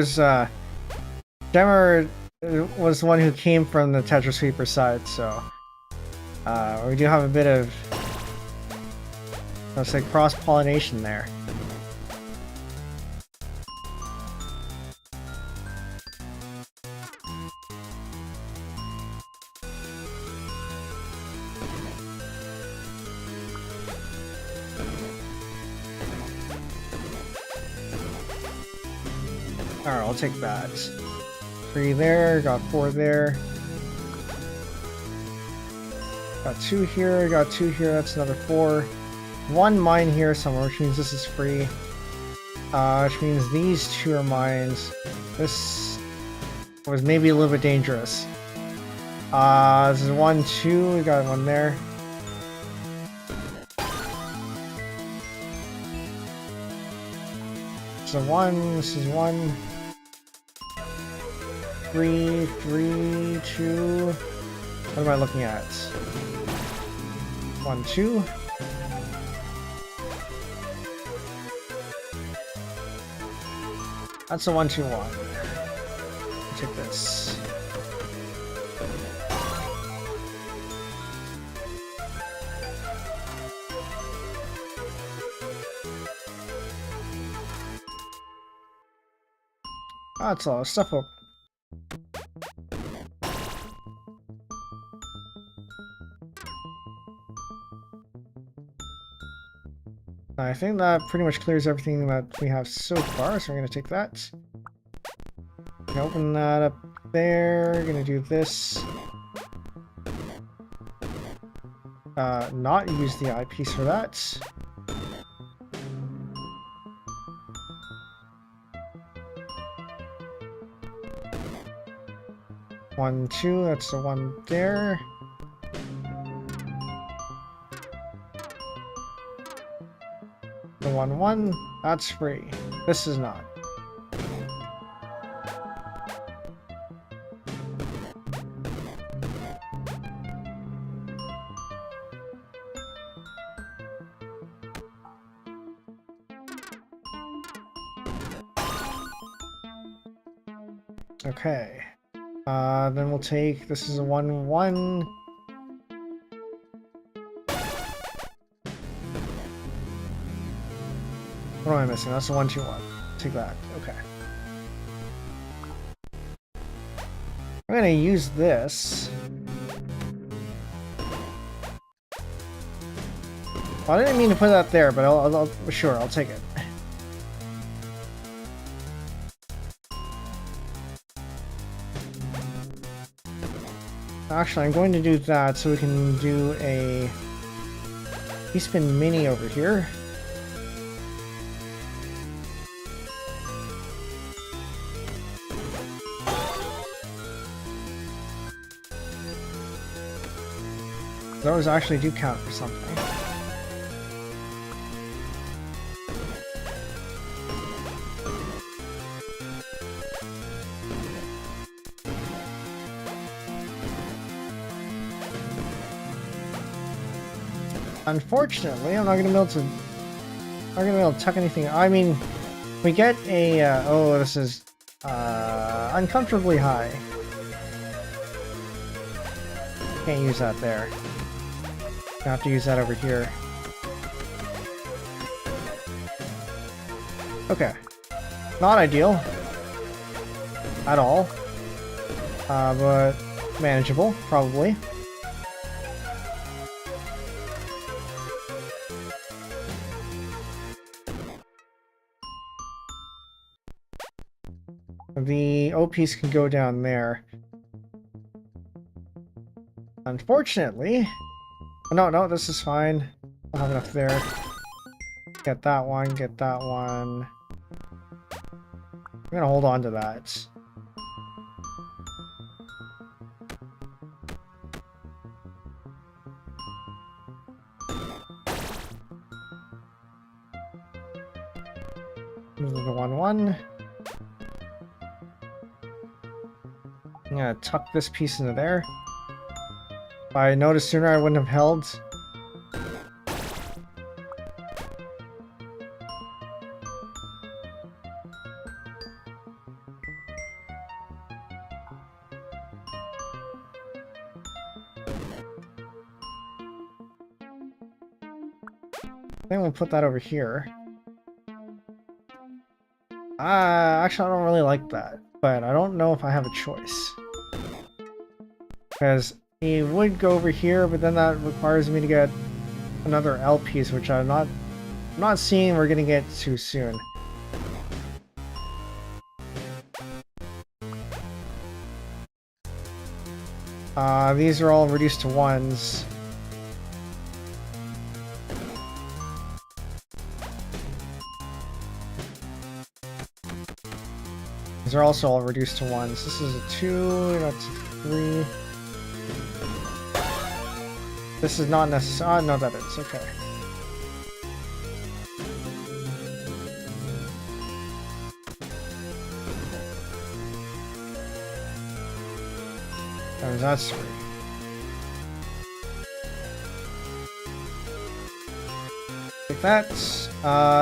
S1: was the one who came from the Tetrisweeper side, so we do have a bit of, let's say, cross-pollination there. Alright, I'll take that. 3 there, got 4 there. Got 2 here, got 2 here, that's another 4. 1 mine here somewhere, which means this is free. Which means these 2 are mines. This was maybe a little bit dangerous. This is 1, 2, we got 1 there. This is 1, this is 1. 3, 3, 2. What am I looking at? 1, 2. That's a 1, 2, 1. Take this. That's a lot of stuff up. I think that pretty much clears everything that we have so far, so we're going to take that. Open that up there, gonna do this. Not use the eyepiece for that. One, 2, that's the 1 there. The 1, 1, that's free. This is not. Okay. Then we'll take, this is a 1, 1. What am I missing? That's a 1, 2, 1. Take that. Okay. I'm gonna use this. Well, I didn't mean to put that there, but sure, I'll take it. Actually, I'm going to do that so we can do a spin mini over here. Those actually do count for something. Unfortunately, I'm not gonna be able to tuck anything. I mean, we get a oh, this is uncomfortably high. Can't use that there. I have to use that over here. Okay, not ideal at all, but manageable probably. The O piece can go down there. Unfortunately, no, this is fine. I'll have enough there. Get that one, get that one. I'm gonna hold on to that. These are the 1-1. I'm gonna tuck this piece into there. If I noticed sooner, I wouldn't have held. I think we'll put that over here. Actually, I don't really like that, but I don't know if I have a choice. Because he would go over here, but then that requires me to get another L piece, which I'm not seeing we're gonna get too soon. These are all reduced to 1s. These are also all reduced to 1s. This is a 2, that's a 3. This is not necessary. Oh, no, that is. Okay. Oh, that's 3. Like that.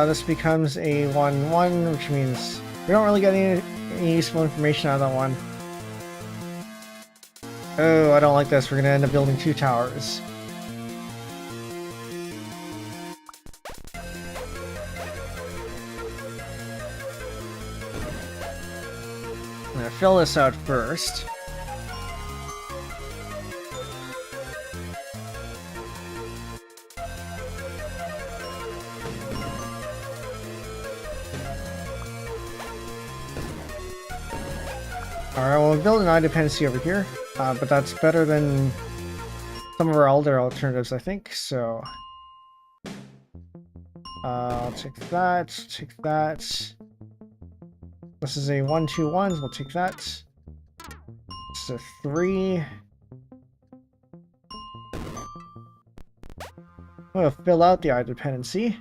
S1: This becomes a 1-1, which means we don't really get any useful information out of that one. Oh, I don't like this. We're gonna end up building 2 towers. I'm gonna fill this out first. Alright, well, we'll build an I-dependency over here, but that's better than some of our older alternatives, I think, so... I'll take that, take that. This is a 1-2-1s, we'll take that. This is a 3. I'm gonna fill out the I-dependency.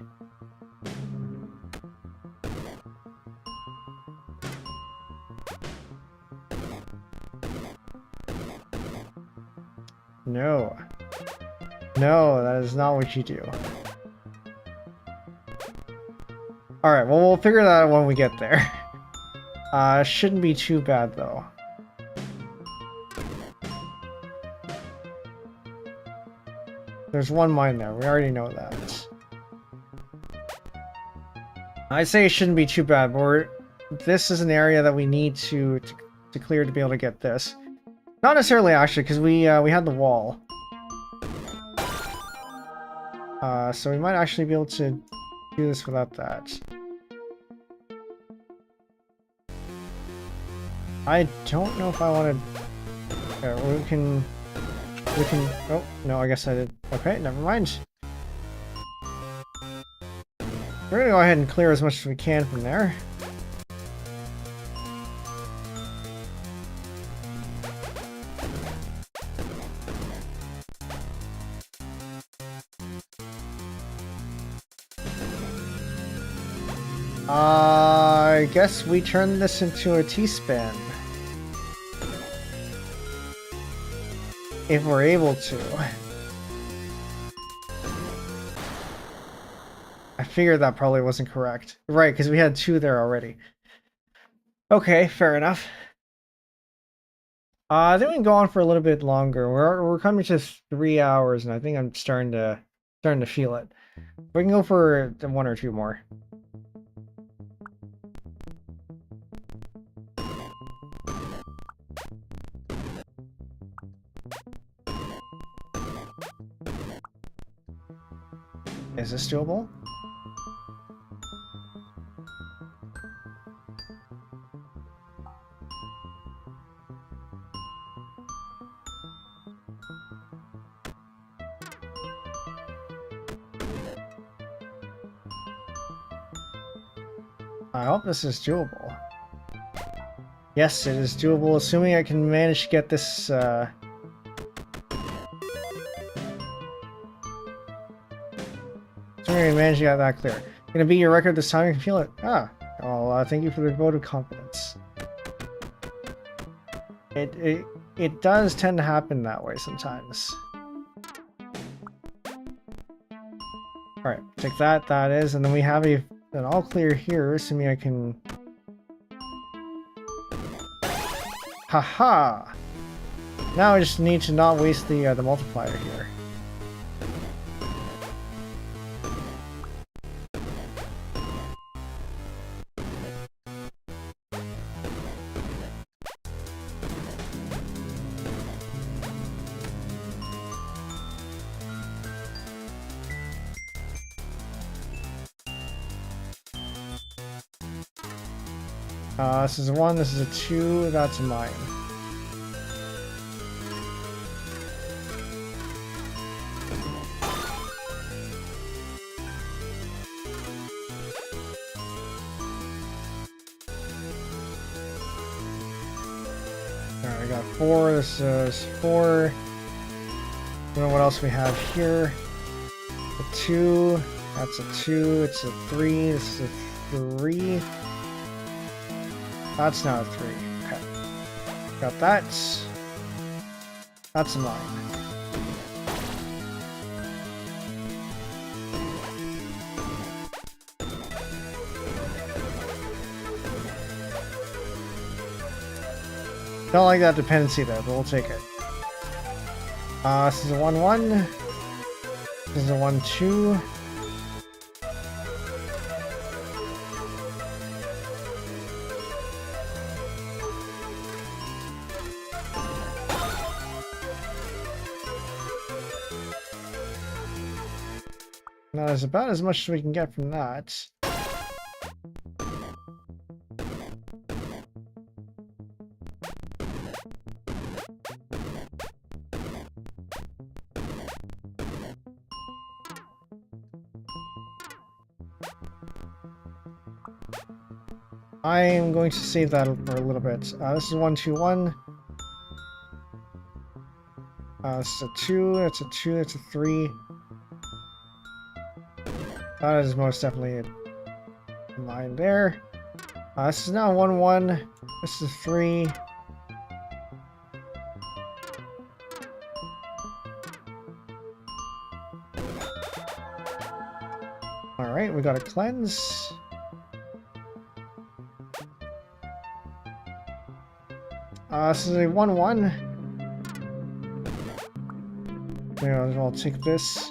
S1: No. No, that is not what you do. Alright, well, we'll figure that out when we get there. Shouldn't be too bad, though. There's 1 mine there, we already know that. I say it shouldn't be too bad, but this is an area that we need to clear to be able to get this. Not necessarily, actually, because we had the wall. So we might actually be able to do this without that. I don't know if I want to... we can... Oh, no, I guess I did. Okay, never mind. We're gonna go ahead and clear as much as we can from there. I guess we turn this into a T-span. If we're able to. I figured that probably wasn't correct. Right, because we had 2 there already. Okay, fair enough. I think we can go on for a little bit longer. We're coming to 3 hours, and I think I'm starting to feel it. We can go for 1 or 2 more. Is this doable? I hope this is doable. Yes, it is doable, assuming I can manage to get this, Assuming I managed to get that clear. Gonna beat your record this time, you can feel it. Ah, Well, thank you for the vote of confidence. It does tend to happen that way sometimes. Alright, take that, that is, and then we have an all clear here, assuming I can... Haha! Now I just need to not waste the multiplier here. This is a 1, this is a 2, that's a mine. Alright, I got 4, this is 4. I don't know what else we have here. A 2, that's a 2, it's a 3, this is a 3. That's now a 3. Okay. Got that. That's a mine. Don't like that dependency there, but we'll take it. This is a 1-1. This is a 1-2. That is about as much as we can get from that. I am going to save that for a little bit. This is 1-2-1. This is a 2, that's a 2, that's a 3. That is most definitely a mine there. This is now 1-1. This is 3. Alright, we got a cleanse. This is a 1-1. Yeah, I'll take this.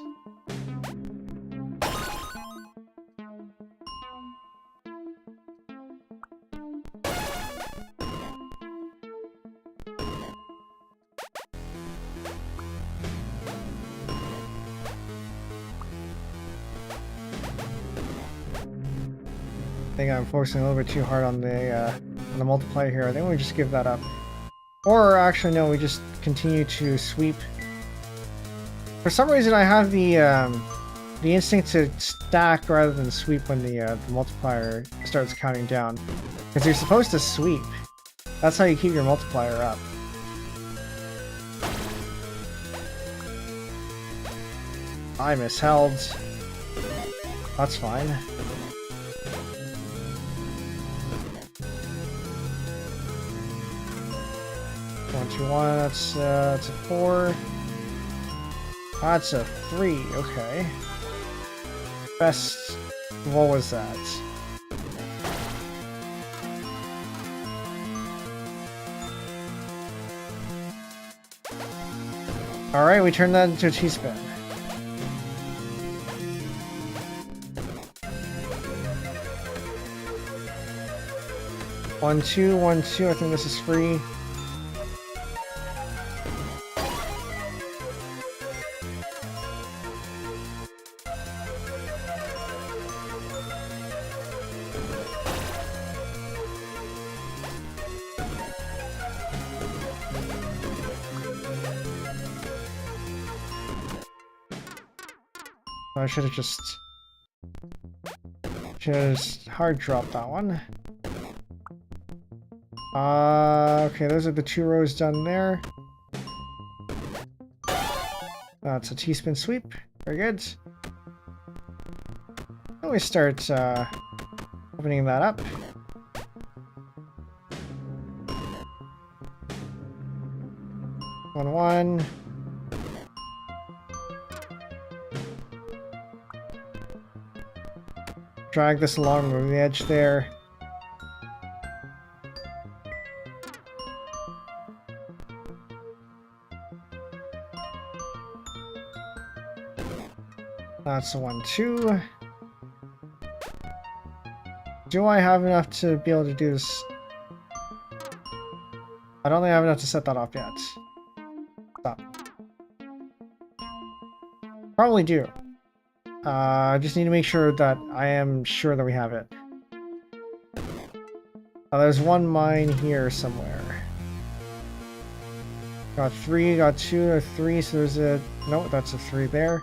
S1: I think I'm forcing a little bit too hard on the multiplier here. I think we just give that up. Or actually, no, we just continue to sweep. For some reason, I have the instinct to stack rather than sweep when the multiplier starts counting down, because you're supposed to sweep. That's how you keep your multiplier up. I misheld. That's fine. 1-2-1. That's a 4. That's a 3. Okay. Best. What was that? Alright, we turned that into a T-spin. One, two, 1-2. I think this is free. I should have just hard dropped that one. Okay, those are the 2 rows done there. That's a T-spin sweep. Very good. Then we start Opening that up. One. Drag this along the edge there. That's the 1, 2. Do I have enough to be able to do this? I don't think I have enough to set that off yet. Stop. Probably do. I just need to make sure that I am sure that we have it. There's one mine here somewhere. Got 3, got 2 or 3, so there's a... No, that's a 3 there.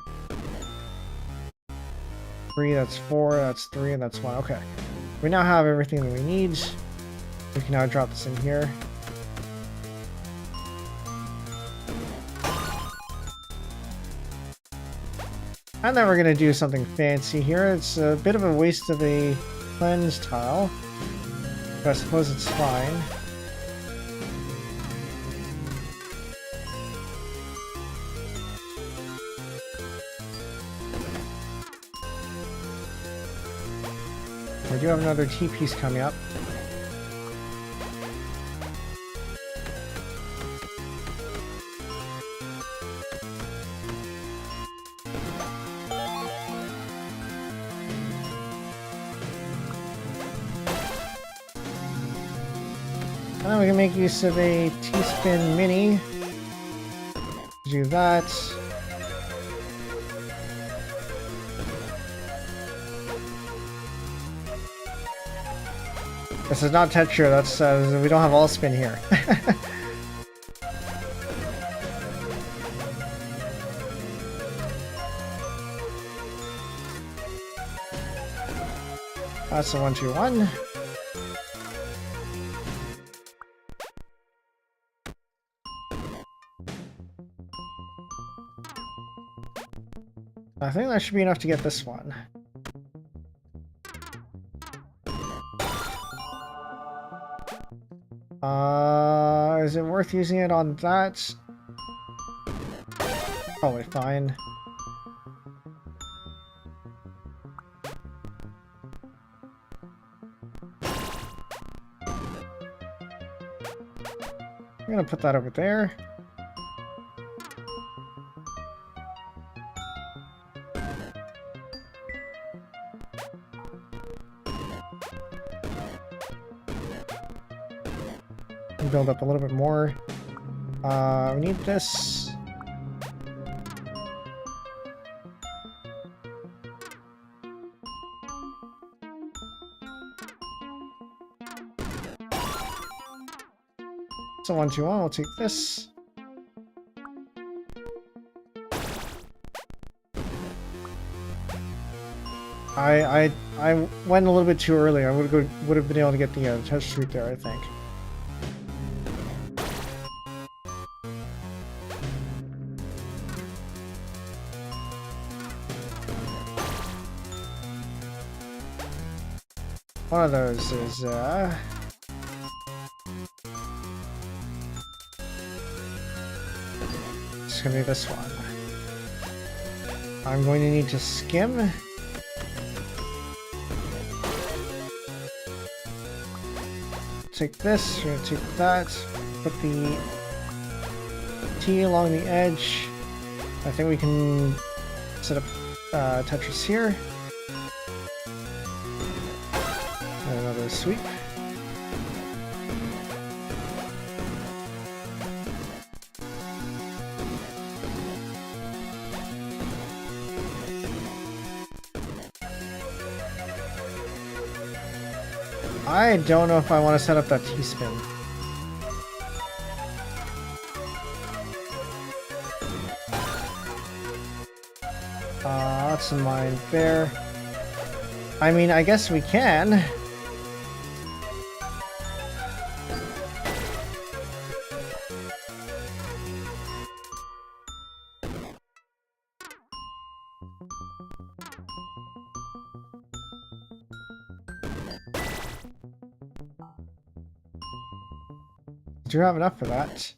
S1: 3, that's 4, that's 3, and that's 1. Okay. We now have everything that we need. We can now drop this in here. And then we're going to do something fancy here. It's a bit of a waste of a cleanse tile, but I suppose it's fine. We do have another T-piece coming up. And then we can make use of a T-spin mini. Do that. This is not Tetra, that's, we don't have all spin here. That's a 1, 2, 1. I think that should be enough to get this one. Is it worth using it on that? Probably fine. I'm gonna put that over there. Build up a little bit more. We need this. So 1, 2, 1, we'll take this. I went a little bit too early. I would have been able to get the touch streak there, I think. One of those is, it's gonna be this one. I'm going to need to skim. Take this, we're gonna take that, put the T along the edge. I think we can set up Tetris here. Another sweep. I don't know if I want to set up that T-spin. That's a mine there. I mean, I guess we can. Do have enough for that.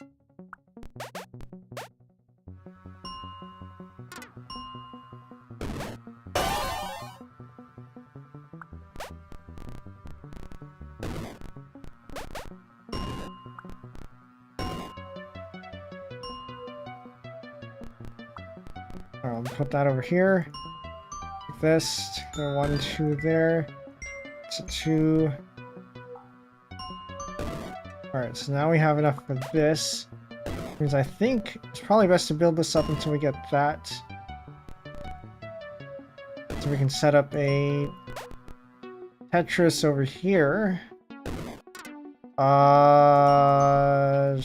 S1: I'll put that over here. Like this. 1, 2 there. It's a 2. Alright, so now we have enough for this. Because I think it's probably best to build this up until we get that. So we can set up a Tetris over here. I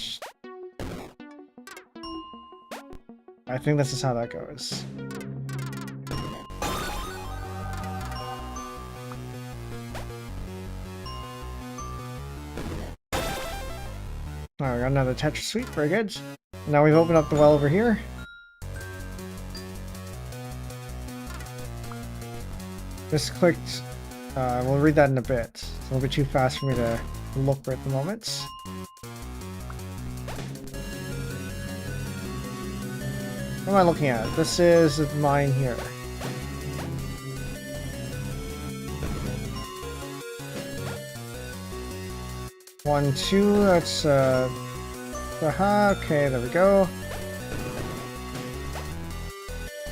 S1: think this is how that goes. Alright, we got another Tetrisweeper, very good. Now we've opened up the well over here. Just clicked, we'll read that in a bit. It's a little bit too fast for me to look right at the moment. What am I looking at? This is mine here. One, two, that's, okay, there we go.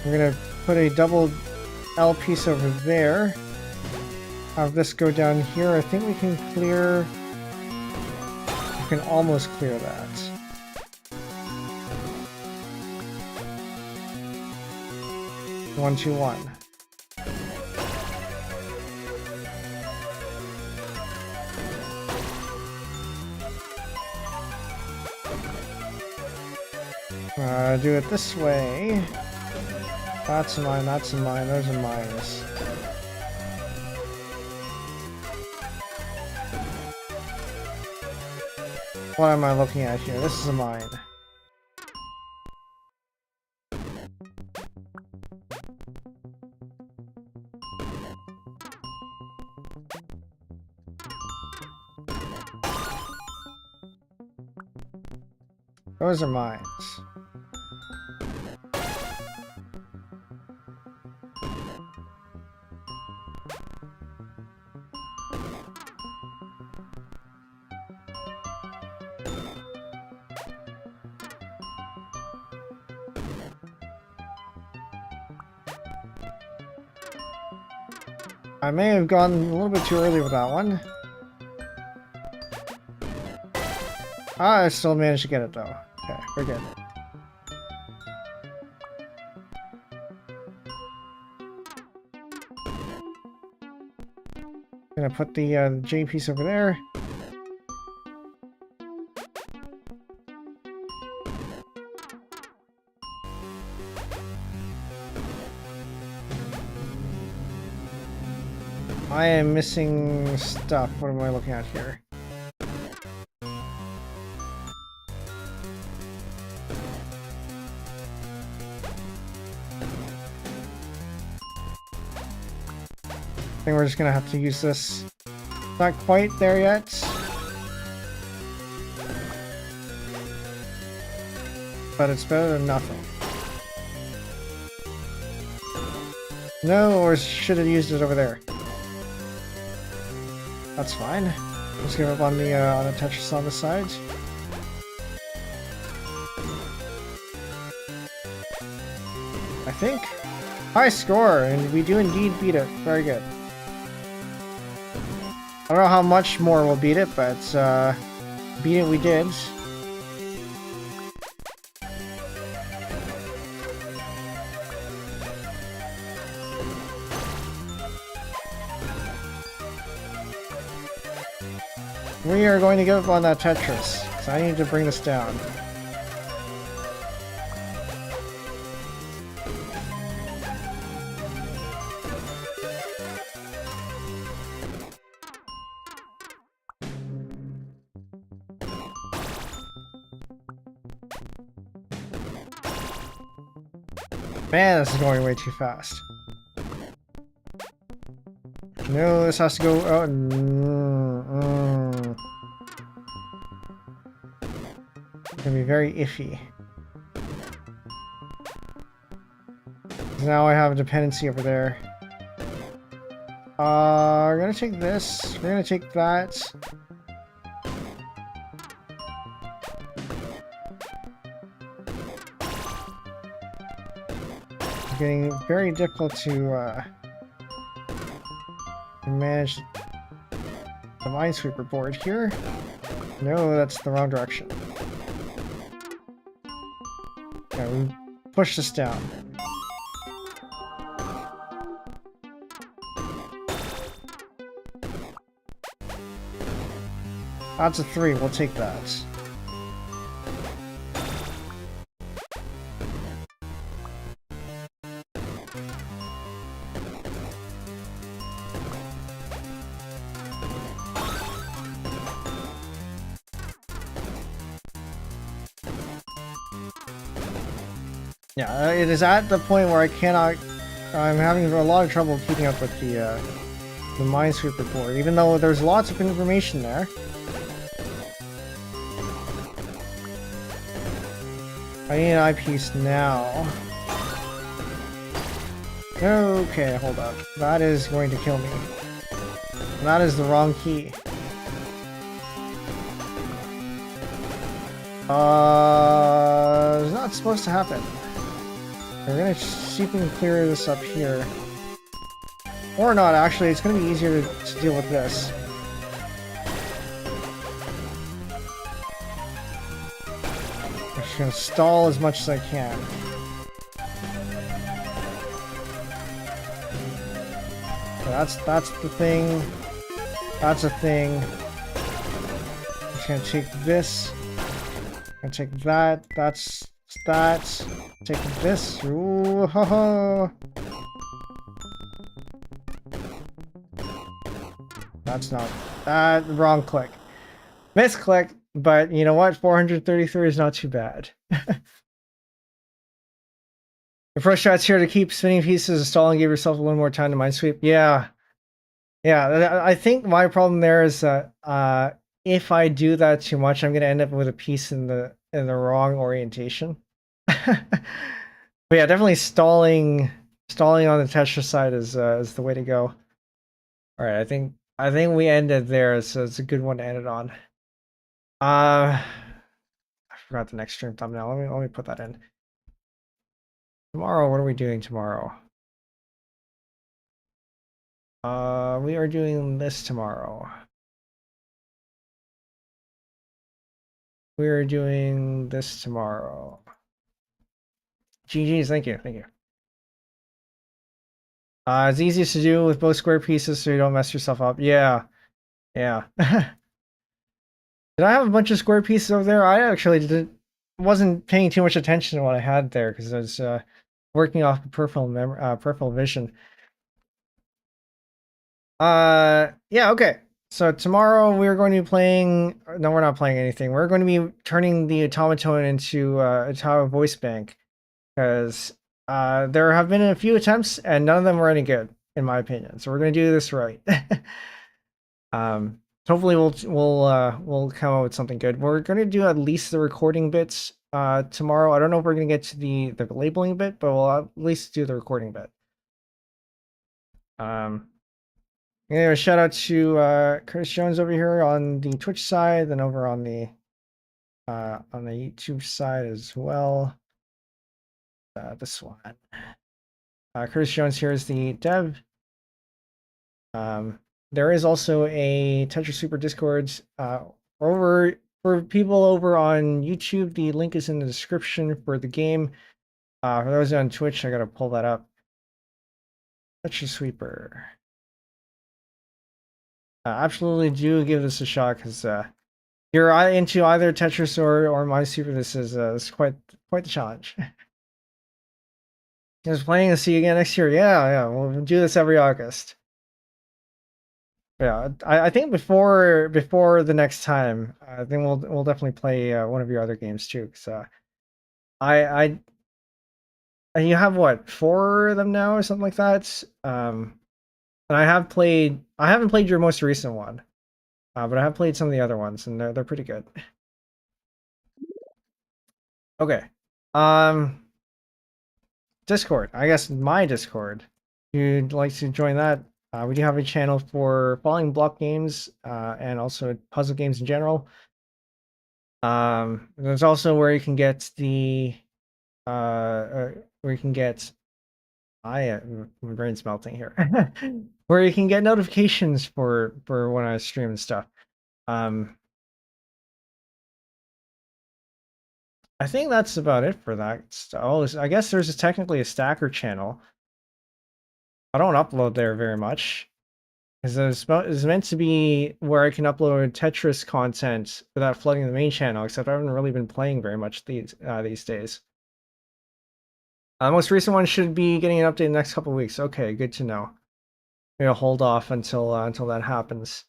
S1: We're gonna put a double L piece over there. Have this go down here. I think we can clear... We can almost clear that. One, two, one. Do it this way. That's mine, that's mine, those are mines. What am I looking at here? This is a mine. Those are mines. I may have gone a little bit too early with that one. I still managed to get it though. Okay, we're good. Gonna put the J piece over there. I am missing stuff. What am I looking at here? I think we're just gonna have to use this. Not quite there yet. But it's better than nothing. No, or should have used it over there. That's fine. Let's give up on the Tetris on the side. I think. High score, and we do indeed beat it. Very good. I don't know how much more we'll beat it, but beat it we did. We are going to give up on that Tetris, so I need to bring this down. Man, this is going way too fast. No, this has to go... Oh, gonna be very iffy. Now I have a dependency over there. We're gonna take this. We're gonna take that. It's getting very difficult to manage the Minesweeper board here. No, that's the wrong direction. Okay, we push this down. Odds of 3, we'll take that. Yeah, it is at the point where I cannot. I'm having a lot of trouble keeping up with the Minesweeper board, even though there's lots of information there. I need an eyepiece now. Okay, hold up. That is going to kill me. That is the wrong key. It's not supposed to happen. We're gonna see if we can clear this up here. Or not, actually, it's gonna be easier to deal with this. I'm just gonna stall as much as I can. So that's the thing. That's a thing. I'm just gonna take this. I'm gonna take that. That's that. Take this. Ooh, ho ho. That's not. Wrong click. Misclick, but you know what? 433 is not too bad. The first strat's here to keep spinning pieces and stall and give yourself a little more time to minesweep. Yeah. Yeah, I think my problem there is that if I do that too much, I'm going to end up with a piece in the wrong orientation. But yeah, definitely stalling on the Tetris side is the way to go. All right, I think we ended there, so it's a good one to end it on. I forgot the next stream thumbnail. Let me put that in. Tomorrow, what are we doing tomorrow? We are doing this tomorrow. We are doing this tomorrow. GG's, thank you. It's easiest to do with both square pieces so you don't mess yourself up. Yeah. Did I have a bunch of square pieces over there? I actually wasn't paying too much attention to what I had there because I was working off peripheral vision. Yeah, okay. So tomorrow we're going to be playing. No, we're not playing anything. We're going to be turning the automaton into a tower voice bank because there have been a few attempts and none of them were any good, in my opinion. So we're going to do this right. Hopefully we'll come up with something good. We're going to do at least the recording bits tomorrow. I don't know if we're going to get to the labeling bit, but we'll at least do the recording bit. Anyway, shout out to Curtis Jones over here on the Twitch side, and over on the YouTube side as well. This one. Curtis Jones here is the dev. There is also a Tetrisweeper Discord over for people over on YouTube. The link is in the description for the game. For those on Twitch, I gotta pull that up. Tetrisweeper. Absolutely do give this a shot because you're into either Tetris or Minesweeper. This is quite the challenge. I was planning to see you again next year. Yeah, we'll do this every August. Yeah, I think before the next time, I think we'll definitely play one of your other games too. Because you have what, 4 of them now or something like that. And I haven't played your most recent one, but I have played some of the other ones, and they're pretty good. Okay. Discord. I guess my Discord. If you'd like to join that, we do have a channel for falling block games and also puzzle games in general. There's also where you can get the where you can get my brain's melting here. Where you can get notifications for when I stream and stuff. I think that's about it for that. Oh, I guess there's technically a stacker channel. I don't upload there very much. Because it's meant to be where I can upload Tetris content without flooding the main channel, except I haven't really been playing very much these days. The most recent one should be getting an update in the next couple of weeks. Okay, good to know. Maybe I'll hold off until that happens.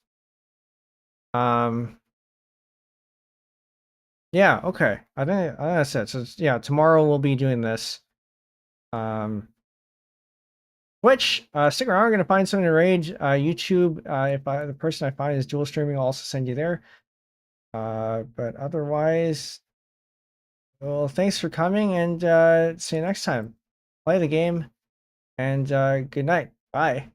S1: Yeah, okay. I think that's it. So yeah, tomorrow we'll be doing this. Twitch, stick around. We're gonna find something to rage. YouTube, if the person I find is dual streaming, I'll also send you there. But otherwise, well, thanks for coming, and see you next time. Play the game, and good night. Bye.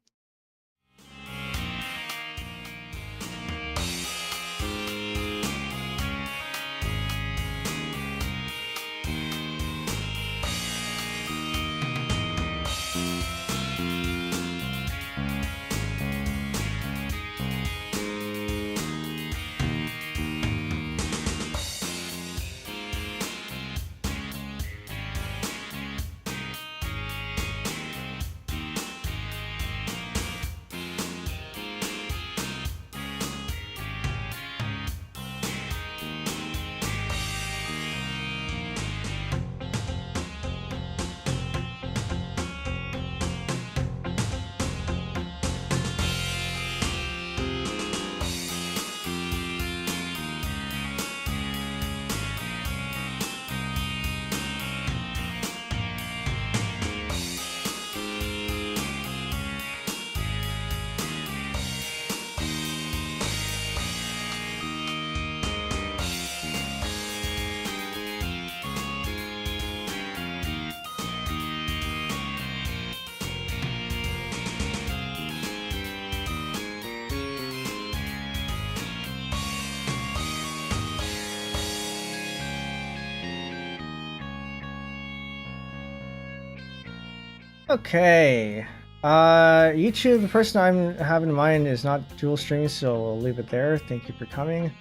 S1: Okay. YouTube, the person I'm having in mind is not dual streaming, so we'll leave it there. Thank you for coming.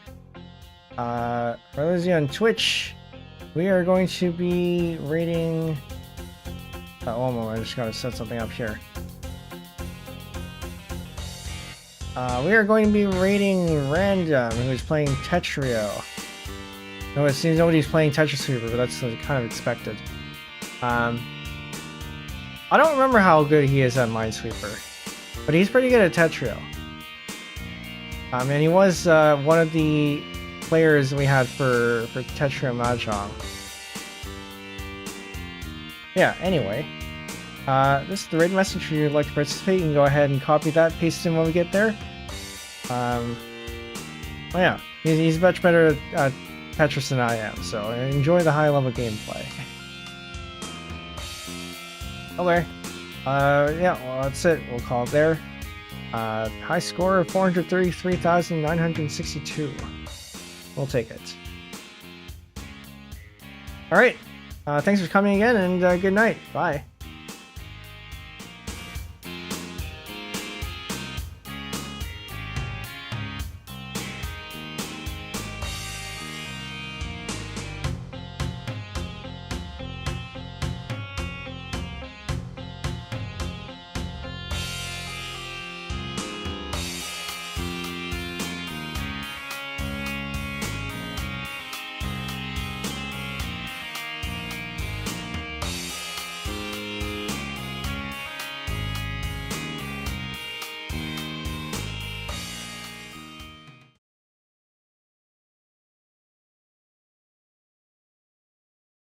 S1: For those of you on Twitch, we are going to be rating... one moment, I just gotta set something up here. We are going to be rating Random, who is playing Tetrio. No, it seems nobody's playing Tetrisweeper, but that's kind of expected. I don't remember how good he is at Minesweeper, but he's pretty good at Tetrio. And he was one of the players we had for Tetrio Mahjong. Yeah, anyway. This is the raid message. If you'd like to participate, you can go ahead and copy that, paste it in when we get there. Oh yeah, he's much better at Tetris than I am, so enjoy the high-level gameplay. Okay. Yeah, well, that's it. We'll call it there. High score of 433,962. We'll take it. Alright. Thanks for coming again, and good night. Bye.